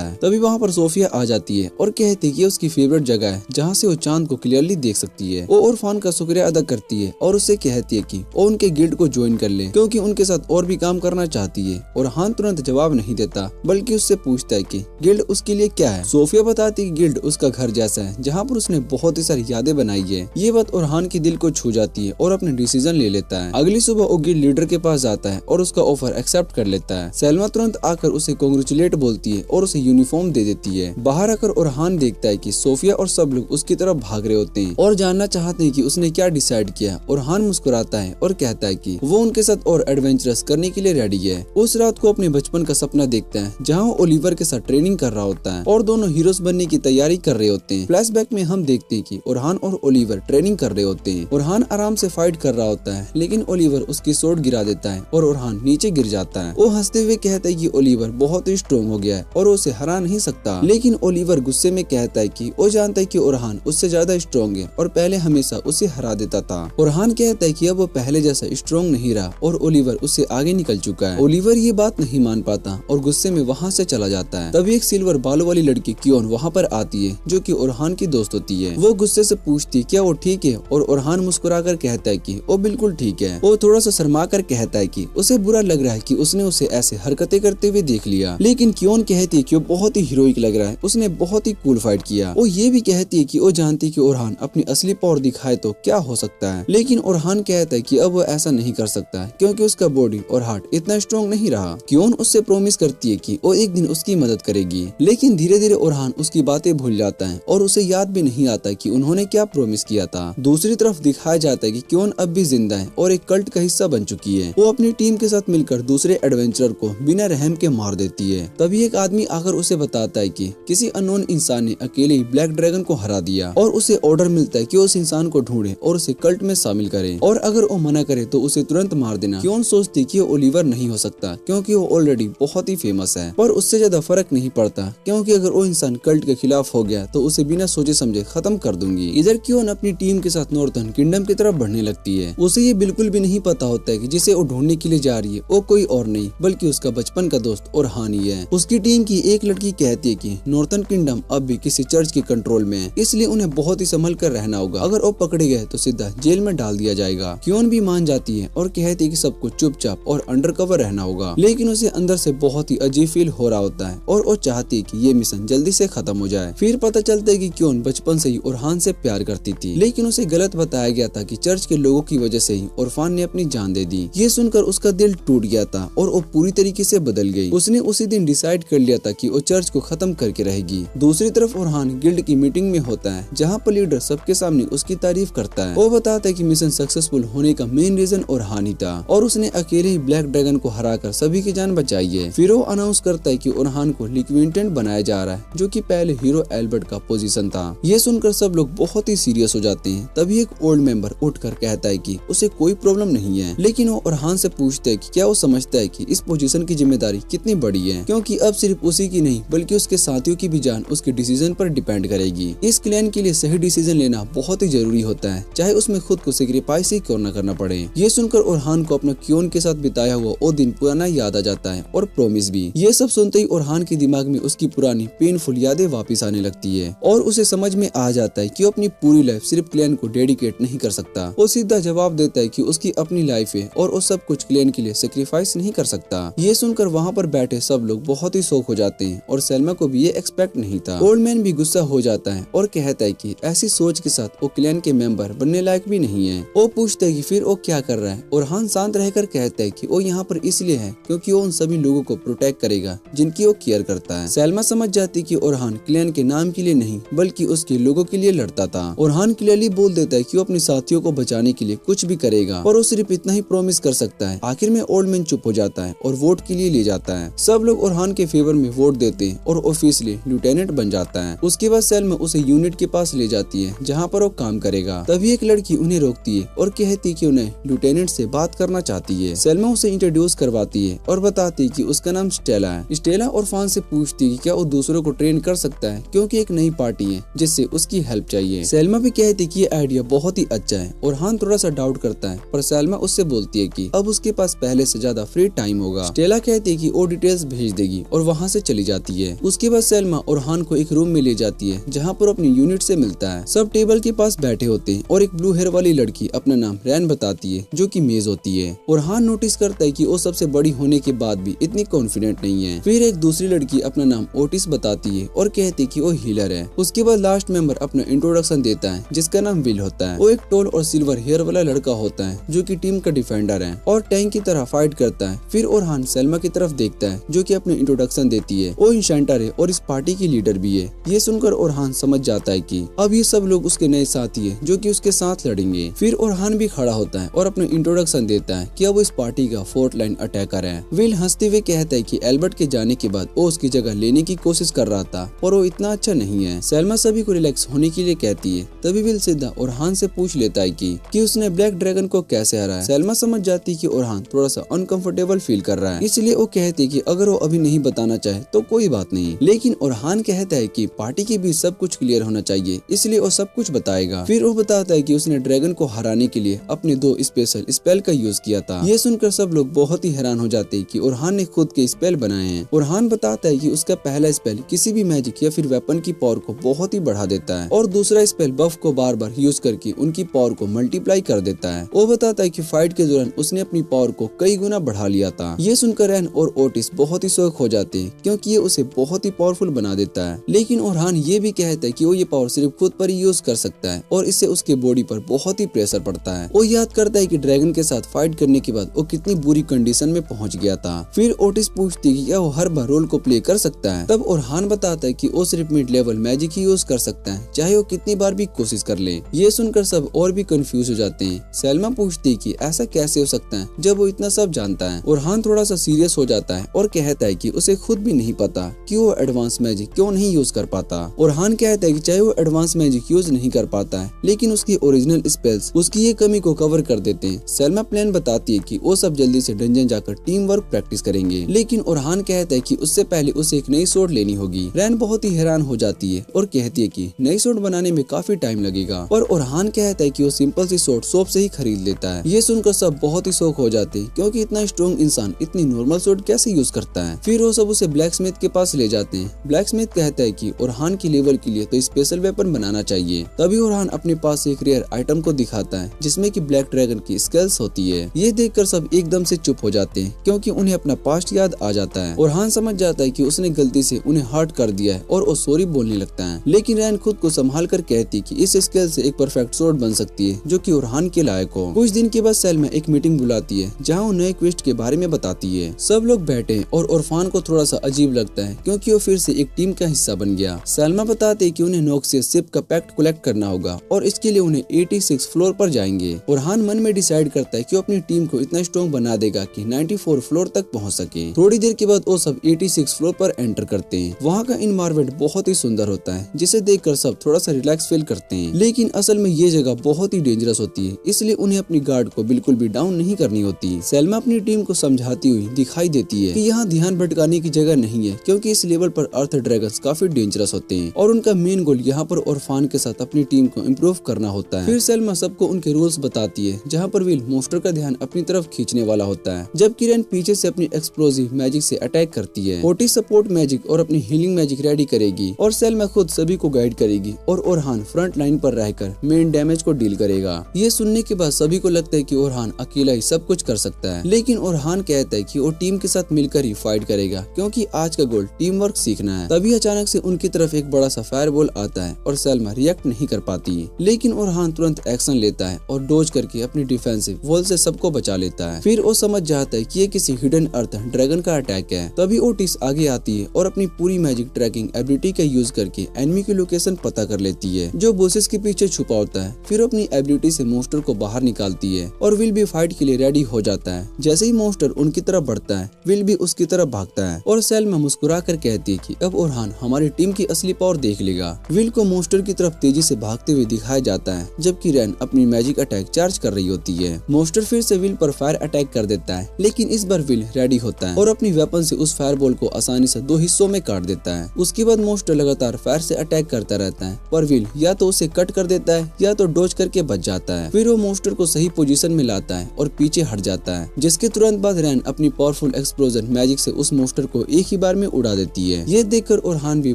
[SPEAKER 1] है। तभी वहाँ पर सोफिया आ जाती है और कहती है कि उसकी फेवरेट जगह है जहाँ से वो चांद को क्लियरली देख सकती है। वो ओरफान का शुक्रिया अदा करती है और उससे कहती है कि वो उनके गिल्ड को ज्वाइन कर ले क्योंकि उनके साथ और भी काम करना चाहती है। ओरहान तुरंत जवाब नहीं देता बल्कि उससे पूछता है कि गिल्ड उसके लिए क्या है। सोफिया बताती है कि गिल्ड उसका घर जैसा है जहाँ पर उसने बहुत ही सारी यादें बनाई है। ये बात ओरहान के दिल को छू जाती है और अपने डिसीजन ले लेता है। अगली सुबह वो गिल्ड लीडर के पास जाता है और उसका ऑफर एक्सेप्ट कर लेता है। सेल्मा तुरंत आकर उसे कांग्रेचुलेट बोलती है और उसे यूनिफॉर्म दे देती है। बाहर आकर ओरहान देखता है कि सोफिया और सब लोग उसकी तरफ भाग रहे होते हैं और जानना चाहते हैं कि उसने क्या डिसाइड किया। ओरहान मुस्कुराता है और कहता है कि वो उनके साथ और एडवेंचरस करने के लिए रेडी है। उस रात को अपने बचपन का सपना देखता है जहाँ वो ओलिवर के साथ ट्रेनिंग कर रहा होता है और दोनों हीरोज बनने की तैयारी कर रहे होते हैं। फ्लैशबैक में हम देखते हैं कि ओरहान और ओलिवर ट्रेनिंग कर रहे होते हैं। ओरहान आराम से फाइट कर रहा होता है लेकिन ओलिवर उसकी सोर्ड गिरा देता है और ओरहान नीचे गिर जाता है। वो हंसते हुए कहता है कि ओलिवर बहुत ही स्ट्रॉन्ग हो गया है और उसे हरा नहीं सकता। लेकिन ओलिवर गुस्से में कहता है कि वो जानता है कि ओरहान उससे ज्यादा स्ट्रॉन्ग है और पहले हमेशा उसे हरा देता था। ओरहान कहता है कि अब वो पहले जैसा स्ट्रॉन्ग नहीं रहा और ओलिवर उससे आगे निकल चुका है। ओलिवर ये बात नहीं मान पाता और गुस्से में वहाँ से चला जाता है। तभी एक सिल्वर बालों वाली लड़की क्योन वहाँ पर आती है जो कि ओरहान की दोस्त होती है। वो गुस्से से पूछती है क्या वो ठीक है और ओरहान मुस्कुराकर कहता है कि वो बिल्कुल ठीक है। वो थोड़ा सा शर्मा कर कहता है कि उसे बुरा लग रहा है कि उसने उसे ऐसे हरकतें करते हुए देख लिया। लेकिन क्योन कहती है कि वो बहुत ही हीरोइक लग रहा है, उसने बहुत ही कूल फाइट किया। वो ये भी कहती है कि वो जानती है कि ओरहान अपनी असली पावर दिखाए तो क्या हो सकता है। लेकिन ओरहान कहता है कि अब वो ऐसा नहीं कर सकता है क्योंकि उसका बॉडी और हार्ट इतना स्ट्रॉन्ग नहीं रहा। क्योन उससे प्रॉमिस करती है कि वो एक दिन उसकी मदद करेगी। लेकिन धीरे धीरे ओरहान उसकी बात बातें भूल जाता है और उसे याद भी नहीं आता कि उन्होंने क्या प्रॉमिस किया था। दूसरी तरफ दिखाया जाता है कि क्योन अब भी जिंदा है और एक कल्ट का हिस्सा बन चुकी है। वो अपनी टीम के साथ मिलकर दूसरे एडवेंचरर को बिना रहम के मार देती है। तभी एक आदमी आकर उसे बताता है कि किसी अननोन इंसान ने अकेले ही ब्लैक ड्रैगन को हरा दिया और उसे ऑर्डर मिलता है कि उस इंसान को ढूंढे और उसे कल्ट में शामिल करे, और अगर वो मना करे तो उसे तुरंत मार देना। क्योन सोचती कि वो ओलिवर नहीं हो सकता क्योंकि वो ऑलरेडी बहुत ही फेमस है, पर उससे ज्यादा फर्क नहीं पड़ता क्योंकि अगर वो इंसान कल्ट के खिलाफ हो गया तो उसे बिना सोचे समझे खत्म कर दूंगी। इधर क्योन अपनी टीम के साथ नॉर्थर्न किंगडम की तरफ बढ़ने लगती है। उसे ये बिल्कुल भी नहीं पता होता है कि जिसे वो ढूंढने के लिए जा रही है वो कोई और नहीं बल्कि उसका बचपन का दोस्त ओरहान ही है। उसकी टीम की एक लड़की कहती है कि नॉर्थर्न किंगडम अब भी किसी चर्च के कंट्रोल में है, इसलिए उन्हें बहुत ही संभल कर रहना होगा। अगर वो पकड़े गए तो सीधा जेल में डाल दिया जाएगा। क्योन भी मान जाती है और कहती है कि सबको चुपचाप और अंडरकवर रहना होगा, लेकिन उसे अंदर से बहुत ही अजीब फील हो रहा होता है और वो चाहती है कि ये मिशन जल्दी से खत्म हो जाए। फिर पता चलता है कि क्योन बचपन से ही ओरहान से प्यार करती थी, लेकिन उसे गलत बताया गया था कि चर्च के लोगों की वजह से ही ओरफान ने अपनी जान दे दी। ये सुनकर उसका दिल टूट गया था और वो पूरी तरीके से बदल गई। उसने उसी दिन डिसाइड कर लिया था कि वो चर्च को खत्म करके रहेगी। दूसरी तरफ ओरहान गिल्ड की मीटिंग में होता है जहाँ पर लीडर सबके सामने उसकी तारीफ करता है। वो बताता है कि मिशन सक्सेसफुल होने का मेन रीजन ओरहान ही था और उसने अकेले ही ब्लैक ड्रैगन को हराकर सभी की जान बचाई है। फिर वो अनाउंस करता है कि ओरहान को लिक्विडेंट बनाया जा रहा है, जो कि पहले हीरो एल्बर्ट का पोजीशन था। ये सुनकर सब लोग बहुत ही सीरियस हो जाते हैं। तभी एक ओल्ड मेंबर उठकर कहता है कि उसे कोई प्रॉब्लम नहीं है, लेकिन वो ओरहान से पूछते है कि क्या वो समझता है कि इस पोजीशन की जिम्मेदारी कितनी बड़ी है, क्योंकि अब सिर्फ उसी की नहीं बल्कि उसके साथियों की भी जान उसके डिसीजन पर डिपेंड करेगी। इस क्लैन के लिए सही डिसीजन लेना बहुत ही जरूरी होता है, चाहे उसमें खुद को सेक्रीफाइस ही क्यों न करना पड़े। ये सुनकर ओरहान को अपना क्योन के साथ बिताया हुआ वो दिन पुराना याद आ जाता है और प्रॉमिस भी। ये सब सुनते ही ओरहान के दिमाग में उसकी पुरानी पेनफुल यादें वापस आने लगती है और उसे समझ में आ जाता है कि वो अपनी पूरी लाइफ सिर्फ क्लैन को डेडिकेट नहीं कर सकता। वो सीधा जवाब देता है कि उसकी अपनी लाइफ है और वो सब कुछ क्लैन के लिए सेक्रीफाइस नहीं कर सकता। ये सुनकर वहाँ पर बैठे सब लोग बहुत ही शौक हो जाते हैं और सेल्मा को भी ये एक्सपेक्ट नहीं था। ओल्ड मैन भी गुस्सा हो जाता है और कहता है कि ऐसी सोच के साथ वो क्लैन के मेंबर बनने लायक भी नहीं है। वो पूछता है कि फिर वो क्या कर रहा है। ओरहान शांत रहकर कहता है कि वो यहाँ पर इसलिए है क्योंकि वो उन सभी लोगों को प्रोटेक्ट करेगा जिनकी वो केयर करता है। सेल्मा समझ जाती है कि ओरहान क्लैन के नाम के लिए नहीं बल्कि उसके लोगों के लिए लड़ता था। ओरहान क्लियरली बोल देता है कि वो अपने साथियों को बचाने के लिए कुछ भी करेगा और वो सिर्फ इतना ही प्रॉमिस कर सकता है। आखिर में ओल्ड मैन चुप हो जाता है और वोट के लिए ले जाता है। सब लोग ओरहान के फेवर में वोट देते हैं और ऑफिशियली लिeutenant बन जाता है। उसके बाद सेल्मा उसे यूनिट के पास ले जाती है जहाँ पर वो काम करेगा। तभी एक लड़की उन्हें रोकती है और कहती है कि उन्हें लिeutenant से बात करना चाहती है। सेल्मा उसे इंट्रोड्यूस करवाती है और बताती है कि उसका नाम स्टेला है। स्टेला ओरफान से पूछती है कि क्या वो दूसरों को ट्रेन कर सकता है क्योंकि एक नई पार्टी है जिससे उसकी हेल्प चाहिए। सेल्मा भी कहती है कि ये आइडिया बहुत ही अच्छा है। ओरहान थोड़ा सा डाउट करता है पर सेल्मा उससे बोलती है कि अब उसके पास पहले से ज्यादा फ्री टाइम होगा। स्टेला कहती है कि वो डिटेल्स भेज देगी और वहाँ से चली जाती है। उसके बाद सेल्मा ओरहान को एक रूम में ले जाती है जहाँ पर अपनी यूनिट से मिलता है। सब टेबल के पास बैठे होते हैं और एक ब्लू हेयर वाली लड़की अपना नाम रैन बताती है जो कि मेज होती है। ओरहान नोटिस करता है कि वो सबसे बड़ी होने के बाद भी इतनी कॉन्फिडेंट नहीं है। फिर एक दूसरी लड़की अपना नाम ओटिस बताती है और कहती है कि वो हीलर है। उसके बाद लास्ट मेंबर अपना इंट्रोडक्शन देता है जिसका नाम विल होता है। वो एक टॉल और सिल्वर हेयर वाला लड़का होता है जो कि टीम का डिफेंडर है और टैंक की तरह फाइट करता है। फिर ओरहान सेल्मा की तरफ देखता है जो कि अपने इंट्रोडक्शन देती है। वो इंशेंटर है और इस पार्टी की लीडर भी है। ये सुनकर ओरहान समझ जाता है कि अब ये सब लोग उसके नए साथी है जो कि उसके साथ लड़ेंगे। फिर ओरहान भी खड़ा होता है और अपना इंट्रोडक्शन देता है कि अब वो इस पार्टी का फोर्थ लाइन अटैकर है। विल हंसते हुए कहता है कि एल्बर्ट के जाने के बाद वो उसकी जगह लेने की कोशिश कर रहा था और वो इतना अच्छा नहीं है। सेल्मा सभी को रिलैक्स होने के लिए कहती है। तभी विल सीधा ओरहान से पूछ लेता है कि उसने ब्लैक ड्रैगन को कैसे हराया। सेल्मा समझ जाती है कि ओरहान थोड़ा सा अनकंफर्टेबल फील कर रहा है, इसलिए वो कहती है कि अगर वो अभी नहीं बताना चाहे तो कोई बात नहीं। लेकिन ओरहान कहता है कि पार्टी के बीच सब कुछ क्लियर होना चाहिए, इसलिए वो सब कुछ बताएगा। फिर वो बताता है कि उसने ड्रैगन को हराने के लिए अपने 2 स्पेशल स्पेल का यूज किया था। ये सुनकर सब लोग बहुत ही हैरान हो जाते हैं कि ओरहान ने खुद के स्पेल बनाए हैं। ओरहान बताता है कि उसका पहला स्पेल किसी भी मैजिक या फिर वेपन की पावर को बहुत ही बढ़ा देता है और दूसरा स्पेल बफ को बार बार यूज करके उनकी पावर को मल्टीप्लाई कर देता है। वो बताता है कि फाइट के दौरान उसने अपनी पावर को कई गुना बढ़ा लिया था। ये सुनकर रैन और ओटिस बहुत ही शौक हो जाते हैं क्योंकि ये उसे बहुत ही पावरफुल बना देता है। लेकिन ओरहान ये भी कहता है कि वो ये पावर सिर्फ खुद पर ही यूज कर सकता है और इससे उसके बॉडी पर बहुत ही प्रेशर पड़ता है। वो याद करता है कि ड्रैगन के साथ फाइट करने के बाद वो कितनी बुरी कंडीशन में पहुंच गया था। फिर ओटिस पूछती है कि क्या वो हर बार रोल को प्ले कर सकता है। तब ओरहान बताता है कि वो सिर्फ मिड लेवल मैजिक ही यूज कर सकता है, चाहे वो कितनी बार भी कोशिश कर ले। ये सुनकर सब और भी कंफ्यूज हो जाते हैं। सैलमा पूछती है कि ऐसा कैसे हो सकता है जब वो इतना सब जानता है। ओरहान थोड़ा सा सीरियस हो जाता है और कहता है कि उसे खुद भी नहीं पता कि वो एडवांस मैजिक क्यों नहीं यूज कर पाता। ओरहान कहता है कि चाहे वो एडवांस मैजिक यूज नहीं कर पाता है, लेकिन उसकी ओरिजिनल स्पेल्स उसकी ये कमी को कवर कर देते हैं। सैलमा प्लान बताती है कि वो सब जल्दी से डंजन जाकर टीम वर्क प्रैक्टिस करेंगे, लेकिन ओरहान कहता है कि उससे पहले उसे एक नई सोर्ड लेनी होगी। रैन बहुत ही हैरान हो जाती है और कहती है कि नई सोर्ड बनाने में काफी टाइम लगेगा, और ओरहान कहता है कि वो सिंपल सी सोर्ड शॉप से ही खरीद लेता है। ये सुनकर सब बहुत ही शौक हो जाते हैं, क्योंकि इतना स्ट्रॉन्ग इंसान इतनी नॉर्मल सोर्ड कैसे यूज करता है। फिर वो सब उसे ब्लैक स्मिथ के पास ले जाते हैं। ब्लैक स्मिथ कहता है कि ओरहान की लेवल के लिए तो स्पेशल वेपन बनाना चाहिए। तभी ओरहान अपने पास एक रेयर आइटम को दिखाता है जिसमें कि ब्लैक ड्रैगन की स्केल्स होती है। ये देखकर सब एकदम से चुप हो जाते हैं, क्योंकि उन्हें अपना पास्ट याद आ जाता है। ओरहान समझ जाता है कि उसने गलती से उन्हें हर्ट कर दिया है और वो सॉरी बोलने लगता है, लेकिन रैन खुद को संभाल कर कहती है कि इस स्केल से एक परफेक्ट सोर्ड बन सकती है जो कि ओरहान के लायक हो। कुछ दिन के बाद सैलमा एक मीटिंग बुलाती है जहाँ वो नए क्वेस्ट के बारे में बताती है। सब लोग बैठे हैं और ओरफान को थोड़ा सा अजीब लगता है, क्योंकि वो फिर से एक टीम का हिस्सा बन गया। सैलमा बताते है कि उन्हें नोक्सियस शिप का पैक्ट कलेक्ट करना होगा और इसके लिए उन्हें 86 फ्लोर पर जाएंगे। ओरहान मन में डिसाइड करता है कि वो अपनी टीम को इतना स्ट्रॉन्ग बना देगा कि 94 फ्लोर तक पहुंच सके। थोड़ी देर के बाद वो सब 86 फ्लोर पर एंटर करते हैं। वहाँ का इन्वायरमेंट बहुत ही सुंदर होता है, जिसे देखकर सब थोड़ा सा रिलैक्स फील करते हैं, लेकिन असल में ये जगह बहुत ही डेंजरस होती है, इसलिए उन्हें अपनी गार्ड को बिल्कुल भी डाउन नहीं करनी होती। सैलमा अपनी टीम को समझाती हुई दिखाई देती है कि यहाँ ध्यान भटकाने की जगह नहीं है, क्योंकि इस लेवल पर अर्थ ड्रैगन्स काफी डेंजरस होते हैं और उनका मेन गोल यहाँ पर ओरफान के साथ अपनी टीम को इम्प्रूव करना होता है। फिर सैलमा सबको उनके रूल्स बताती है, जहाँ पर विल मोस्टर का ध्यान अपनी तरफ खींचने वाला होता है, जबकि रैन पीछे से अपनी एक्सप्लोसिव मैजिक से अटैक करती है। ओटिस सपोर्ट मैजिक और अपनी हीलिंग मैजिक रेडी करेगी और सैलमा खुद सभी को गाइड करेगी और ओरहान फ्रंट लाइन पर रहकर मेन डैमेज को डील करेगा। ये सुनने के बाद सभी को लगता है कि ओरहान अकेला ही सब कुछ कर सकता है, लेकिन ओरहान कहता है कि वो टीम के साथ मिलकर ही फाइट करेगा, क्योंकि आज का गोल टीम वर्क सीखना है। तभी अचानक से उनकी तरफ एक बड़ा सा फायरबॉल आता है और सैलमा रिएक्ट नहीं कर पाती, लेकिन ओरहान तुरंत एक्शन लेता है और डोज करके अपनी डिफेंसिव वॉल से सबको बचा लेता है। फिर वो समझ जाता है कि ये किसी हिडन अर्थ ड्रैगन का अटैक है। तभी ओटिस आगे आती है और अपनी पूरी मैजिक ट्रैकिंग एबिलिटी का यूज करके एनिमी की लोकेशन पता कर लेती है, जो बोसेस के पीछे छुपा होता है। फिर अपनी एबिलिटी से मोस्टर को बाहर निकालती है और विल भी फाइट के लिए रेडी हो जाता है। जैसे ही मोस्टर उनकी तरफ बढ़ता है, विल भी उसकी तरफ भागता है और सैलमा मुस्कुरा कर कहती है कि अब ओरहान हमारी टीम की असली पावर देख लेगा। विल को मोस्टर की तरफ तेजी से भागते हुए दिखाया जाता है, जबकि रैन अपनी मैजिक अटैक चार्ज कर रही होती है। मोस्टर फिर से विल पर फायर अटैक कर देता है, लेकिन इस बार विल रेडी होता है और अपनी वेपन से उस फायरबॉल को आसानी से 2 हिस्सों में काट देता है। उसके बाद मोस्टर लगातार फायर से अटैक करता रहता है, पर विल या तो उसे कट कर देता है या तो डोज करके बच जाता है। फिर वो मोस्टर को सही पोजीशन में लाता है और पीछे हट जाता है, जिसके तुरंत बाद रैन अपनी पावरफुल एक्सप्लोजन मैजिक से उस मोस्टर को एक ही बार में उड़ा देती है। ये देखकर ओरहान भी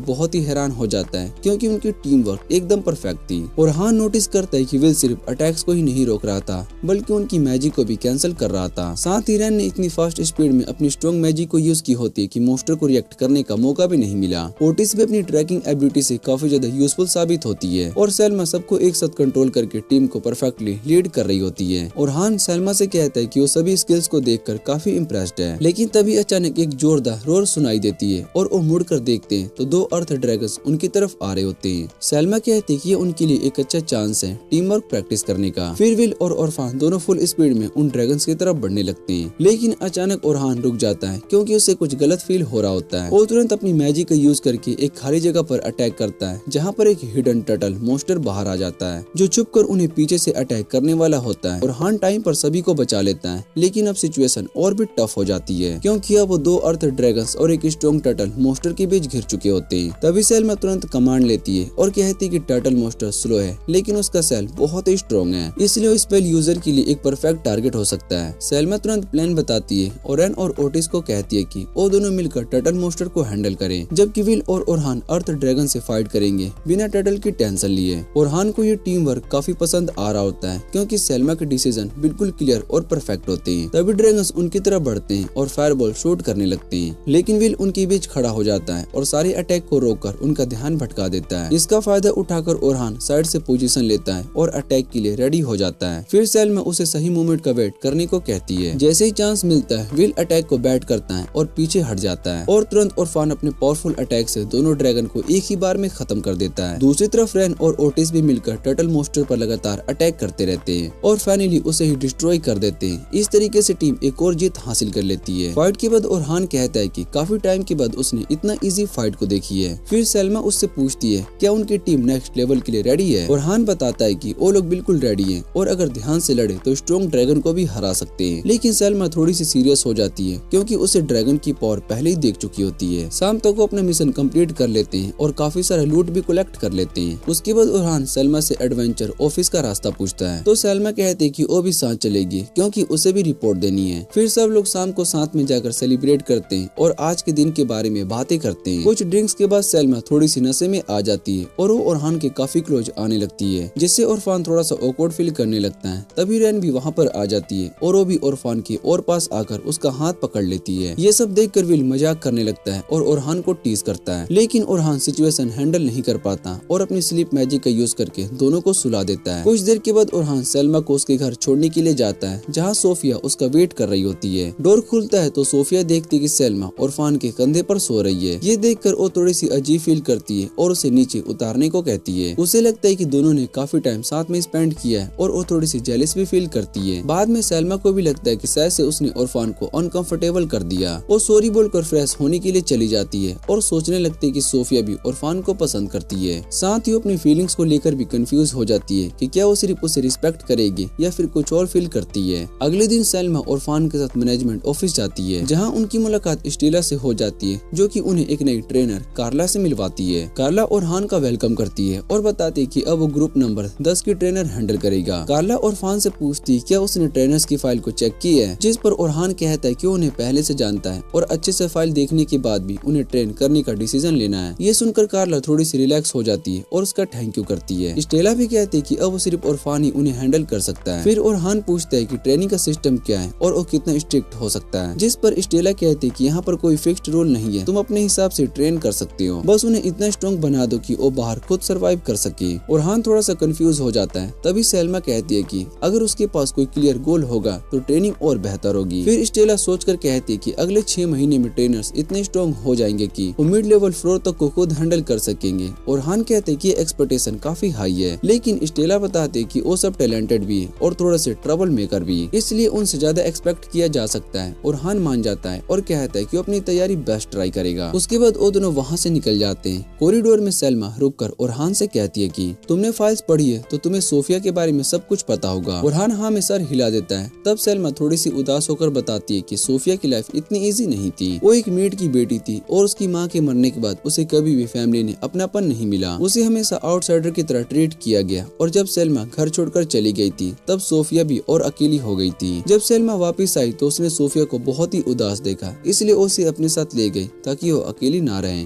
[SPEAKER 1] बहुत ही हैरान हो जाता है, क्योंकि उनकी टीम वर्क एकदम परफेक्ट थी। ओरहान नोटिस करता है कि विल सिर्फ अटैक्स को ही नहीं रोक रहा था, बल्कि उनकी मैजिक को भी कैंसिल कर रहा था। साथ ही रैन ने इतनी फास्ट स्पीड में अपनी स्ट्रॉन्ग मैजिक को यूज की होती है कि मोस्टर को रिएक्ट करने का मौका भी नहीं मिला। ओटिस भी अपनी ट्रैकिंग एबिलिटी से काफी ज्यादा यूजफुल साबित होती है और सैलमा सबको एक साथ कंट्रोल करके टीम को परफेक्टली लीड कर रही होती है। ओरहान सैलमा से कहता है कि वो सभी स्किल्स को देखकर काफी इम्प्रेस्ड है, लेकिन तभी अचानक एक जोरदार रोर सुनाई देती है और वो मुड़कर देखते हैं तो 2 अर्थ ड्रैगन्स उनकी तरफ आ रहे होते हैं। सैलमा कहती है कि ये उनके लिए एक अच्छा चांस है टीम वर्क प्रैक्टिस करने का। फिर विल और ओरफान दोनों फुल स्पीड में उन ड्रैगन्स की तरफ बढ़ने लगते हैं, लेकिन अचानक ओरहान रुक जाता है, क्योंकि उसे कुछ गलत फील हो रहा होता है। वो तुरंत अपनी मैजिक का यूज करके एक खाली जगह पर अटैक करता है, जहाँ पर एक हिडन टर्टल मोस्टर बाहर आ जाता है, जो छुप कर उन्हें पीछे से अटैक करने वाला होता है। ओरहान टाइम पर सभी को बचा लेता है, लेकिन अब सिचुएशन और भी टफ हो जाती है, क्योंकि अब वो 2 अर्थ ड्रैगन्स और एक स्ट्रॉन्ग टर्टल मोस्टर के बीच घिर चुके होते हैं। तभी सैलमा तुरंत कमांड लेती है और कहती है कि टर्टल मोस्टर स्लो है, लेकिन उसका सेल बहुत ही स्ट्रॉन्ग है, इसलिए वो स्पेल यूजर के लिए एक परफेक्ट टारगेट हो सकता है। सैलमा तुरंत प्लान बताती है और रैन और ओटिस को कहती है कि वो दोनों मिलकर टर्टल मोस्टर को हैंडल करें, जबकि विल और ओरहान अर्थ ड्रैगन से फाइट करेंगे बिना टर्टल की टेंशन लिए। ओरहान को ये टीम वर्क काफी पसंद आ रहा होता है, क्योंकि सैलमा के डिसीजन बिल्कुल क्लियर और परफेक्ट होते हैं। तभी ड्रैगन्स उनकी तरफ बढ़ते हैं और फायरबॉल शूट करने लगते हैं, लेकिन विल उनके बीच खड़ा हो जाता है और सारे अटैक को रोककर उनका ध्यान भटका देता है। इसका फायदा उठाकर ओरहान साइड से पोजीशन लेता है और अटैक के लिए रेडी हो जाता है। फिर सैलमा उसे सही मोमेंट का वेट करने को कहती है। जैसे ही चांस मिलता है, विल अटैक को बैट करता है और पीछे हट जाता है और तुरंत ओरफान अपने पावरफुल अटैक से दोनों दोनों ड्रैगन को एक ही बार में खत्म कर देता है। दूसरी तरफ रैन और ओटिस भी मिलकर टर्टल मॉन्स्टर पर लगातार अटैक करते रहते हैं और फाइनली उसे ही डिस्ट्रॉय कर देते हैं। इस तरीके से टीम एक और जीत हासिल कर लेती है। फाइट के बाद ओरहान कहता है कि काफी टाइम के बाद उसने इतना इजी फाइट को देखी है। फिर सेल्मा उससे पूछती है क्या उनकी टीम नेक्स्ट लेवल के लिए रेडी है। ओरहान बताता है कि वो लोग बिल्कुल रेडी हैं और अगर ध्यान से लड़े तो स्ट्रॉन्ग ड्रैगन को भी हरा सकते हैं। लेकिन सेल्मा थोड़ी सी सीरियस हो जाती है क्योंकि उसे ड्रैगन की पावर पहले ही देख चुकी होती है। शाम तक वो अपना मिशन कंप्लीट कर लेते हैं और काफी सारा लूट भी कलेक्ट कर लेते हैं। उसके बाद ओरहान सेल्मा से एडवेंचर ऑफिस का रास्ता पूछता है तो सेल्मा कहते हैं कि वो भी साथ चलेगी क्योंकि उसे भी रिपोर्ट देनी है। फिर सब लोग शाम को साथ में जाकर सेलिब्रेट करते हैं और आज के दिन के बारे में बातें करते हैं। कुछ ड्रिंक्स के बाद सेल्मा थोड़ी सी नशे में आ जाती है और वो ओरहान के काफी क्लोज आने लगती है, जिससे ओरफान थोड़ा सा ऑकवर्ड फील करने लगता है। तभी रैन भी वहाँ पर आ जाती है और वो भी ओरफान के और पास आकर उसका हाथ पकड़ लेती है। ये सब देखकर विल मजाक करने लगता है और ओरहान को टीज करता है, लेकिन ओरहान सिचुएशन हैंडल नहीं कर पाता और अपनी स्लीप मैजिक का यूज करके दोनों को सुला देता है। कुछ देर के बाद ओरहान सेल्मा को उसके घर छोड़ने के लिए जाता है जहाँ सोफिया उसका वेट कर रही होती है। डोर खुलता है तो सोफिया देखती है कि सेल्मा ओरफान के कंधे पर सो रही है। ये देखकर वो थोड़ी सी अजीब फील करती है और उसे नीचे उतारने को कहती है। उसे लगता है कि दोनों ने काफी टाइम साथ में स्पेंड किया है और वो थोड़ी सी जेलस भी फील करती है। बाद में सेल्मा को भी लगता है कि शायद से उसने ओरफान को अनकंफर्टेबल कर दिया। वो सॉरी बोलकर फ्रेश होने के लिए चली जाती है और सोचने लगती है कि सोफिया भी ओरफान को पसंद करती है। साथ ही अपनी फीलिंग्स को लेकर भी कंफ्यूज हो जाती है कि क्या वो सिर्फ उसे रिस्पेक्ट करेगी या फिर कुछ और फील करती है। अगले दिन सेल्मा ओरफान के साथ मैनेजमेंट ऑफिस जाती है जहाँ उनकी मुलाकात स्टेला से हो जाती है जो कि उन्हें एक नई ट्रेनर कार्ला से मिलवाती है। कार्ला ओरहान का वेलकम करती है और बताती है कि अब वो ग्रुप नंबर 10 की ट्रेनर हैंडल करेगा। कार्ला ओरफान से पूछती है क्या उसने ट्रेनर्स की फाइल को चेक की है, जिस पर ओरहान कहता है कि उन्हें पहले से जानता है और अच्छे से फाइल देखने के बाद भी उन्हें ट्रेन करने का डिसीजन लेना है। ये सुनकर कार्ला थोड़ी सी रिलैक्स हो जाती है और उसका थैंक यू करती है। स्टेला भी कहती है कि अब वो सिर्फ ओरफान ही उन्हें हैंडल कर सकता है। फिर ओरहान पूछता है कि ट्रेनिंग का सिस्टम क्या है और वो कितना स्ट्रिक्ट हो सकता है, जिस पर स्टेला कहती है कि यहाँ पर कोई फिक्स्ड रूल नहीं है, तुम अपने हिसाब से ट्रेन कर सकते हो, बस उन्हें इतना स्ट्रॉन्ग बना दो कि वो बाहर खुद सर्वाइव कर सके। ओरहान थोड़ा सा कंफ्यूज हो जाता है। तभी सेल्मा कहती है कि अगर उसके पास कोई क्लियर गोल होगा तो ट्रेनिंग और बेहतर होगी। फिर स्टेला सोचकर कहती है कि अगले 6 महीने में ट्रेनर्स इतने स्ट्रॉन्ग हो जाएंगे कि वो मिड लेवल फ्लोर तक को खुद हैंडल कर सकेंगे। ओरहान कहते हैं कि एक्सपेक्टेशन काफी हाई है, लेकिन स्टेला बताते हैं कि वो सब टैलेंटेड भी है और थोड़ा से ट्रबल मेकर भी, इसलिए उनसे ज्यादा एक्सपेक्ट किया जा सकता है। ओरहान मान जाता है और कहता है कि वो अपनी तैयारी बेस्ट ट्राई करेगा। उसके बाद वो दोनों वहाँ से निकल जाते हैं। कॉरिडोर में सेल्मा रुककर ओरहान से कहती है कि तुमने फाइल्स पढ़ी है तो तुम्हें सोफिया के बारे में सब कुछ पता होगा। ओरहान हाँ में सर हिला देता है। तब सेल्मा थोड़ी सी उदास होकर बताती है कि सोफिया की लाइफ इतनी इजी नहीं थी। वो एक मेड की बेटी थी और उसकी माँ के मरने के बाद उसे कभी भी फैमिली ने अपनापन नहीं मिला। उसे हमेशा आउटसाइडर की तरह ट्रीट किया गया और जब सेल्मा घर छोड़कर चली गई थी तब सोफिया भी और अकेली हो गई थी। जब सेल्मा वापस आई तो उसने सोफिया को बहुत ही उदास देखा, इसलिए उसे अपने साथ ले गई ताकि वो अकेली ना रहे।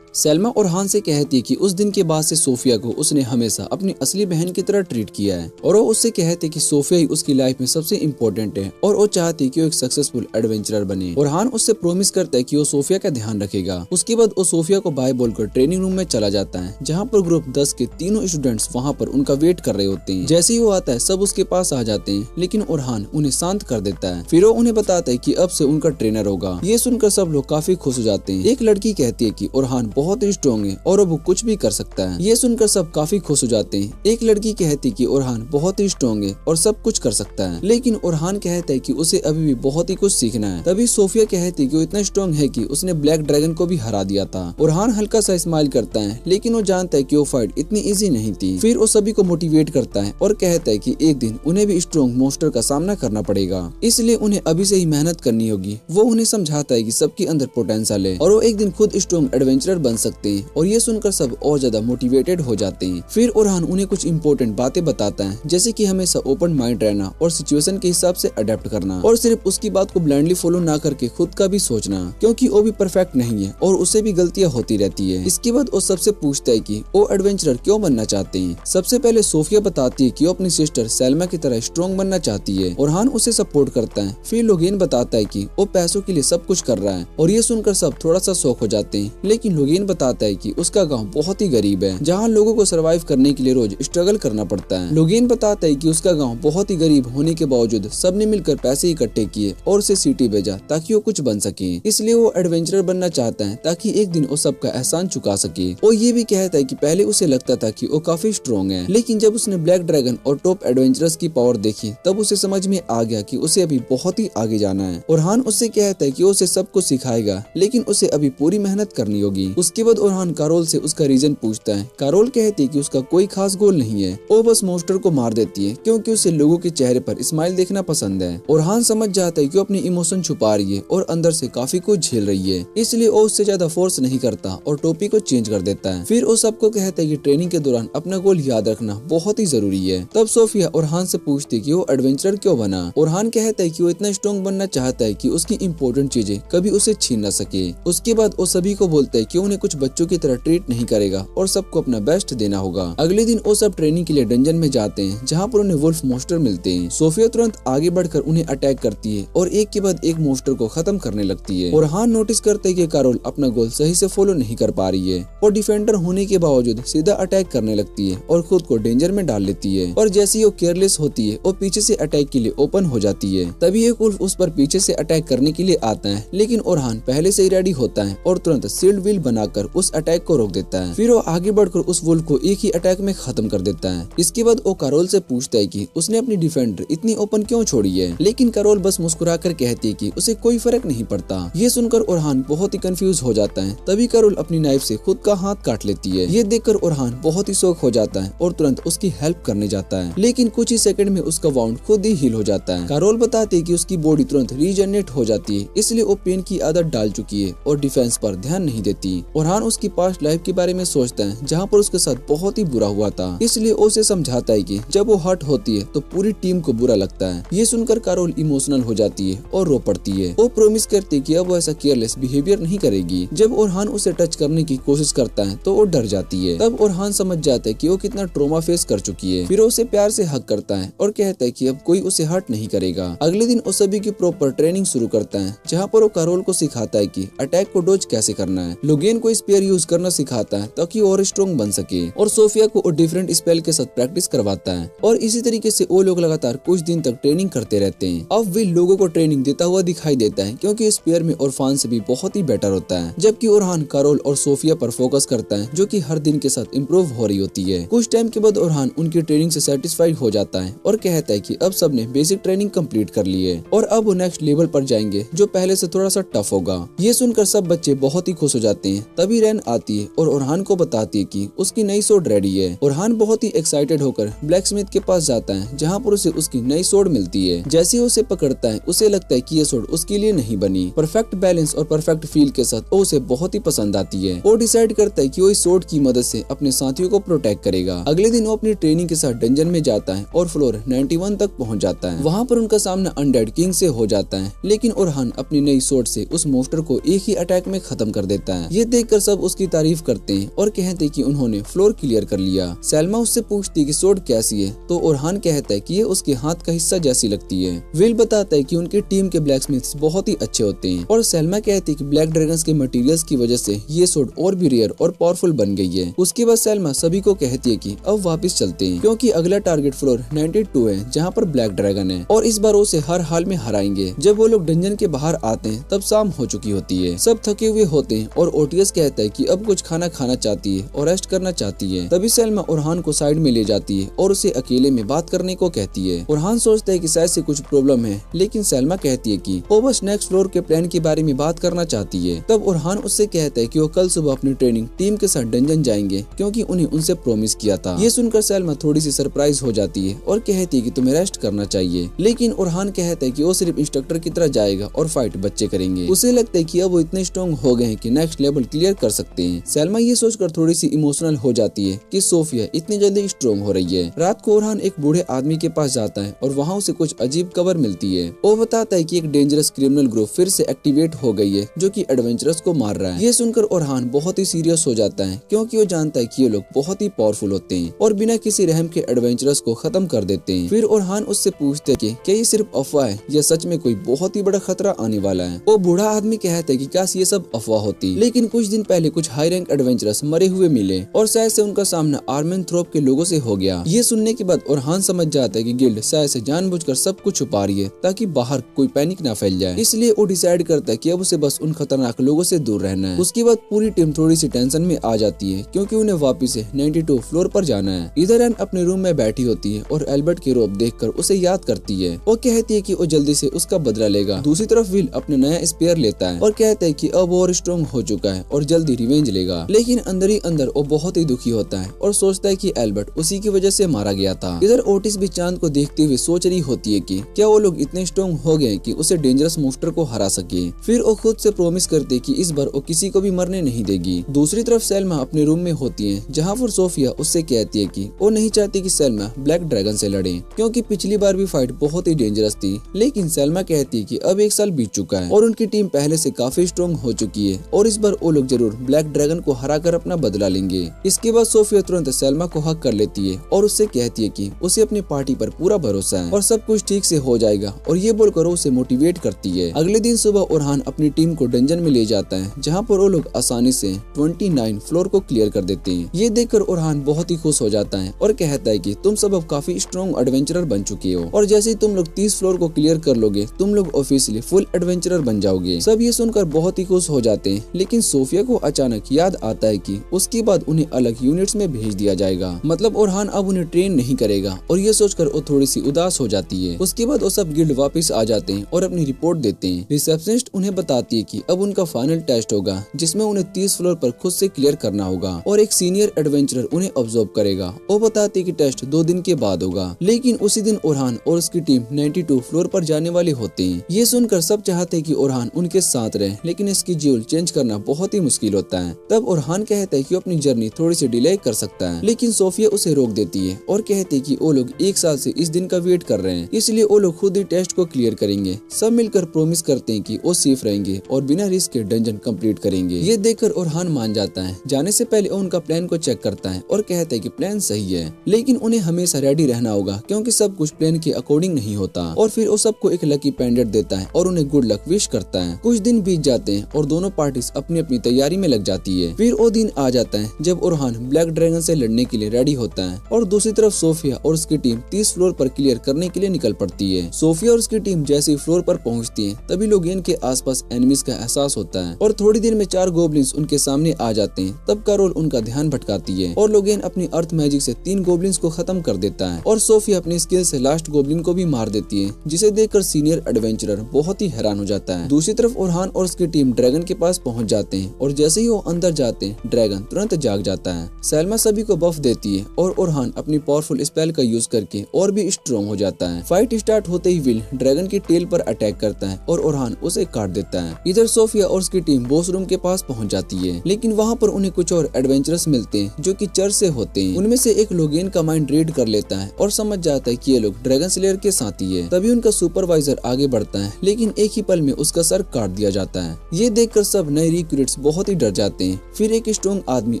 [SPEAKER 1] सेल्मा ओरहान से कहती है कि उस दिन के बाद से सोफिया को उसने हमेशा अपनी असली बहन की तरह ट्रीट किया है और वो उससे कहते कि सोफिया ही उसकी लाइफ में सबसे इम्पोर्टेंट है और वो चाहती है कि वो एक सक्सेसफुल एडवेंचरर बने। ओरहान उससे प्रॉमिस करता है कि वो सोफिया का ध्यान रखेगा। उसके बाद वो सोफिया को बाय बोलकर ट्रेनिंग रूम में चला जाता है जहाँ पर ग्रुप 10 के तीनों स्टूडेंट्स वहाँ पर उनका वेट कर रहे होते हैं। जैसे ही वो आता है सब उसके पास आ जाते हैं, लेकिन ओरहान उन्हें शांत कर देता है। फिर वो उन्हें बताता है कि अब से उनका ट्रेनर होगा। ये सुनकर सब लोग काफी खुश हो जाते हैं। एक लड़की कहती है कि ओरहान बहुत ही स्ट्रॉन्ग है और वो कुछ भी कर सकता है। ये सुनकर सब काफी खुश हो जाते हैं। एक लड़की कहती है कि ओरहान बहुत ही स्ट्रॉन्ग है और सब कुछ कर सकता है, लेकिन ओरहान कहता है कि उसे अभी भी बहुत ही कुछ सीखना है। तभी सोफिया कहती है कि वो इतना स्ट्रॉन्ग है कि उसने ब्लैक ड्रैगन को भी हरा दिया था। ओरहान हल्का सा स्माइल करता है, लेकिन वो जानता है कि वो फाइट इतनी इजी नहीं थी। फिर वो सभी को मोटिवेट करता है और कहता है कि एक दिन उन्हें भी स्ट्रॉन्ग मॉन्स्टर का सामना करना पड़ेगा, इसलिए उन्हें अभी से ही मेहनत करनी होगी। वो उन्हें समझाता है कि सबके अंदर पोटेंशियल है और वो एक दिन खुद स्ट्रॉन्ग एडवेंचरर बन सकते हैं और ये सुनकर सब और ज्यादा मोटिवेटेड हो जाते हैं। फिर ओरहान उन्हें कुछ इंपॉर्टेंट बातें बताता है, जैसे कि हमेशा ओपन माइंड रहना और सिचुएशन के हिसाब से अडेप्ट करना और सिर्फ उसकी बात को ब्लाइंडली फॉलो ना करके खुद का भी सोचना, क्योंकि वो भी परफेक्ट नहीं है और उसे भी गलतियां होती रहती है। इसके बाद वो सबसे पूछता है कि वो एडवेंचरर क्यों बनना चाहते हैं। सबसे पहले सोफिया बताती है कि वो अपनी सिस्टर सेल्मा की तरह स्ट्रॉन्ग बनना चाहती है। ओरहान उसे सपोर्ट करता है। फिर लोगेन बताता है कि वो पैसों के लिए सब कुछ कर रहा है और ये सुनकर सब थोड़ा सा शॉक हो जाते हैं, लेकिन लोगेन लोगेन बताता है कि उसका गांव बहुत ही गरीब है, जहां लोगों को सरवाइव करने के लिए रोज स्ट्रगल करना पड़ता है। लोगेन बताता है कि उसका गांव बहुत ही गरीब होने के बावजूद सबने मिलकर पैसे इकट्ठे किए और उसे सिटी भेजा ताकि वो कुछ बन सके। इसलिए वो एडवेंचरर बनना चाहता है ताकि एक दिन वो सबका एहसान चुका सके। और ये भी कहता है कि पहले उसे लगता था कि वो काफी स्ट्रॉन्ग है, लेकिन जब उसने ब्लैक ड्रैगन और टॉप एडवेंचरर्स की पावर देखी तब उसे समझ में आ गया कि उसे अभी बहुत ही आगे जाना है। ओरहान उससे कहता है कि वो उसे सब कुछ सिखाएगा, लेकिन उसे अभी पूरी मेहनत करनी होगी। उसके बाद ओरहान कारोल से उसका रीजन पूछता है। कारोल कहती है कि उसका कोई खास गोल नहीं है, वो बस मॉन्स्टर को मार देती है क्योंकि उसे लोगों के चेहरे पर स्माइल देखना पसंद है। ओरहान समझ जाता है कि वो अपनी इमोशन छुपा रही है और अंदर से काफी कुछ झेल रही है, इसलिए वो उससे ज्यादा फोर्स नहीं करता और टोपी को चेंज कर देता है। फिर वो सबको कहता है कि ट्रेनिंग के दौरान अपना गोल याद रखना बहुत ही जरूरी है। तब सोफिया ओरहान से पूछती है कि वो एडवेंचरर क्यों बना। ओरहान कहता है कि वो इतना स्ट्रॉन्ग बनना चाहता है कि उसकी इंपॉर्टेंट चीजें कभी उसे छीन न सके। उसके बाद वो सभी को बोलता है कि उन्हें कुछ बच्चों की तरह ट्रीट नहीं करेगा और सबको अपना बेस्ट देना होगा। अगले दिन वो सब ट्रेनिंग के लिए डंजन में जाते हैं, जहाँ पर उन्हें वुल्फ मॉन्स्टर मिलते हैं। सोफिया तुरंत आगे बढ़कर उन्हें अटैक करती है और एक के बाद एक मॉन्स्टर को खत्म करने लगती है। ओरहान नोटिस करते है कि कारोल अपना गोल सही से फॉलो नहीं कर पा रही है और डिफेंडर होने के बावजूद सीधा अटैक करने लगती है और खुद को डेंजर में डाल लेती है। और जैसे ही वो केयरलेस होती है वो पीछे से अटैक के लिए ओपन हो जाती है। तभी एक वुल्फ उस पर पीछे से अटैक करने के लिए आता है, लेकिन ओरहान पहले से ही रेडी होता है और तुरंत शील्ड व्हील बनाकर उस अटैक को रोक देता है। फिर वो आगे बढ़कर उस वुल्फ को एक ही अटैक में खत्म कर देता है। इसके बाद वो कारोल से पूछता है कि उसने अपनी डिफेंडर इतनी ओपन क्यों छोड़ी है, लेकिन कारोल बस मुस्कुराकर कहती है कि उसे कोई फर्क नहीं पड़ता। ये सुनकर ओरहान बहुत ही कंफ्यूज हो जाता है। तभी कारोल अपनी नाइफ से खुद का हाथ काट लेती है। ये देखकर ओरहान बहुत ही शॉक हो जाता है और तुरंत उसकी हेल्प करने जाता है, लेकिन कुछ ही सेकंड में उसका वाउंड खुद ही हील हो जाता है। कारोल बताती है कि उसकी बॉडी तुरंत रीजनरेट हो जाती है, इसलिए वो पेन की आदत डाल चुकी है और डिफेंस पर ध्यान नहीं देती। ओरहान उसकी पास्ट लाइफ के बारे में सोचता है, जहाँ पर उसके साथ बहुत ही बुरा हुआ था, इसलिए उसे समझाता है कि जब वो हर्ट होती है तो पूरी टीम को बुरा लगता है। ये सुनकर कारोल इमोशनल हो जाती है और रो पड़ती है। वो प्रॉमिस करती है कि अब वो ऐसा केयरलेस बिहेवियर नहीं करेगी। जब ओरहान उसे टच करने की कोशिश करता है तो वो डर जाती है। तब ओरहान समझ जाता है कि वो कितना ट्रॉमा फेस कर चुकी है। फिर उसे प्यार से हक करता है और कहता है कि अब कोई उसे हर्ट नहीं करेगा। अगले दिन वो सभी की प्रॉपर ट्रेनिंग शुरू करता है, जहाँ पर वो कारोल को सिखाता है कि अटैक को डॉज कैसे करना है। लोगेन को स्पेयर यूज करना सिखाता है ताकि और स्ट्रॉन्ग बन सके, और सोफिया को डिफरेंट स्पेल के साथ प्रैक्टिस करवाता है। और इसी तरीके से वो लोग लगातार कुछ दिन तक ट्रेनिंग करते रहते हैं। अब विल लोगों को ट्रेनिंग देता हुआ दिखाई देता है, क्योंकि स्पेयर में ओरफान से भी बहुत ही बेटर होता है, जबकि ओरहान कारोल और सोफिया पर फोकस करता है, जो कि हर दिन के साथ इम्प्रूव हो रही होती है। कुछ टाइम के बाद ओरहान उनकी ट्रेनिंग से सेटिस्फाइड हो जाता है और कहता है कि अब सबने बेसिक ट्रेनिंग कंप्लीट कर ली है और अब वो नेक्स्ट लेवल पर जाएंगे, जो पहले से थोड़ा सा टफ होगा। ये सुनकर सब बच्चे बहुत ही खुश हो जाते हैं। तभी रैन आती है और ओरहान को बताती है कि उसकी नई सोड रेडी है। ओरहान बहुत ही एक्साइटेड होकर ब्लैकस्मिथ के पास जाता है, जहाँ पर उसे उसकी नई सोड मिलती है। जैसे ही उसे पकड़ता है उसे लगता है कि ये सोड उसके लिए नहीं बनी। परफेक्ट बैलेंस और परफेक्ट फील के साथ वो उसे बहुत ही पसंद आती है। वो डिसाइड करता है कि वो इस सोड की मदद से अपने साथियों को प्रोटेक्ट करेगा। अगले दिन वो अपनी ट्रेनिंग के साथ डंजन में जाता है और फ्लोर 91 तक पहुंच जाता है। वहाँ पर उनका सामना अनडेड किंग से हो जाता है, लेकिन ओरहान अपनी नई सोड से उस मॉन्स्टर को एक ही अटैक में खत्म कर देता है। ये देखकर सब उसकी तारीफ करते हैं और कहते हैं कि उन्होंने फ्लोर क्लियर कर लिया। सैल्मा उससे पूछती है कि सोड कैसी है, तो ओरहान कहता है कि ये उसके हाथ का हिस्सा जैसी लगती है। विल बताता है कि उनकी टीम के ब्लैकस्मिथ्स बहुत ही अच्छे होते हैं, और सैल्मा कहती है कि ब्लैक ड्रैगन्स के मटेरियल्स की वजह से ये सोड और भी रेयर और पावरफुल बन गई है। उसके बाद सैल्मा सभी को कहती है कि अब वापस चलते हैं, क्योंकि अगला टारगेट फ्लोर 92 है, जहाँ पर ब्लैक ड्रैगन है, और इस बार उसे हर हाल में हराएंगे। जब वो लोग डंजन के बाहर आते हैं तब शाम हो चुकी होती है। सब थके हुए होते हैं और ओटियस कहता है कि अब कुछ खाना खाना चाहती है और रेस्ट करना चाहती है। तभी सैल्मा ओरहान को साइड में ले जाती है और उसे अकेले में बात करने को कहती है। ओरहान सोचता है कि शायद से कुछ प्रॉब्लम है, लेकिन सैल्मा कहती है कि वो बस नेक्स्ट फ्लोर के प्लान के बारे में बात करना चाहती है। तब ओरहान उससे कहता है कि वो कल सुबह अपनी ट्रेनिंग टीम के साथ डंजन जाएंगे, क्योंकि उन्हें उनसे प्रॉमिस किया था। ये सुनकर सैल्मा थोड़ी सी सरप्राइज हो जाती है और कहती है कि तुम्हें रेस्ट करना चाहिए, लेकिन ओरहान कहता है कि वो सिर्फ इंस्ट्रक्टर की तरह जाएगा और फाइट बच्चे करेंगे। उसे लगता है कि अब वो इतने स्ट्रॉन्ग हो गए हैं कि नेक्स्ट लेवल क्लियर कर सकते हैं। सैल्मा ये सोचकर थोड़ी सी इमोशनल हो जाती है कि सोफिया इतनी जल्दी स्ट्रॉन्ग हो रही है। रात को ओरहान एक बूढ़े आदमी के पास जाता है और वहाँ उसे कुछ अजीब खबर मिलती है। वो बताता है कि एक डेंजरस क्रिमिनल ग्रुप फिर से एक्टिवेट हो गई है, जो कि एडवेंचरर्स को मार रहा है। ये सुनकर ओरहान बहुत ही सीरियस हो जाता है, क्योंकि वो जानता है कि ये लोग बहुत ही पावरफुल होते हैं और बिना किसी रहम के एडवेंचरर्स को खत्म कर देते हैं। फिर ओरहान उससे पूछते हैं कि क्या ये सिर्फ अफवाह है या सच में कोई बहुत ही बड़ा खतरा आने वाला है। वो बूढ़ा आदमी कहता है कि काश ये सब अफवाह होती, लेकिन कुछ दिन पहले कुछ हाई रैंक एडवेंचरर्स मरे हुए मिले और शायद से उनका सामना आर्मेनथ्रोप के लोगों से हो गया। ये सुनने के बाद ओरहान समझ जाता है कि गिल्ड शायद से जानबूझकर सब कुछ छुपा रही है ताकि बाहर कोई पैनिक ना फैल जाए। इसलिए वो डिसाइड करता है कि अब उसे बस उन खतरनाक लोगों से दूर रहना है। उसके बाद पूरी टीम थोड़ी सी टेंशन में आ जाती है क्योंकि उन्हें वापिस 92 फ्लोर पर जाना है। इधर एन अपने रूम में बैठी होती है और एल्बर्ट की रोब देखकर उसे याद करती है। वो कहती है कि वो जल्दी से उसका बदला लेगा। दूसरी तरफ विल अपने नया स्पेयर लेता है और कहता है कि अब वो और स्ट्रॉन्ग हो चुका है और जल्दी रिवेंज लेगा। लेकिन अंदर ही अंदर वो बहुत ही दुखी होता है और सोचता है कि एल्बर्ट उसी की वजह से मारा गया था। इधर ओटिस भी चांद को देखते हुए सोच रही होती है कि क्या वो लोग इतने स्ट्रॉन्ग हो गए कि उसे डेंजरस मोस्टर को हरा सके। फिर वो खुद से प्रॉमिस करती है कि इस बार वो किसी को भी मरने नहीं देगी। दूसरी तरफ सेल्मा अपने रूम में होती है जहाँ पर सोफिया उससे कहती है कि वो नहीं चाहती कि सेल्मा ब्लैक ड्रैगन से लड़े क्योंकि पिछली बार भी फाइट बहुत ही डेंजरस थी। लेकिन सेल्मा कहती है कि अब 1 साल बीत चुका है और उनकी टीम पहले से काफी स्ट्रॉन्ग हो चुकी है और इस बार वो लोग जरूर ब्लैक ड्रैगन को हराकर अपना बदला लेंगे। इसके बाद सोफिया तुरंत सेल्मा को हक कर लेती है और उससे कहती है कि उसे अपनी पार्टी पर पूरा भरोसा है और सब कुछ ठीक से हो जाएगा और ये बोलकर उसे मोटिवेट करती है। अगले दिन सुबह ओरहान अपनी टीम को डंजन में ले जाता है जहाँ पर वो लोग आसानी से 29 फ्लोर को क्लियर कर देते हैं। ये देखकर ओरहान बहुत ही खुश हो जाता है और कहता है कि तुम सब अब काफी स्ट्रॉन्ग एडवेंचरर बन चुके हो और जैसे ही तुम लोग 30 फ्लोर को क्लियर कर लोगे तुम लोग ऑफिशियली फुल एडवेंचरर बन जाओगे। सब ये सुनकर बहुत ही खुश हो जाते हैं। लेकिन सोफिया को अचानक याद आता है कि उसके बाद उन्हें अलग यूनिट्स में भेज दिया जाएगा, मतलब ओरहान अब उन्हें ट्रेन नहीं करेगा और ये सोचकर वो थोड़ी सी उदास हो जाती है। उसके बाद वो सब गिल्ड वापस आ जाते हैं और अपनी रिपोर्ट देते हैं। रिसेप्शनिस्ट उन्हें बताती है कि अब उनका फाइनल टेस्ट होगा जिसमें उन्हें 30 फ्लोर पर खुद से क्लियर करना होगा और एक सीनियर एडवेंचरर उन्हें ऑब्जर्व करेगा। वो बताती है कि टेस्ट 2 दिन के बाद होगा। लेकिन उसी दिन ओरहान और उसकी टीम 92 फ्लोर पर जाने वाले होते हैं। ये सुनकर सब चाहते हैं कि ओरहान उनके साथ रहे लेकिन इसकी शेड्यूल चेंज करना बहुत ही मुश्किल होता है। तब ओरहान कहता है कि अपनी जर्नी थोड़ी सी डिले कर सकता है लेकिन सोफिया उसे रोक देती है और कहती है कि वो लोग 1 साल से इस दिन का वेट कर रहे हैं इसलिए वो लोग खुद ही टेस्ट को क्लियर करेंगे। सब मिलकर प्रॉमिस करते हैं कि वो सेफ रहेंगे और बिना रिस्क के डंजन कंप्लीट करेंगे। ये देखकर ओरहान मान जाता है। जाने से पहले वो उनका प्लान को चेक करता है और कहता है कि प्लान सही है लेकिन उन्हें हमेशा रेडी रहना होगा क्योंकि सब कुछ प्लान के अकॉर्डिंग नहीं होता। और फिर वो सबको एक लकी पेंडेंट देता है और उन्हें गुड लक विश करता है। कुछ दिन बीत जाते हैं और दोनों पार्टीज अपनी अपनी तैयारी में लग जाती है। फिर वो दिन आ जाता है जब ओरहान ब्लैक ड्रैगन से लड़ने के लिए रेडी होता है और दूसरी तरफ सोफिया और उसकी टीम 30 फ्लोर पर क्लियर करने के लिए निकल पड़ती है। सोफिया और उसकी टीम जैसे ही फ्लोर पर पहुंचती है तभी लोगेन के आसपास एनिमीज का एहसास होता है और थोड़ी देर में 4 गोब्लिन्स उनके सामने आ जाते हैं। तब कैरोल उनका ध्यान भटकाती है और लोगेन अपनी अर्थ मैजिक से 3 गोब्लिन्स को खत्म कर देता है और सोफिया अपनी स्किल से लास्ट गोब्लिन को भी मार देती है जिसे देखकर सीनियर एडवेंचरर बहुत ही हैरान हो जाता है। दूसरी तरफ ओरहान और उसकी टीम ड्रैगन के पास पहुंच जाते हैं और जैसे ही वो अंदर जाते हैं ड्रैगन तुरंत जाग जाता है। सेल्मा सभी को बफ देती है और ओरहान अपनी पावरफुल स्पेल का यूज करके और भी स्ट्रॉन्ग हो जाता है। फाइट स्टार्ट होते ही विल ड्रैगन की टेल पर अटैक करता है और ओरहान उसे काट देता है। इधर सोफिया और उसकी टीम बॉस रूम के पास पहुंच जाती है लेकिन वहाँ पर उन्हें कुछ और एडवेंचरस मिलते हैं जो कि चर्च से होते हैं। उनमें से एक लोगेन का माइंड रीड कर लेता है और समझ जाता है कि ये लोग ड्रैगन स्लेयर के साथी है। तभी उनका सुपरवाइजर आगे बढ़ता है लेकिन एक ही पल में उसका सर काट दिया जाता है। ये देखकर सब नए रिक्रूट्स बहुत ही डर जाते हैं। फिर एक स्ट्रॉन्ग आदमी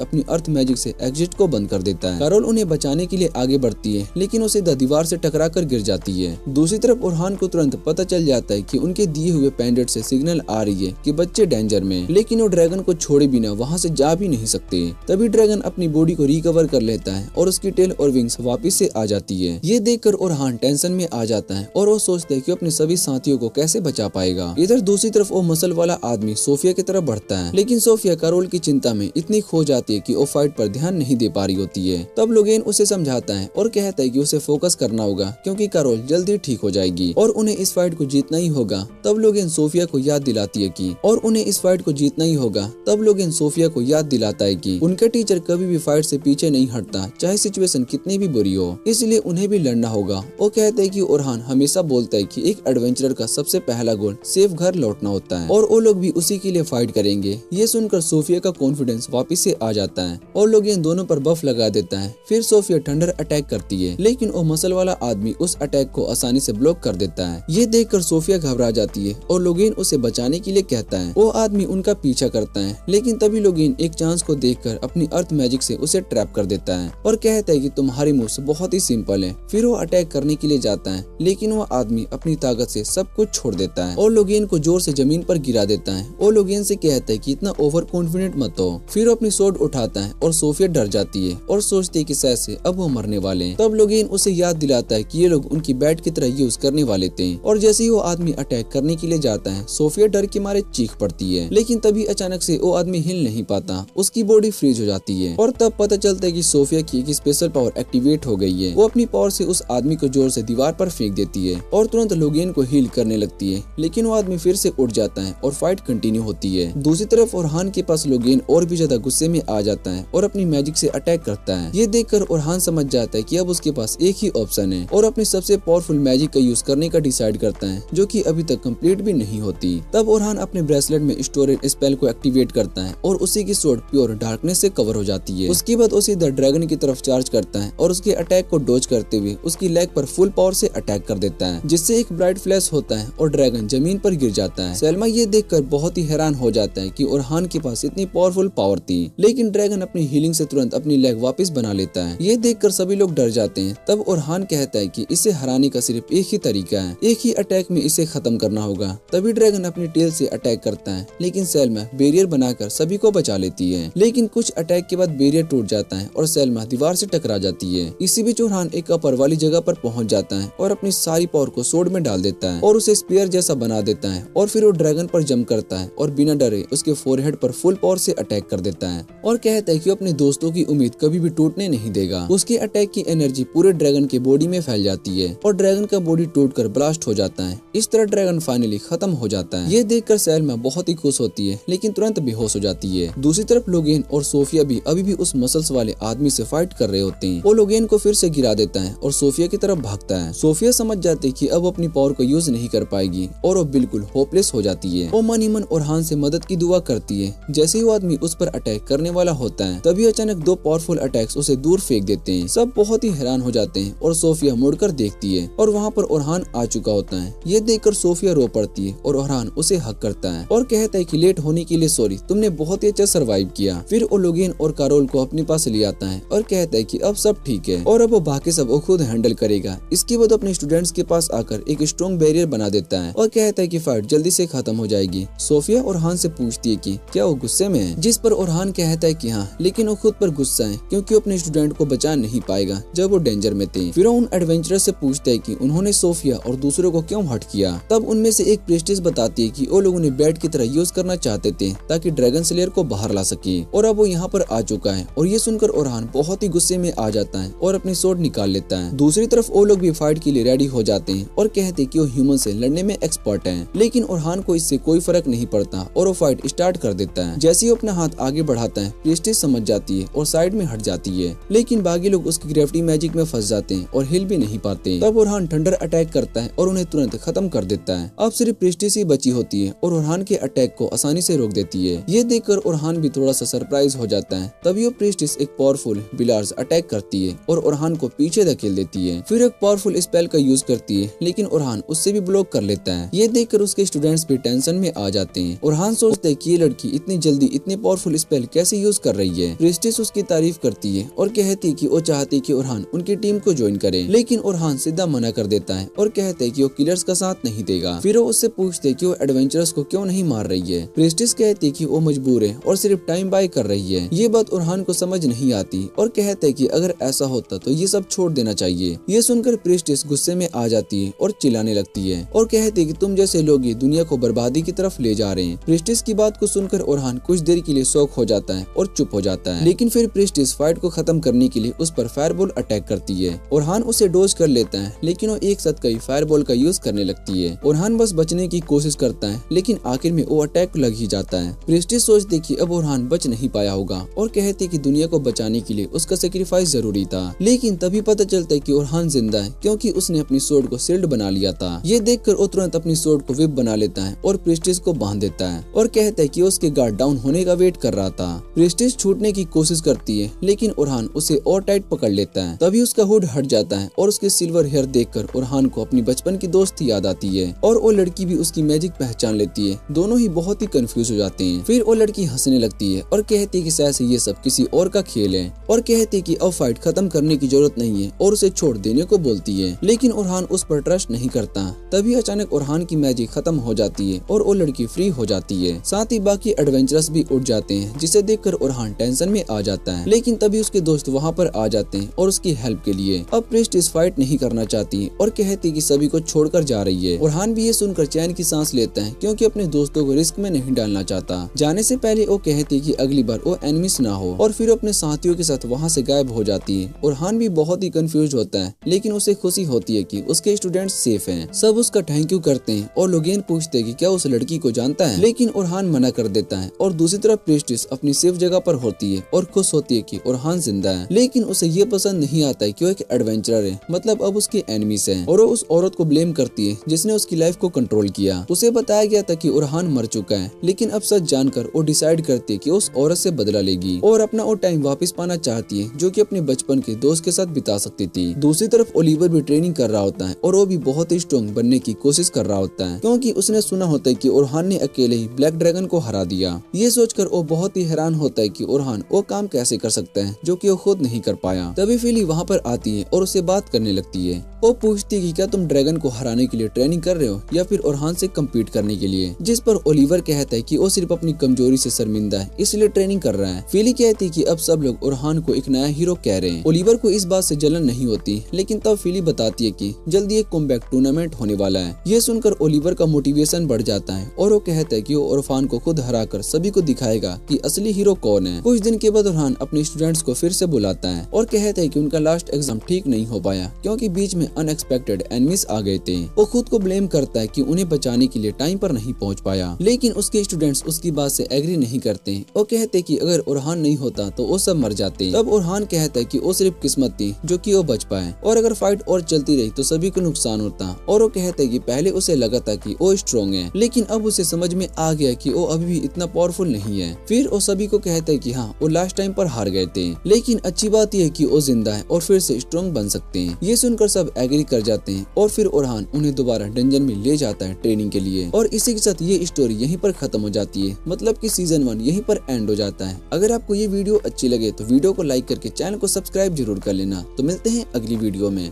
[SPEAKER 1] अपनी अर्थ मैजिक से एग्जिट को बंद कर देता है। कैरोल उन्हें बचाने के लिए आगे बढ़ती है लेकिन उसे दीवार से टकरा कर गिर जाती है। दूसरी तरफ ओरहान को तुरंत पता चल जाता है कि उनके दिए हुए पेंडेंट से सिग्नल आ रही है कि बच्चे डेंजर में, लेकिन वो ड्रैगन को छोड़े बिना वहाँ से जा भी नहीं सकते। तभी ड्रैगन अपनी बॉडी को रिकवर कर लेता है और उसकी टेल और विंग्स वापिस से आ जाती है। ये देखकर ओरहान टेंशन में आ जाता है और वो सोचता है कि अपने सभी साथियों को कैसे बचा पाएगा। इधर दूसरी तरफ वो मसल वाला आदमी सोफिया की तरफ बढ़ता है लेकिन सोफिया कैरोल की चिंता में इतनी खो जाती है कि वो फाइट पर ध्यान नहीं दे पा रही होती है। तब लोगेन उसे समझाता है और कहता है कि उसे फोकस करना होगा क्योंकि कैरोल जल्दी ठीक हो जाएगी और उन्हें इस फाइट को जीतना ही होगा। तब लोगेन सोफिया को याद दिलाती है कि और उन्हें इस फाइट को जीतना ही होगा। तब लोगेन सोफिया को याद दिलाता है कि उनका टीचर कभी भी फाइट से पीछे नहीं हटता चाहे सिचुएशन कितनी भी बुरी हो, इसलिए उन्हें भी लड़ना होगा। वो कहते हैं कि ओरहान हमेशा बोलता है कि एक एडवेंचरर का सबसे पहला गोल सेफ घर लौटना होता है और वो लोग भी उसी के लिए फाइट करेंगे। ये सुनकर सोफिया का कॉन्फिडेंस वापस से आ जाता है और लोगेन दोनों पर बफ लगा देता है। फिर सोफिया थंडर अटैक करती है लेकिन वो मसल वाला आदमी उस अटैक को आसानी से ब्लॉक कर देता है। ये देखकर सोफिया घबरा जाती है और लोगेन उसे बचाने के लिए कहता है। वो आदमी उनका पीछा करता है लेकिन तभी लोगेन एक चांस को देखकर अपनी अर्थ मैजिक से उसे ट्रैप कर देता है और कहता है कि तुम्हारी मूव्स बहुत ही सिंपल है। फिर वो अटैक करने के लिए जाता है लेकिन वो आदमी अपनी ताकत से सब कुछ छोड़ देता है और लोगेन को जोर से जमीन पर गिरा देता है और लोगेन से कहता है कि इतना ओवर कॉन्फिडेंट मत हो। फिर वो अपनी सोड उठाता है और सोफिया डर जाती है और सोचती है कि शायद से अब वो मरने वाले हैं। तब लोगेन उसे याद दिलाता है कि ये लोग उनकी बैट की तरह यूज करने वाले थे और जैसे ही वो आदमी अटैक करने के लिए जाता है, सोफिया डर के मारे चीख पड़ती है। लेकिन तभी अचानक से वो आदमी हिल नहीं पाता, उसकी बॉडी फ्रीज हो जाती है और तब पता चलता है कि सोफिया की एक स्पेशल पावर एक्टिवेट हो गई है। वो अपनी पावर से उस आदमी को जोर से दीवार पर फेंक देती है और तुरंत लोगेन को हील करने लगती है, लेकिन वो आदमी फिर से उठ जाता है और फाइट कंटिन्यू होती है। दूसरी तरफ ओरहान के पास लोगेन और भी ज्यादा गुस्से में आ जाता है और अपनी मैजिक से अटैक करता है। ये देखकर ओरहान समझ जाता है कि अब उसके पास एक ही ऑप्शन है और अपनी सबसे पावरफुल मैजिक का यूज करने का डिसाइड करता है, जो कि अभी तक कंप्लीट भी नहीं होती। तब ओरहान अपने ब्रेसलेट में स्टोरेज स्पेल को एक्टिवेट करता है और उसी की स्वॉर्ड प्योर डार्कनेस से कवर हो जाती है। उसके बाद उसी द ड्रैगन की तरफ चार्ज करता है और उसके अटैक को डॉज करते हुए उसकी लेग पर फुल पावर से अटैक कर देता है, जिससे एक ब्राइट फ्लैश होता है और ड्रैगन जमीन पर गिर जाता है। सेल्मा ये देखकर बहुत ही हैरान हो जाता है कि ओरहान के पास इतनी पावरफुल पावर थी, लेकिन ड्रैगन अपनी हीलिंग से तुरंत अपनी लेग वापस बना लेता है। ये देखकर सभी लोग डर जाते हैं। तब ओरहान कहता है कि इसे हराने का सिर्फ एक ही तरीका है, एक ही अटैक में इसे खत्म करना होगा। तभी ड्रैगन अपनी टेल से अटैक करता है, लेकिन सेल्मा बैरियर बनाकर सभी को बचा लेती है। लेकिन कुछ अटैक के बाद बैरियर टूट जाता है और सेल्मा दीवार से टकरा जाती है। इसी बीच ओरहान एक अपर वाली जगह पर पहुंच जाता है और अपनी सारी पावर को सोड में डाल देता है और उसे स्पीयर जैसा बना देता है और फिर वो ड्रैगन पर जंप करता है और बिना डरे उसके फोरहेड पर फुल पावर से अटैक कर देता है और कहता है कि अपने दोस्तों की उम्मीद कभी भी टूटने नहीं देगा। उसके अटैक की एनर्जी पूरे ड्रैगन के बॉडी में फैल जाती है और ड्रैगन का बॉडी टूटकर ब्लास्ट हो जाता है। इस तरह ड्रैगन फाइनली खत्म हो जाता है। ये देखकर सेल्मा बहुत ही खुश होती है, लेकिन तुरंत बेहोश हो जाती है। दूसरी तरफ लोगेन और सोफिया भी अभी भी उस मसल्स वाले आदमी से फाइट कर रहे होते हैं। वो लोगेन को फिर से गिरा देता है और सोफिया की तरफ भागता है। सोफिया समझ जाती है कि अब अपनी पावर को यूज नहीं कर पाएगी और वो बिल्कुल होपलेस हो जाती है। वो मन ही मन ओरहान से मदद की दुआ करती है। जैसे ही वो आदमी उस पर अटैक करने वाला होता है, तभी अचानक दो पावरफुल अटैक्स उसे दूर फेंक देते हैं। सब बहुत ही हैरान हो जाते हैं और सोफिया मुड़कर देखती है और वहाँ पर ओरहान आ चुका होता है। ये देखकर सोफिया रो पड़ती है और ओरहान उसे हक करता है और कहता है कि लेट होने के लिए सॉरी, तुमने बहुत ही अच्छा सर्वाइव किया। फिर वो लोगेन और कारोल को अपने पास ले आता है और कहता है कि अब सब ठीक है और अब वो बाकी सब वो खुद हैंडल करेगा। इसके बाद अपने स्टूडेंट्स के पास आकर एक स्ट्रॉन्ग बैरियर बना देता है और कहता है कि फाइट जल्दी से खत्म हो जाएगी। सोफिया ओरहान से पूछती है कि क्या वो गुस्से में है, जिस पर ओरहान कहता है कि हाँ, लेकिन वो खुद पर गुस्सा है क्योंकि वो अपने स्टूडेंट को बचा नहीं पाएगा जब वो डेंजर में थे। फिर वो उन एडवेंचरर्स से पूछता है कि उन्होंने सोफिया और दूसरों को क्यों हर्ट किया। तब उनमें से एक प्रीस्टेस बताती है कि वो लोग उन्हें बैट की तरह यूज करना चाहते थे ताकि ड्रैगन स्लेयर को बाहर ला सके और अब वो यहाँ पर आ चुका है। और ये सुनकर ओरहान बहुत ही गुस्से में आ जाता है और अपनी स्वॉर्ड निकाल लेता है। दूसरी तरफ वो लोग भी फाइट के लिए रेडी हो जाते हैं और कहते हैं कि वो ह्यूमन से लड़ने में एक्सपर्ट हैं, लेकिन ओरहान को इससे कोई फर्क नहीं पड़ता और वो फाइट स्टार्ट कर देता है। जैसे ही वो अपना हाथ आगे बढ़ाता है, प्रीस्टेस समझ जाती है और साइड में हट जाती है, लेकिन बाकी लोग उसकी ग्रेविटी मैजिक में फंस जाते हैं और हिल भी नहीं पाते। तब ओरहान थंडर अटैक करता है और उन्हें तुरंत खत्म कर देता है। अब सिर्फ प्रीस्टेस ही बची होती है और ओरहान के अटैक को आसानी से रोक देती है। ये देखकर ओरहान भी थोड़ा सा सरप्राइज हो जाता है। तभी वो प्रीस्टेस एक पावरफुल बिलार्ज अटैक करती है और ओरहान को पीछे धकेल देती है। फिर एक पावरफुल स्पेल का यूज करती है, लेकिन ओरहान उससे भी ब्लॉक कर लेता है। ये देखकर उसके स्टूडेंट्स भी टेंशन में आ जाते हैं। ओरहान सोचते है कि ये लड़की इतनी जल्दी इतने पावरफुल स्पेल कैसे यूज कर रही है। प्रीस्टेस उसकी तारीफ करती है और कहती है कि वो चाहती है कि ओरहान उनकी टीम को ज्वाइन करे, लेकिन ओरहान सीधा मना कर देता है और कहते है कि वो किलर्स का साथ नहीं देगा। फिर वो उससे पूछते कि वो एडवेंचरर्स को क्यों नहीं मार रही है। प्रीस्टेस कहती है कि वो मजबूर है और सिर्फ टाइम बाय कर रही है। ये बात ओरहान को समझ नहीं आती और कहते है कि अगर ऐसा होता तो ये सब छोड़ देना चाहिए। ये सुनकर प्रीस्टेस गुस्से में आ जाती है और चिल्लाने लगती है और कहती है कि तुम जैसे लोग ही दुनिया को बर्बादी की तरफ ले जा रहे हैं। प्रीस्टेस की बात को सुनकर ओरहान कुछ देर के लिए शॉक हो जाता है और चुप हो जाता है, लेकिन फिर प्रीस्टेस फाइट को खत्म करने के लिए उस पर फायरबॉल अटैक करती है। ओरहान उसे डोज कर लेता है, लेकिन वो एक साथ कई फायरबॉल का यूज करने लगती है। ओरहान बस बचने की कोशिश करता है, लेकिन आखिर में वो अटैक लग ही जाता है। प्रीस्टेस सोचती कि अब ओरहान बच नहीं पाया होगा और कहती कि दुनिया को बचाने के लिए उसका सेक्रीफाइस जरूरी था। लेकिन तभी पता चलता है कि ओरहान जिंदा है क्योंकि उसने अपनी स्वॉर्ड को सील्ड बना लिया था। ये देखकर वो तुरंत अपनी स्वॉर्ड को विप बना लेता है और प्रीस्टेस को बांध देता है और कहता है कि उसके गार्ड डाउन होने का वेट कर रहा था। प्रीस्टेस छूटने की कोशिश करती है, लेकिन ओरहान उसे और टाइट पकड़ लेता है। तभी उसका हुड हट जाता है और उसके सिल्वर हेयर देखकर ओरहान को अपनी बचपन की दोस्ती याद आती है और वो लड़की भी उसकी मैजिक पहचान लेती है। दोनों ही बहुत ही कंफ्यूज हो जाते हैं। फिर वो लड़की हंसने लगती है और कहती है कि शायद से ये सब किसी और का खेल है और कहती है कि अब फाइट खत्म करने की जरूरत नहीं है और उसे छोड़ देने को बोलती है, लेकिन ओरहान उस पर ट्रस्ट नहीं करता। तभी अचानक ओरहान की मैजिक खत्म हो जाती है और वो लड़की फ्री हो जाती है। साथ ही बाकी बाकी एडवेंचरस भी उठ जाते हैं, जिसे देखकर ओरहान टेंशन में आ जाता है। लेकिन तभी उसके दोस्त वहाँ पर आ जाते हैं और उसकी हेल्प के लिए। अब प्रिस्ट इस फाइट नहीं करना चाहती और कहती कि सभी को छोड़कर जा रही है। ओरहान भी ये सुनकर चैन की सांस लेता है, क्योंकि अपने दोस्तों को रिस्क में नहीं डालना चाहता। जाने से पहले वो कहती कि अगली बार वो एनिमीज ना हो, और फिर अपने साथियों के साथ वहाँ से गायब हो जाती है। ओरहान भी बहुत ही कंफ्यूज होता है, लेकिन उसे खुशी होती है कि उसके स्टूडेंट्स सेफ हैं। सब उसका थैंक यू करते हैं और लोगेन पूछते हैं कि क्या उस लड़की को जानता है, लेकिन ओरहान मना कर देता है। और दूसरी तरफ प्रिस्टिस अपनी सेफ जगह पर होती है और खुश होती है कि ओरहान जिंदा है। लेकिन उसे ये पसंद नहीं आता है कि वो एक एडवेंचरर है, मतलब अब उसके एनिमीज हैं, और वो उस औरत को ब्लेम करती है जिसने उसकी लाइफ को कंट्रोल किया। उसे बताया गया था कि ओरहान मर चुका है, लेकिन अब सच जानकर वो डिसाइड करती है कि उस औरत से बदला लेगी और अपना वो टाइम वापस पाना चाहती है जो कि अपने बचपन के दोस्त के साथ बिता सकती थी। दूसरी तरफ ओलिवर भी ट्रेनिंग कर रहा होता है और वो भी बहुत ही स्ट्रॉन्ग बनने की कोशिश कर रहा होता है, क्योंकि उसने सुना होता है कि ओरहान ने अकेले ही ब्लैक ड्रैगन को हरा दिया। ये सोचकर वो बहुत ही हैरान होता है कि ओरहान वो काम कैसे कर सकता है जो कि वो खुद नहीं कर पाया। तभी फिली वहाँ पर आती है और उसे बात करने लगती है। वो पूछती है कि क्या तुम ड्रैगन को हराने के लिए ट्रेनिंग कर रहे हो या फिर ओरहान से कम्पीट करने के लिए, जिस पर ओलिवर कहता है कि वो सिर्फ अपनी कमजोरी से शर्मिंदा है, इसलिए ट्रेनिंग कर रहा है। फिली कहती है कि अब सब लोग ओरहान को एक नया हीरो कह रहे हैं। ओलिवर को इस बात से जलन नहीं होती, लेकिन तब फिली बताती है कि जल्दी एक कमबैक टूर्नामेंट होने वाला है। ये सुनकर ओलिवर का मोटिवेशन बढ़ जाता है और वो कहता है कि वो ओरहान को खुद हराकर सभी को दिखाएगा कि असली हीरो कौन है। कुछ दिन के बाद ओरहान अपने स्टूडेंट्स को फिर से बुलाता है और कहता है कि उनका लास्ट एग्जाम ठीक नहीं हो पाया, क्योंकि बीच में अनएक्सपेक्टेड एनिमीज आ गए थे। वो खुद को ब्लेम करता है कि उन्हें बचाने के लिए टाइम पर नहीं पहुंच पाया, लेकिन उसके स्टूडेंट्स उसकी बात से एग्री नहीं करते। वो कहते कि अगर ओरहान नहीं होता तो वो सब मर जाते। तब ओरहान कहता है कि वो सिर्फ किस्मत थी जो कि वो बच पाए, और अगर फाइट और चलती रही तो सभी को नुकसान होता। और वो कहता है कि पहले उसे लगा था कि वो स्ट्रॉन्ग है, लेकिन अब उसे समझ में आ गया कि वो अभी भी इतना पावरफुल नहीं है। फिर वो सभी को कहता है कि हाँ, वो लास्ट टाइम पर हार गए थे, लेकिन अच्छी बात यह है कि वो जिंदा है और फिर से स्ट्रॉन्ग बन सकते हैं। ये सुनकर सब एग्री कर जाते हैं और फिर ओरहान उन्हें दोबारा डंजन में ले जाता है ट्रेनिंग के लिए। और इसी के साथ ये स्टोरी यहीं पर खत्म हो जाती है, मतलब कि सीजन 1 यहीं पर एंड हो जाता है। अगर आपको ये वीडियो अच्छी लगे तो वीडियो को लाइक करके चैनल को सब्सक्राइब जरूर कर लेना। तो मिलते हैं अगली वीडियो में।